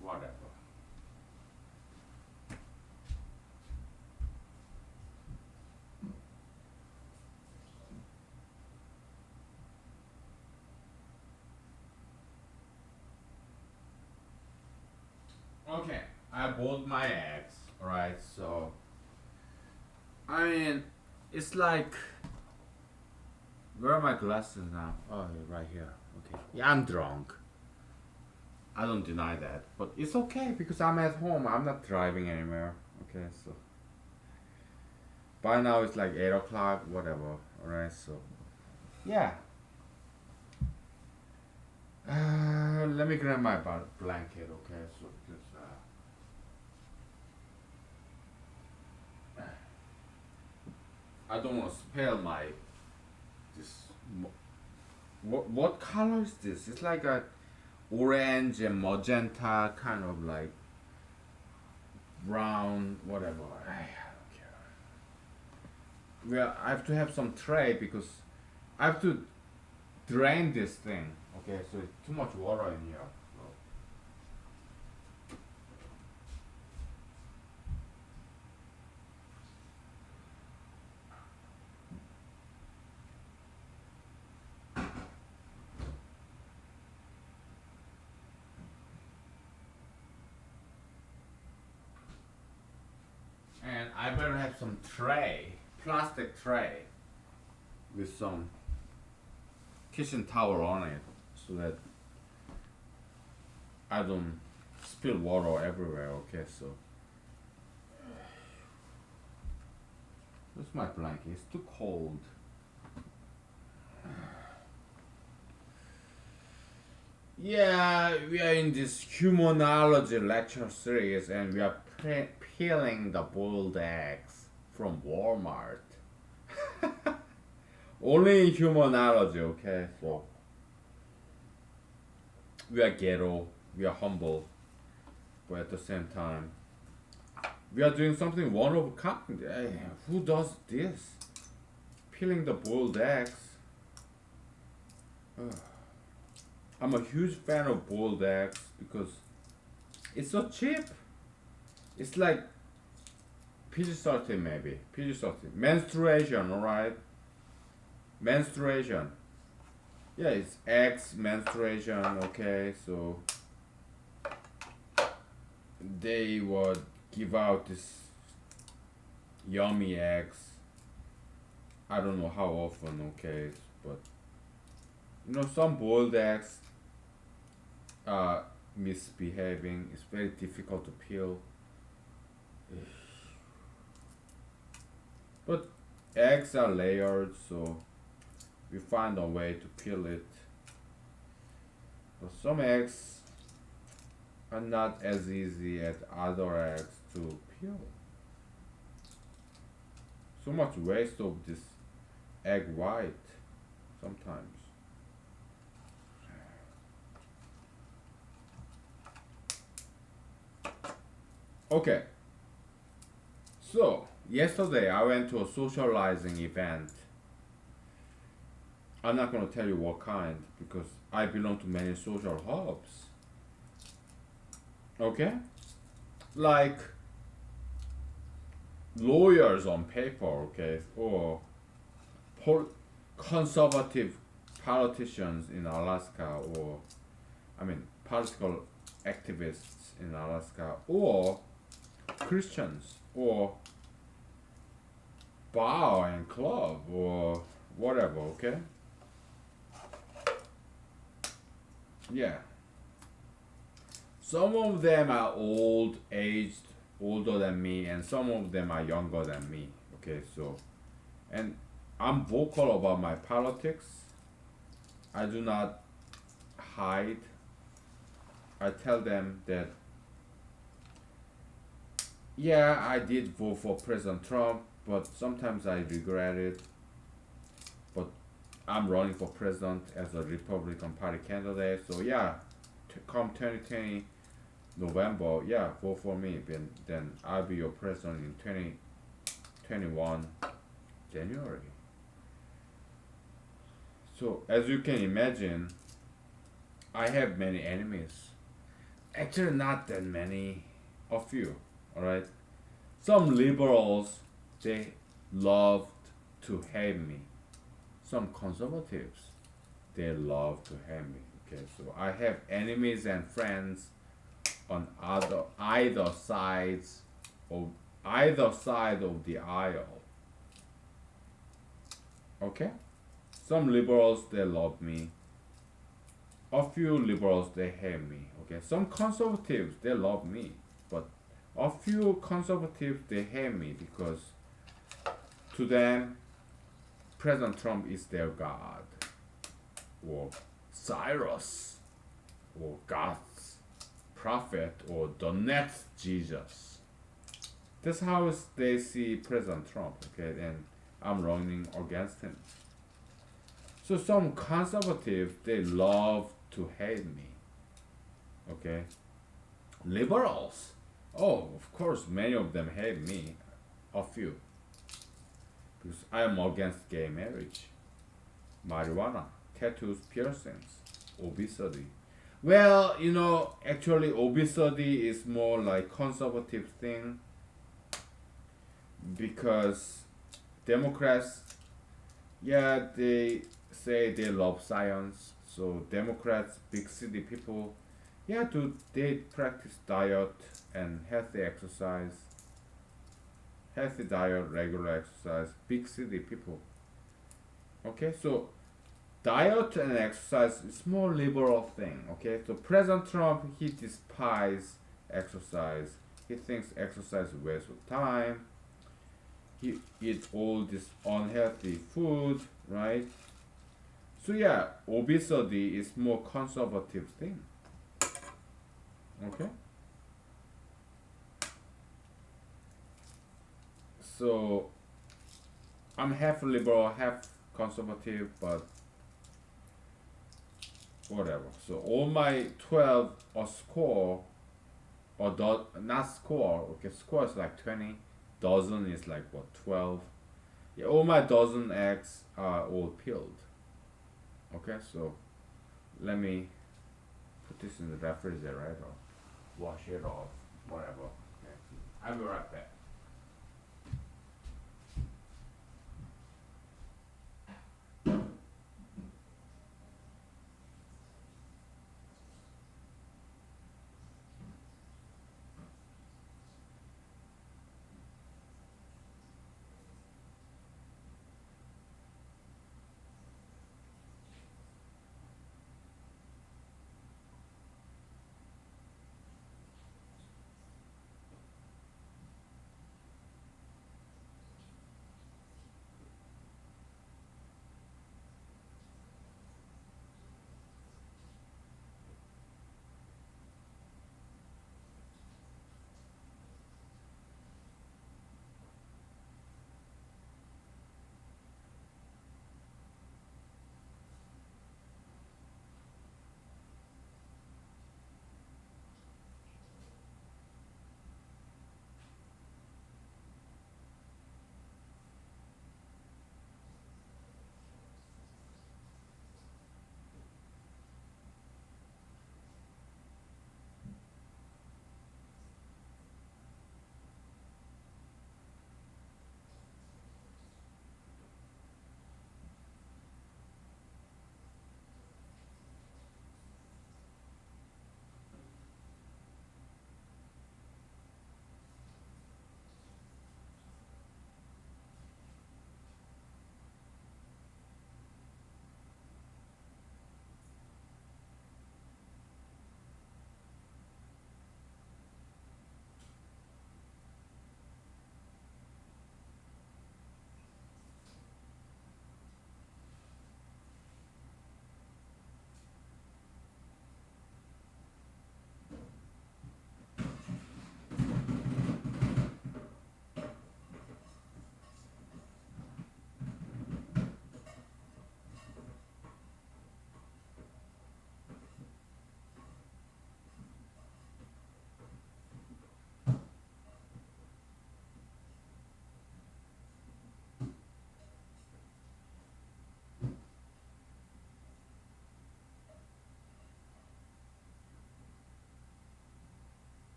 Whatever. Okay, I boiled my eggs. Alright, so I mean, it's like where are my glasses now? Oh, right here. Okay. Yeah, I'm drunk. I don't deny that, but it's okay because I'm at home. I'm not driving anymore. Okay, so by now it's like 8 o'clock, whatever. Alright, so yeah. Let me grab my blanket. Okay, so because I don't want to spill my this. What color is this? It's like a orange and magenta kind of like brown, whatever. I don't care. Well, I have to have some tray because I have to drain this thing. Okay, so it's too much water in here. So. And I better have some tray, plastic tray, with some kitchen towel on it, so that I don't spill water everywhere. Okay, so where's my blanket? It's too cold. Yeah, we are in this humanology lecture series, and we are peeling the boiled eggs from Walmart. Only in humanology, okay? So we are ghetto, we are humble, but at the same time, we are doing something one of a kind. Hey, who does this? Peeling the boiled eggs. Ugh. I'm a huge fan of boiled eggs because it's so cheap. It's like PG-13 maybe. PG-13. Menstruation, alright? Menstruation. Yeah, it's eggs, menstruation, okay, so they would give out this yummy eggs I don't know how often, okay, but some boiled eggs are misbehaving. It's very difficult to peel. But eggs are layered, so we find a way to peel it. But some eggs are not as easy as other eggs to peel. So much waste of this egg white sometimes. Okay, so yesterday I went to a socializing event. I'm not going to tell you what kind because I belong to many social hubs. Okay? Like lawyers on paper, okay, or pol- conservative politicians in Alaska, or I mean, political activists in Alaska, or Christians, or bar and club, or whatever, okay? Yeah. Some of them are old, aged, older than me, and some of them are younger than me, okay? So, and I'm vocal about my politics. I do not hide. I tell them that, yeah, I did vote for President Trump, but sometimes I regret it. But I'm running for president as a Republican Party candidate, so yeah, come 2020 November, yeah, vote for me. Then I'll be your president in 2021 January. So as you can imagine, I have many enemies. Actually, not that many. A few, all right. Some liberals, they loved to hate me. Some conservatives, they love to hate me. Okay, so I have enemies and friends on either sides of either side of the aisle. Okay, some liberals they love me. A few liberals they hate me. Okay, some conservatives they love me, but a few conservatives they hate me because to them President Trump is their god, or Cyrus, or God's prophet, or the next Jesus. That's how they see President Trump, okay, and I'm running against him. So some conservatives they love to hate me, okay. Liberals, oh, of course, many of them hate me, a few, because I am against gay marriage, marijuana, tattoos, piercings, obesity. Well, actually, obesity is more like conservative thing because Democrats, yeah, they say they love science. So Democrats, big city people, yeah, they practice diet and healthy diet, regular exercise. Big city people. Okay, so diet and exercise is more liberal thing. Okay, so President Trump he despises exercise. He thinks exercise is a waste of time. He eats all this unhealthy food, right? So yeah, obesity is more conservative thing. Okay. So I'm half liberal, half conservative, but whatever. So all my 12 or score or not score. Okay, score is like 20. Dozen is like what 12. Yeah, all my dozen eggs are all peeled. Okay, so let me put this in the refrigerator, wash it off, whatever. Okay. I'll be right back.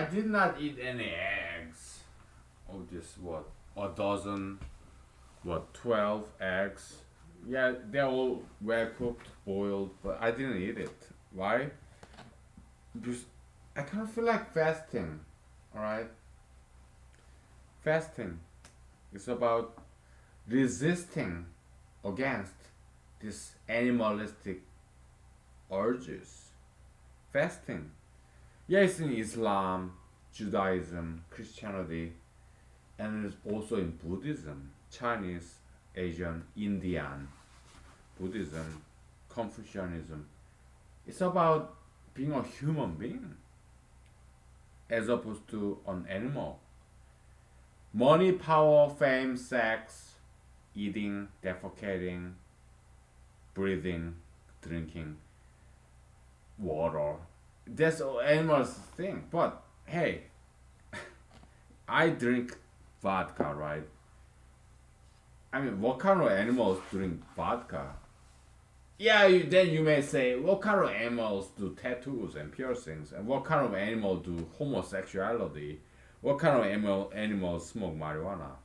did not eat any eggs. Oh, just what? A dozen, what, 12 eggs? Yeah, they're all well cooked, boiled, but I didn't eat it. Why? Because I kind of feel like fasting, alright? Fasting is about resisting against these animalistic urges. Fasting. Yeah, it's in Islam, Judaism, Christianity, and it's also in Buddhism, Chinese, Asian, Indian, Buddhism, Confucianism. It's about being a human being as opposed to an animal. Money, power, fame, sex, eating, defecating, breathing, drinking, water. That's all animals thing. But hey, I drink vodka, right? I mean, what kind of animals drink vodka? Yeah, then you may say, what kind of animals do tattoos and piercings? And what kind of animal do homosexuality? What kind of animals smoke marijuana?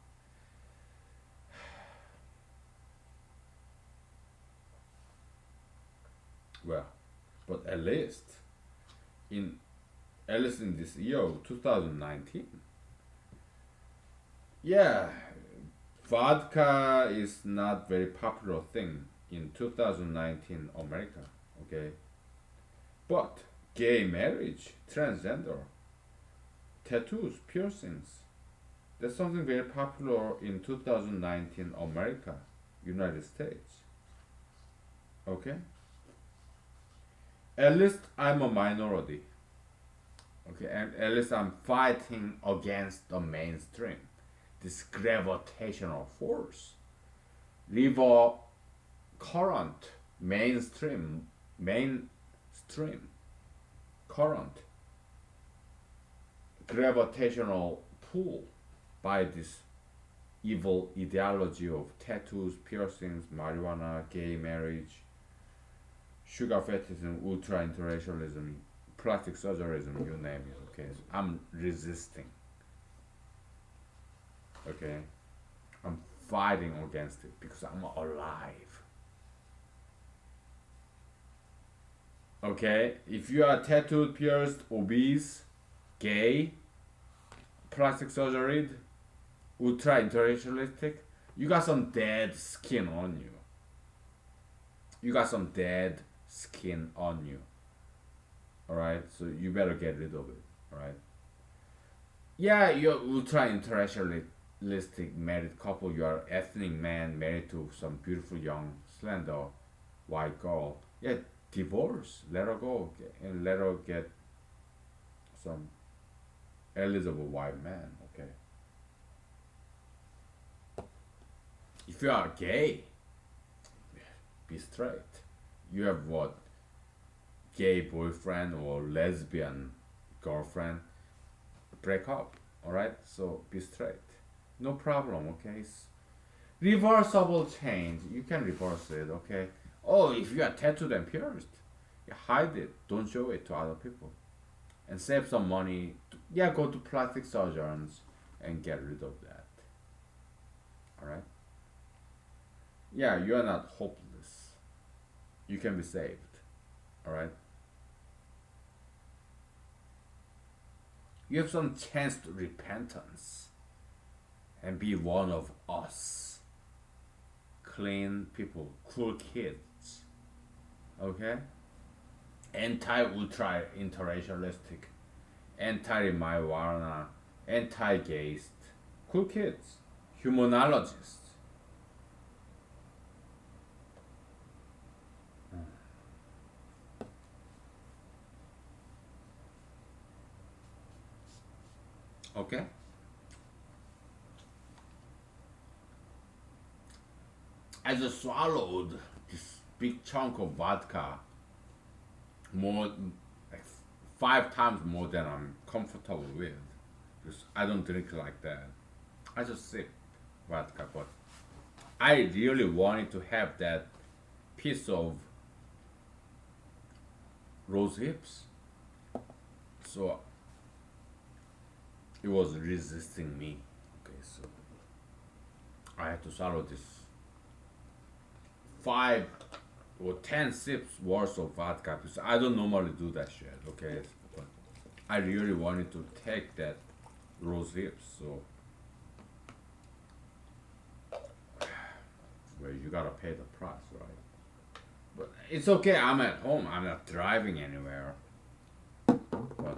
Well, but in at least in this year, 2019, yeah, vodka is not very popular thing in 2019 America. Okay, but gay marriage, transgender, tattoos, piercings, that's something very popular in 2019 America, United States. Okay, at least I'm a minority. Okay, and at least I'm fighting against the mainstream, this gravitational force, river current, mainstream current, gravitational pull by this evil ideology of tattoos, piercings, marijuana, gay marriage, sugar fetishism, ultra interracialism, plastic surgerism, you name it. Okay, so I'm resisting. Okay, I'm fighting against it because I'm alive. Okay, if you are tattooed, pierced, obese, gay, plastic surgery, ultra interracialistic, you got some dead skin on you. You got some dead skin on you. Alright, so you better get rid of it. Alright. Yeah, you're ultra internationalistic married couple. You are ethnic man married to some beautiful young slender white girl. Yeah, divorce. Let her go and let her get some eligible white man. Okay. If you are gay, be straight. You have what? Gay boyfriend or lesbian girlfriend, break up. Alright? So be straight. No problem, okay? It's reversible change. You can reverse it, okay? Oh, if you are tattooed and pierced, you hide it. Don't show it to other people. And save some money. Yeah, go to plastic surgeons and get rid of that. Alright? Yeah, you are not hopeless. You can be saved. Alright? You have some chance to repentance and be one of us. Clean people, cool kids. Okay? Anti-ultra interracialistic, anti-marijuana, anti-gayist. Cool kids. Humanologists. Okay? I just swallowed this big chunk of vodka, more like 5 times more than I'm comfortable with. Because I don't drink like that. I just sip vodka, but I really wanted to have that piece of rose hips. So it was resisting me. Okay, so I had to swallow this 5 or 10 sips worth of vodka because I don't normally do that shit. Okay, but I really wanted to take that rose hips. So, well, you gotta pay the price, right? But it's okay. I'm at home. I'm not driving anywhere. But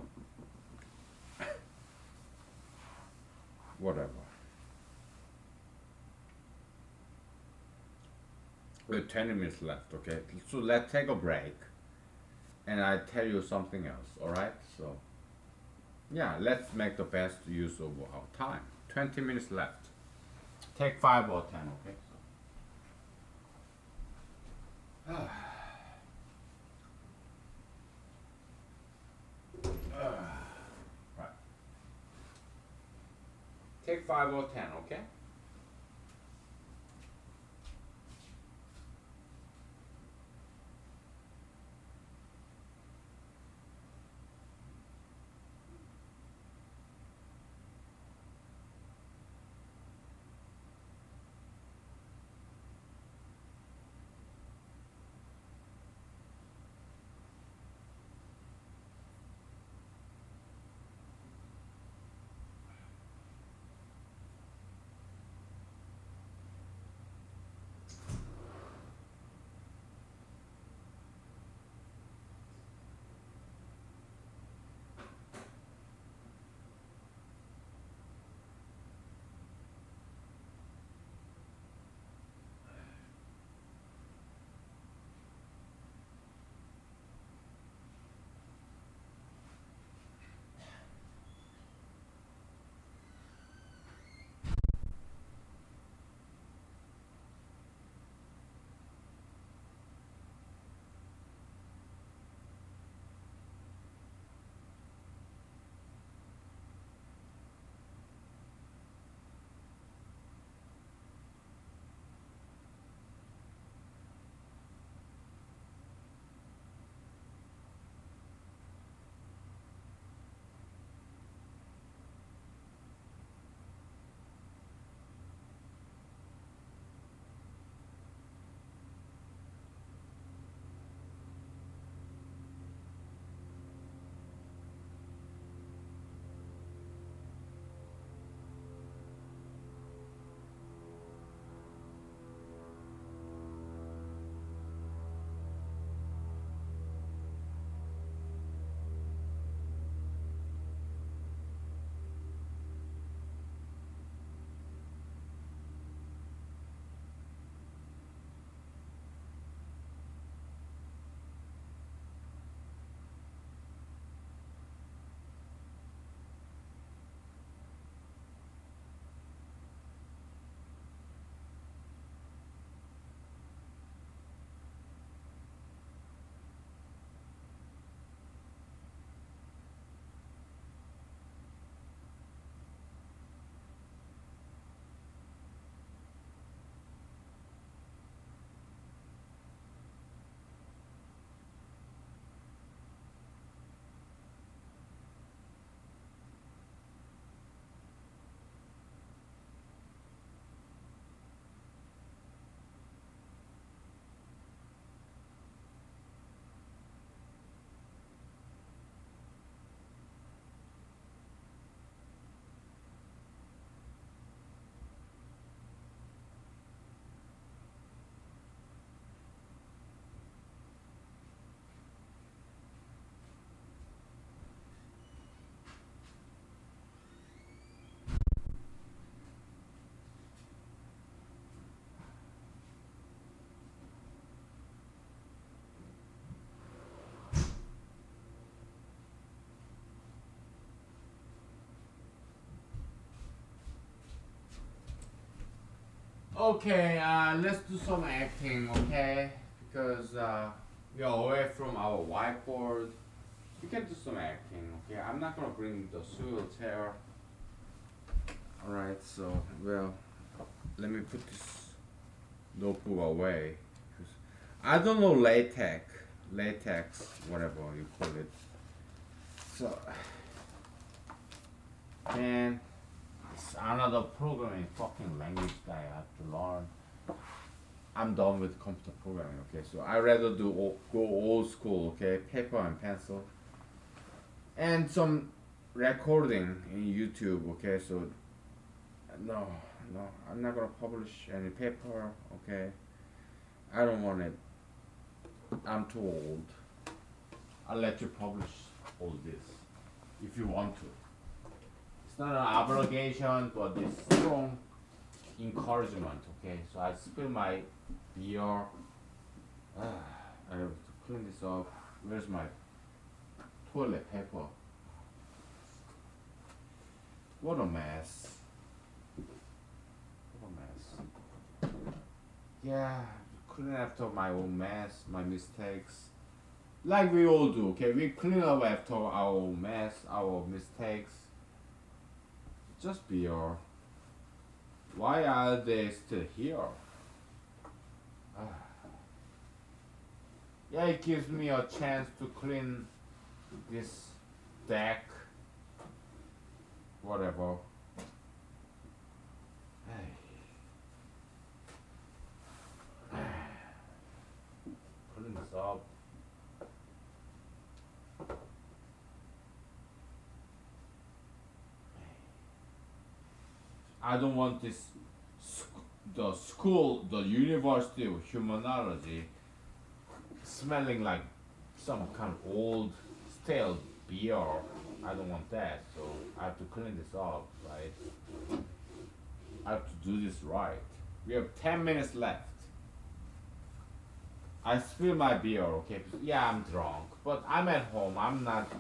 whatever. We have 20 minutes left. Okay, so let's take a break, and I tell you something else. All right. So yeah, let's make the best use of our time. 20 minutes left. Take 5 or 10. Okay. Right. Take 5 or 10. Okay. Okay, let's do some acting, okay? Because we are away from our whiteboard. We can do some acting, okay? I'm not gonna bring the suit here. Alright, so, well, let me put this notebook away. 'Cause I don't know latex, whatever you call it. So, Man, it's another programming fucking language that I have to learn. I'm done with computer programming, okay? So I rather go old school, okay? Paper and pencil. And some recording in YouTube, okay? So no, no, I'm not gonna publish any paper, okay? I don't want it. I'm too old. I'll let you publish all this if you want to. It's not an obligation, but it's strong encouragement, okay? So I spill my beer. I have to clean this up. Where's my toilet paper? What a mess. What a mess. Yeah, clean after my own mess, my mistakes. Like we all do, okay? We clean up after our own mess, our mistakes. Just beer. Why are they still here? Yeah, it gives me a chance to clean this deck. Whatever. Clean this up. I don't want this the school, the University of Humanology smelling like some kind of old stale beer. I don't want that, so I have to clean this up, right? I have to do this right. We have 10 minutes left. I spill my beer, okay? Yeah, I'm drunk, but I'm at home. I'm not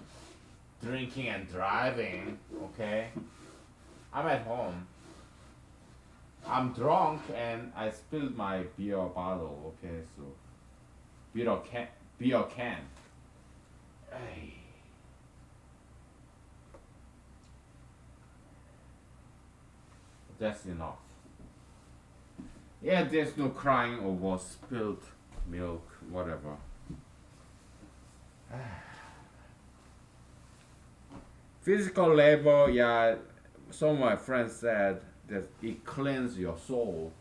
drinking and driving, okay? I'm at home. I'm drunk and I spilled my beer bottle, okay? So beer can. Ay. That's enough. Yeah, there's no crying over spilled milk, whatever. Physical labor, yeah, some of my friends said that it cleans your soul.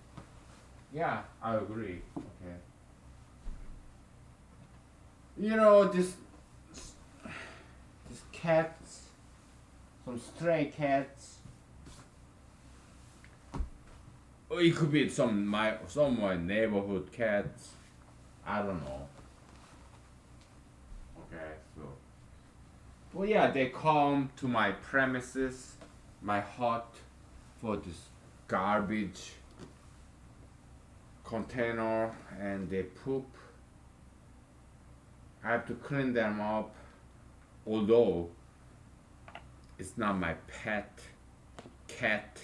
Yeah, I agree. Okay. You know, this cats, some stray cats. Or it could be some of my neighborhood cats. I don't know. Okay, so. Well, yeah, they come to my premises, my hut, for this garbage container, and they poop. I have to clean them up, although it's not my pet cat.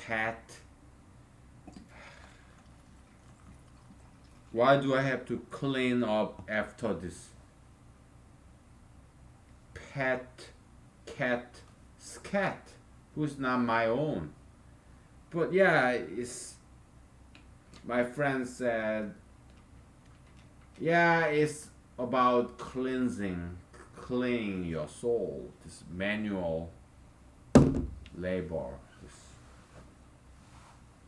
Cat. Why do I have to clean up after this pet cat scat who's not my own? But yeah, it's my friend said, yeah, it's about cleaning your soul, this manual labor, this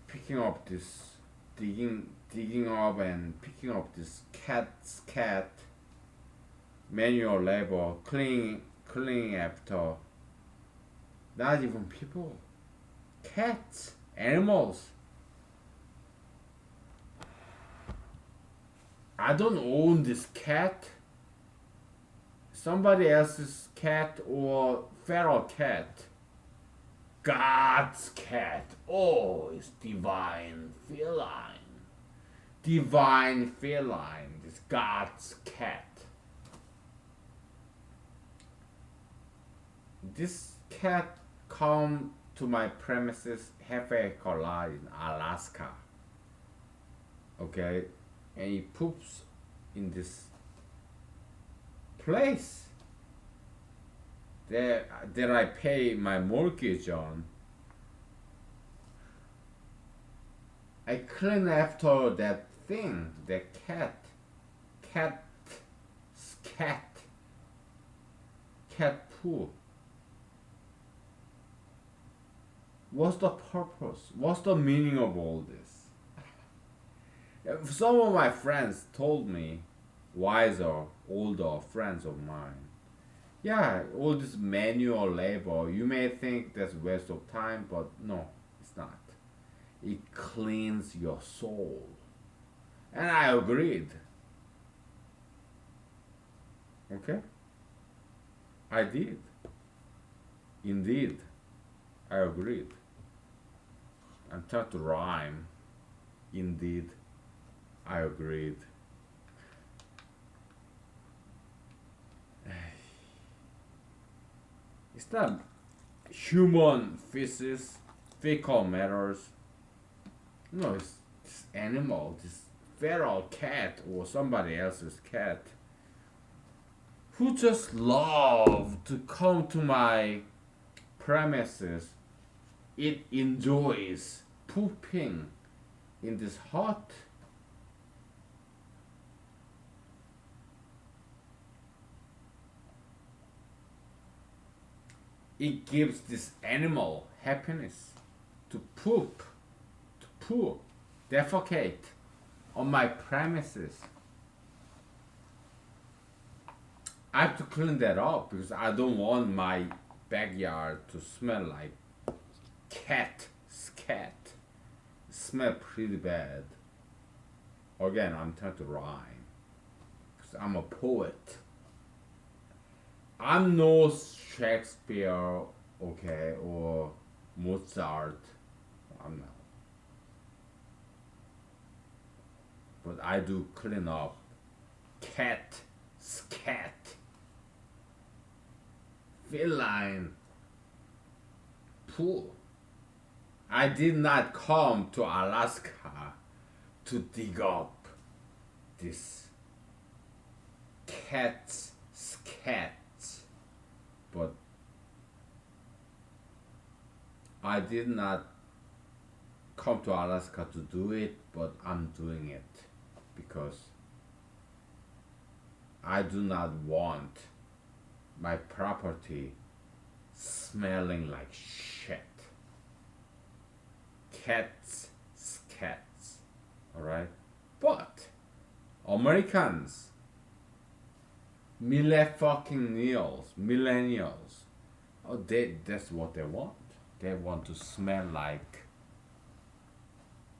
picking up this, digging up and picking up this cat manual labor, cleaning after not even people, cats, animals. I don't own this cat. Somebody else's cat or feral cat. God's cat. Oh, it's divine feline. Divine feline. This God's cat. This cat come to my premises half-acre lot in Alaska. Okay, and he poops in this place that I pay my mortgage on. I clean after that thing, the cat poo. What's the purpose? What's the meaning of all this? Some of my friends told me, wiser, older friends of mine, yeah, all this manual labor, you may think that's waste of time, but no, it's not. It cleans your soul. And I agreed. Okay? I did. Indeed, I agreed. I'm trying to rhyme. Indeed, I agreed. It's not human feces, fecal matters. No, it's this animal, this feral cat or somebody else's cat who just love to come to my premises. It enjoys pooping in this hut. It gives this animal happiness to poop, to poo, defecate on my premises. I have to clean that up because I don't want my backyard to smell like cat, scat. Smell pretty bad. Again, I'm trying to rhyme because I'm a poet. I'm no Shakespeare, okay, or Mozart. I'm not. But I do clean up cat, scat, feline, pool. I did not come to Alaska to dig up this cat's scats, but I did not come to Alaska to do it, but I'm doing it because I do not want my property smelling like shit. Cats, scats, alright? But Americans, millennials, oh, that's what they want. They want to smell like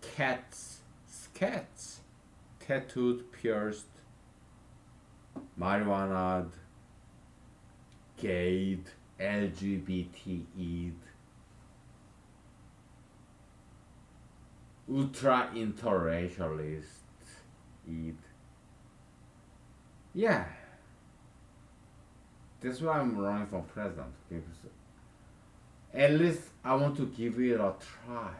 cats, scats, tattooed, pierced, marijuana, gay, LGBTE, ultra interracialist, yeah, that's why I'm running for president. Okay? At least I want to give it a try,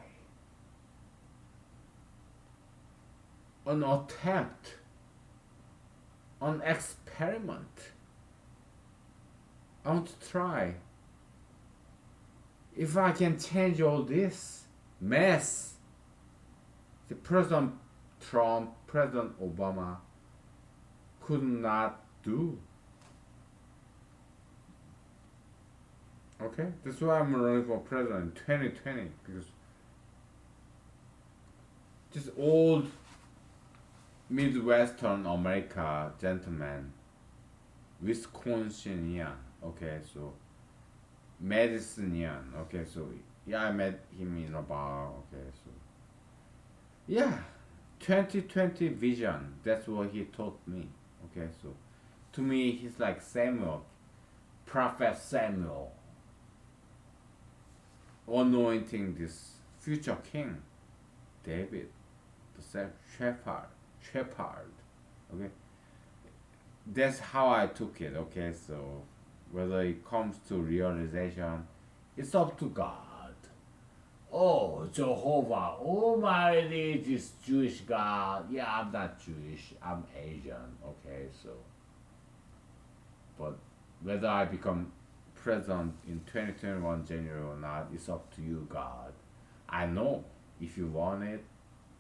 an attempt, an experiment. I want to try if I can change all this mess. The President Trump, President Obama could not do. Okay, that's why I'm running for president in 2020 because this old Midwestern America gentleman, Wisconsinian. Okay, so Madisonian. Okay, so yeah, I met him in a bar. Okay, so yeah, 2020 vision. That's what he taught me. Okay, so to me, he's like Samuel, Prophet Samuel, anointing this future king, David, the shepherd. Okay, that's how I took it. Okay, so whether it comes to realization, it's up to God. Oh, Jehovah Almighty, this Jewish God. Yeah, I'm not Jewish. I'm Asian. Okay, so. But whether I become president in 2021 January or not, it's up to you, God. I know if you want it,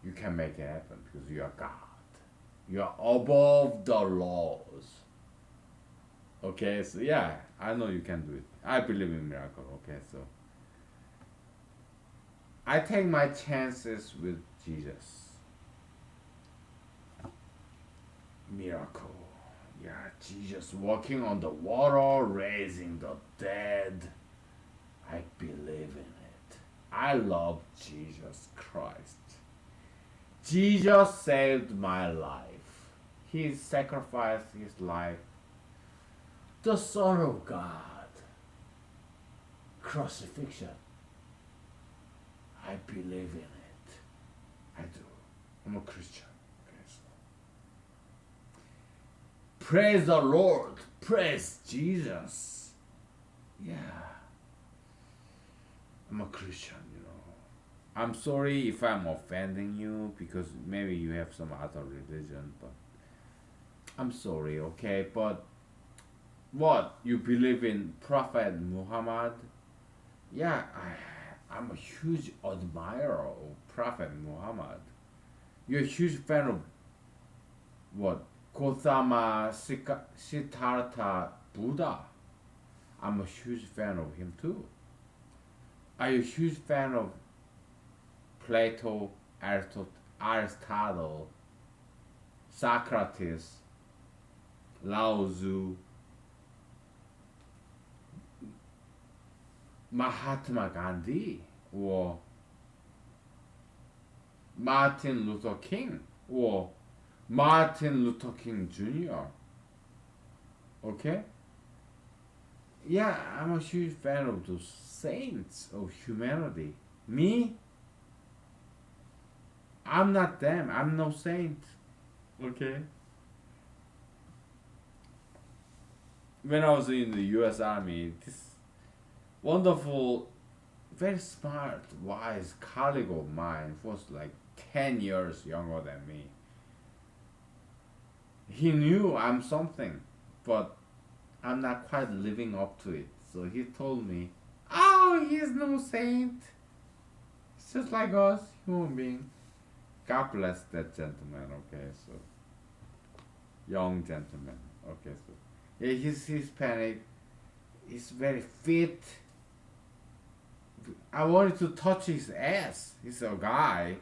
you can make it happen because you are God. You are above the laws. Okay, so yeah, I know you can do it. I believe in miracle. Okay, so I take my chances with Jesus. Miracle. Yeah, Jesus walking on the water, raising the dead. I believe in it. I love Jesus Christ. Jesus saved my life. He sacrificed his life. The Son of God. Crucifixion. I believe in it. I do. I'm a Christian. Okay, so. Praise the Lord. Praise Jesus. Yeah. I'm a Christian, you know. I'm sorry if I'm offending you because maybe you have some other religion, but I'm sorry, okay? But what? You believe in Prophet Muhammad? Yeah, I'm a huge admirer of Prophet Muhammad. You're a huge fan of what? Gautama Siddhartha Buddha. I'm a huge fan of him too. Are you a huge fan of Plato, Aristotle, Socrates, Lao Tzu, Mahatma Gandhi, or Martin Luther King, or Martin Luther King Jr.? Okay? Yeah, I'm a huge fan of those saints of humanity. Me? I'm not them. I'm no saint. Okay? When I was in the US Army, this wonderful, very smart, wise colleague of mine was like 10 years younger than me. He knew I'm something, but I'm not quite living up to it. So he told me, oh, he's no saint. It's just like us, human being. God bless that gentleman, okay? So, young gentleman, okay? So, yeah, he's Hispanic. He's very fit. I wanted to touch his ass. He's a guy.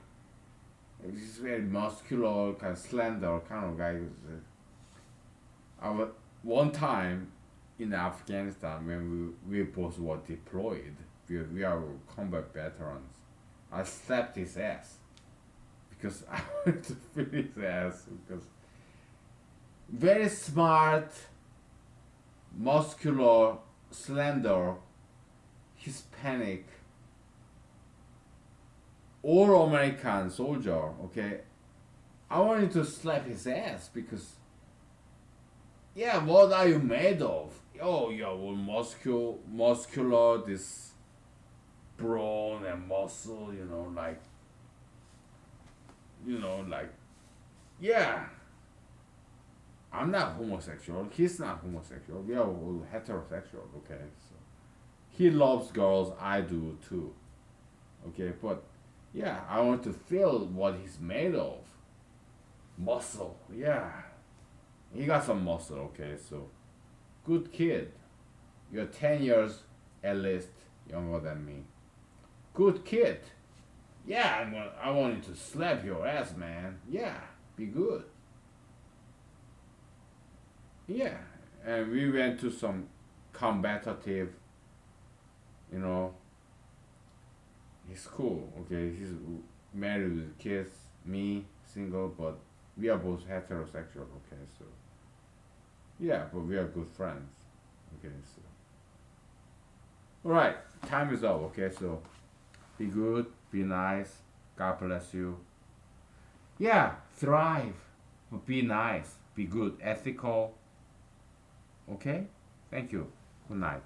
He's very muscular, kind of slender, kind of guy. One time in Afghanistan when we both were deployed, we are combat veterans. I slapped his ass because I wanted to feel his ass because very smart, muscular, slender, Hispanic, all American soldier, okay? I wanted to slap his ass because, yeah, what are you made of? Oh, you're all muscular, this brawn and muscle, like, yeah. I'm not homosexual. He's not homosexual. We are all heterosexual, okay? So he loves girls. I do too. Okay, but yeah, I want to feel what he's made of. Muscle, yeah. He got some muscle, okay, so good kid. You're 10 years at least younger than me. Good kid. Yeah, I want you to slap your ass, man. Yeah, be good. Yeah, and we went to some combative, you know, he's cool, okay? He's married with kids, me, single, but we are both heterosexual, okay? So, yeah, but we are good friends, okay? So, alright, time is up, okay? So, be good, be nice, God bless you. Yeah, thrive, but be nice, be good, ethical, okay? Thank you. Good night.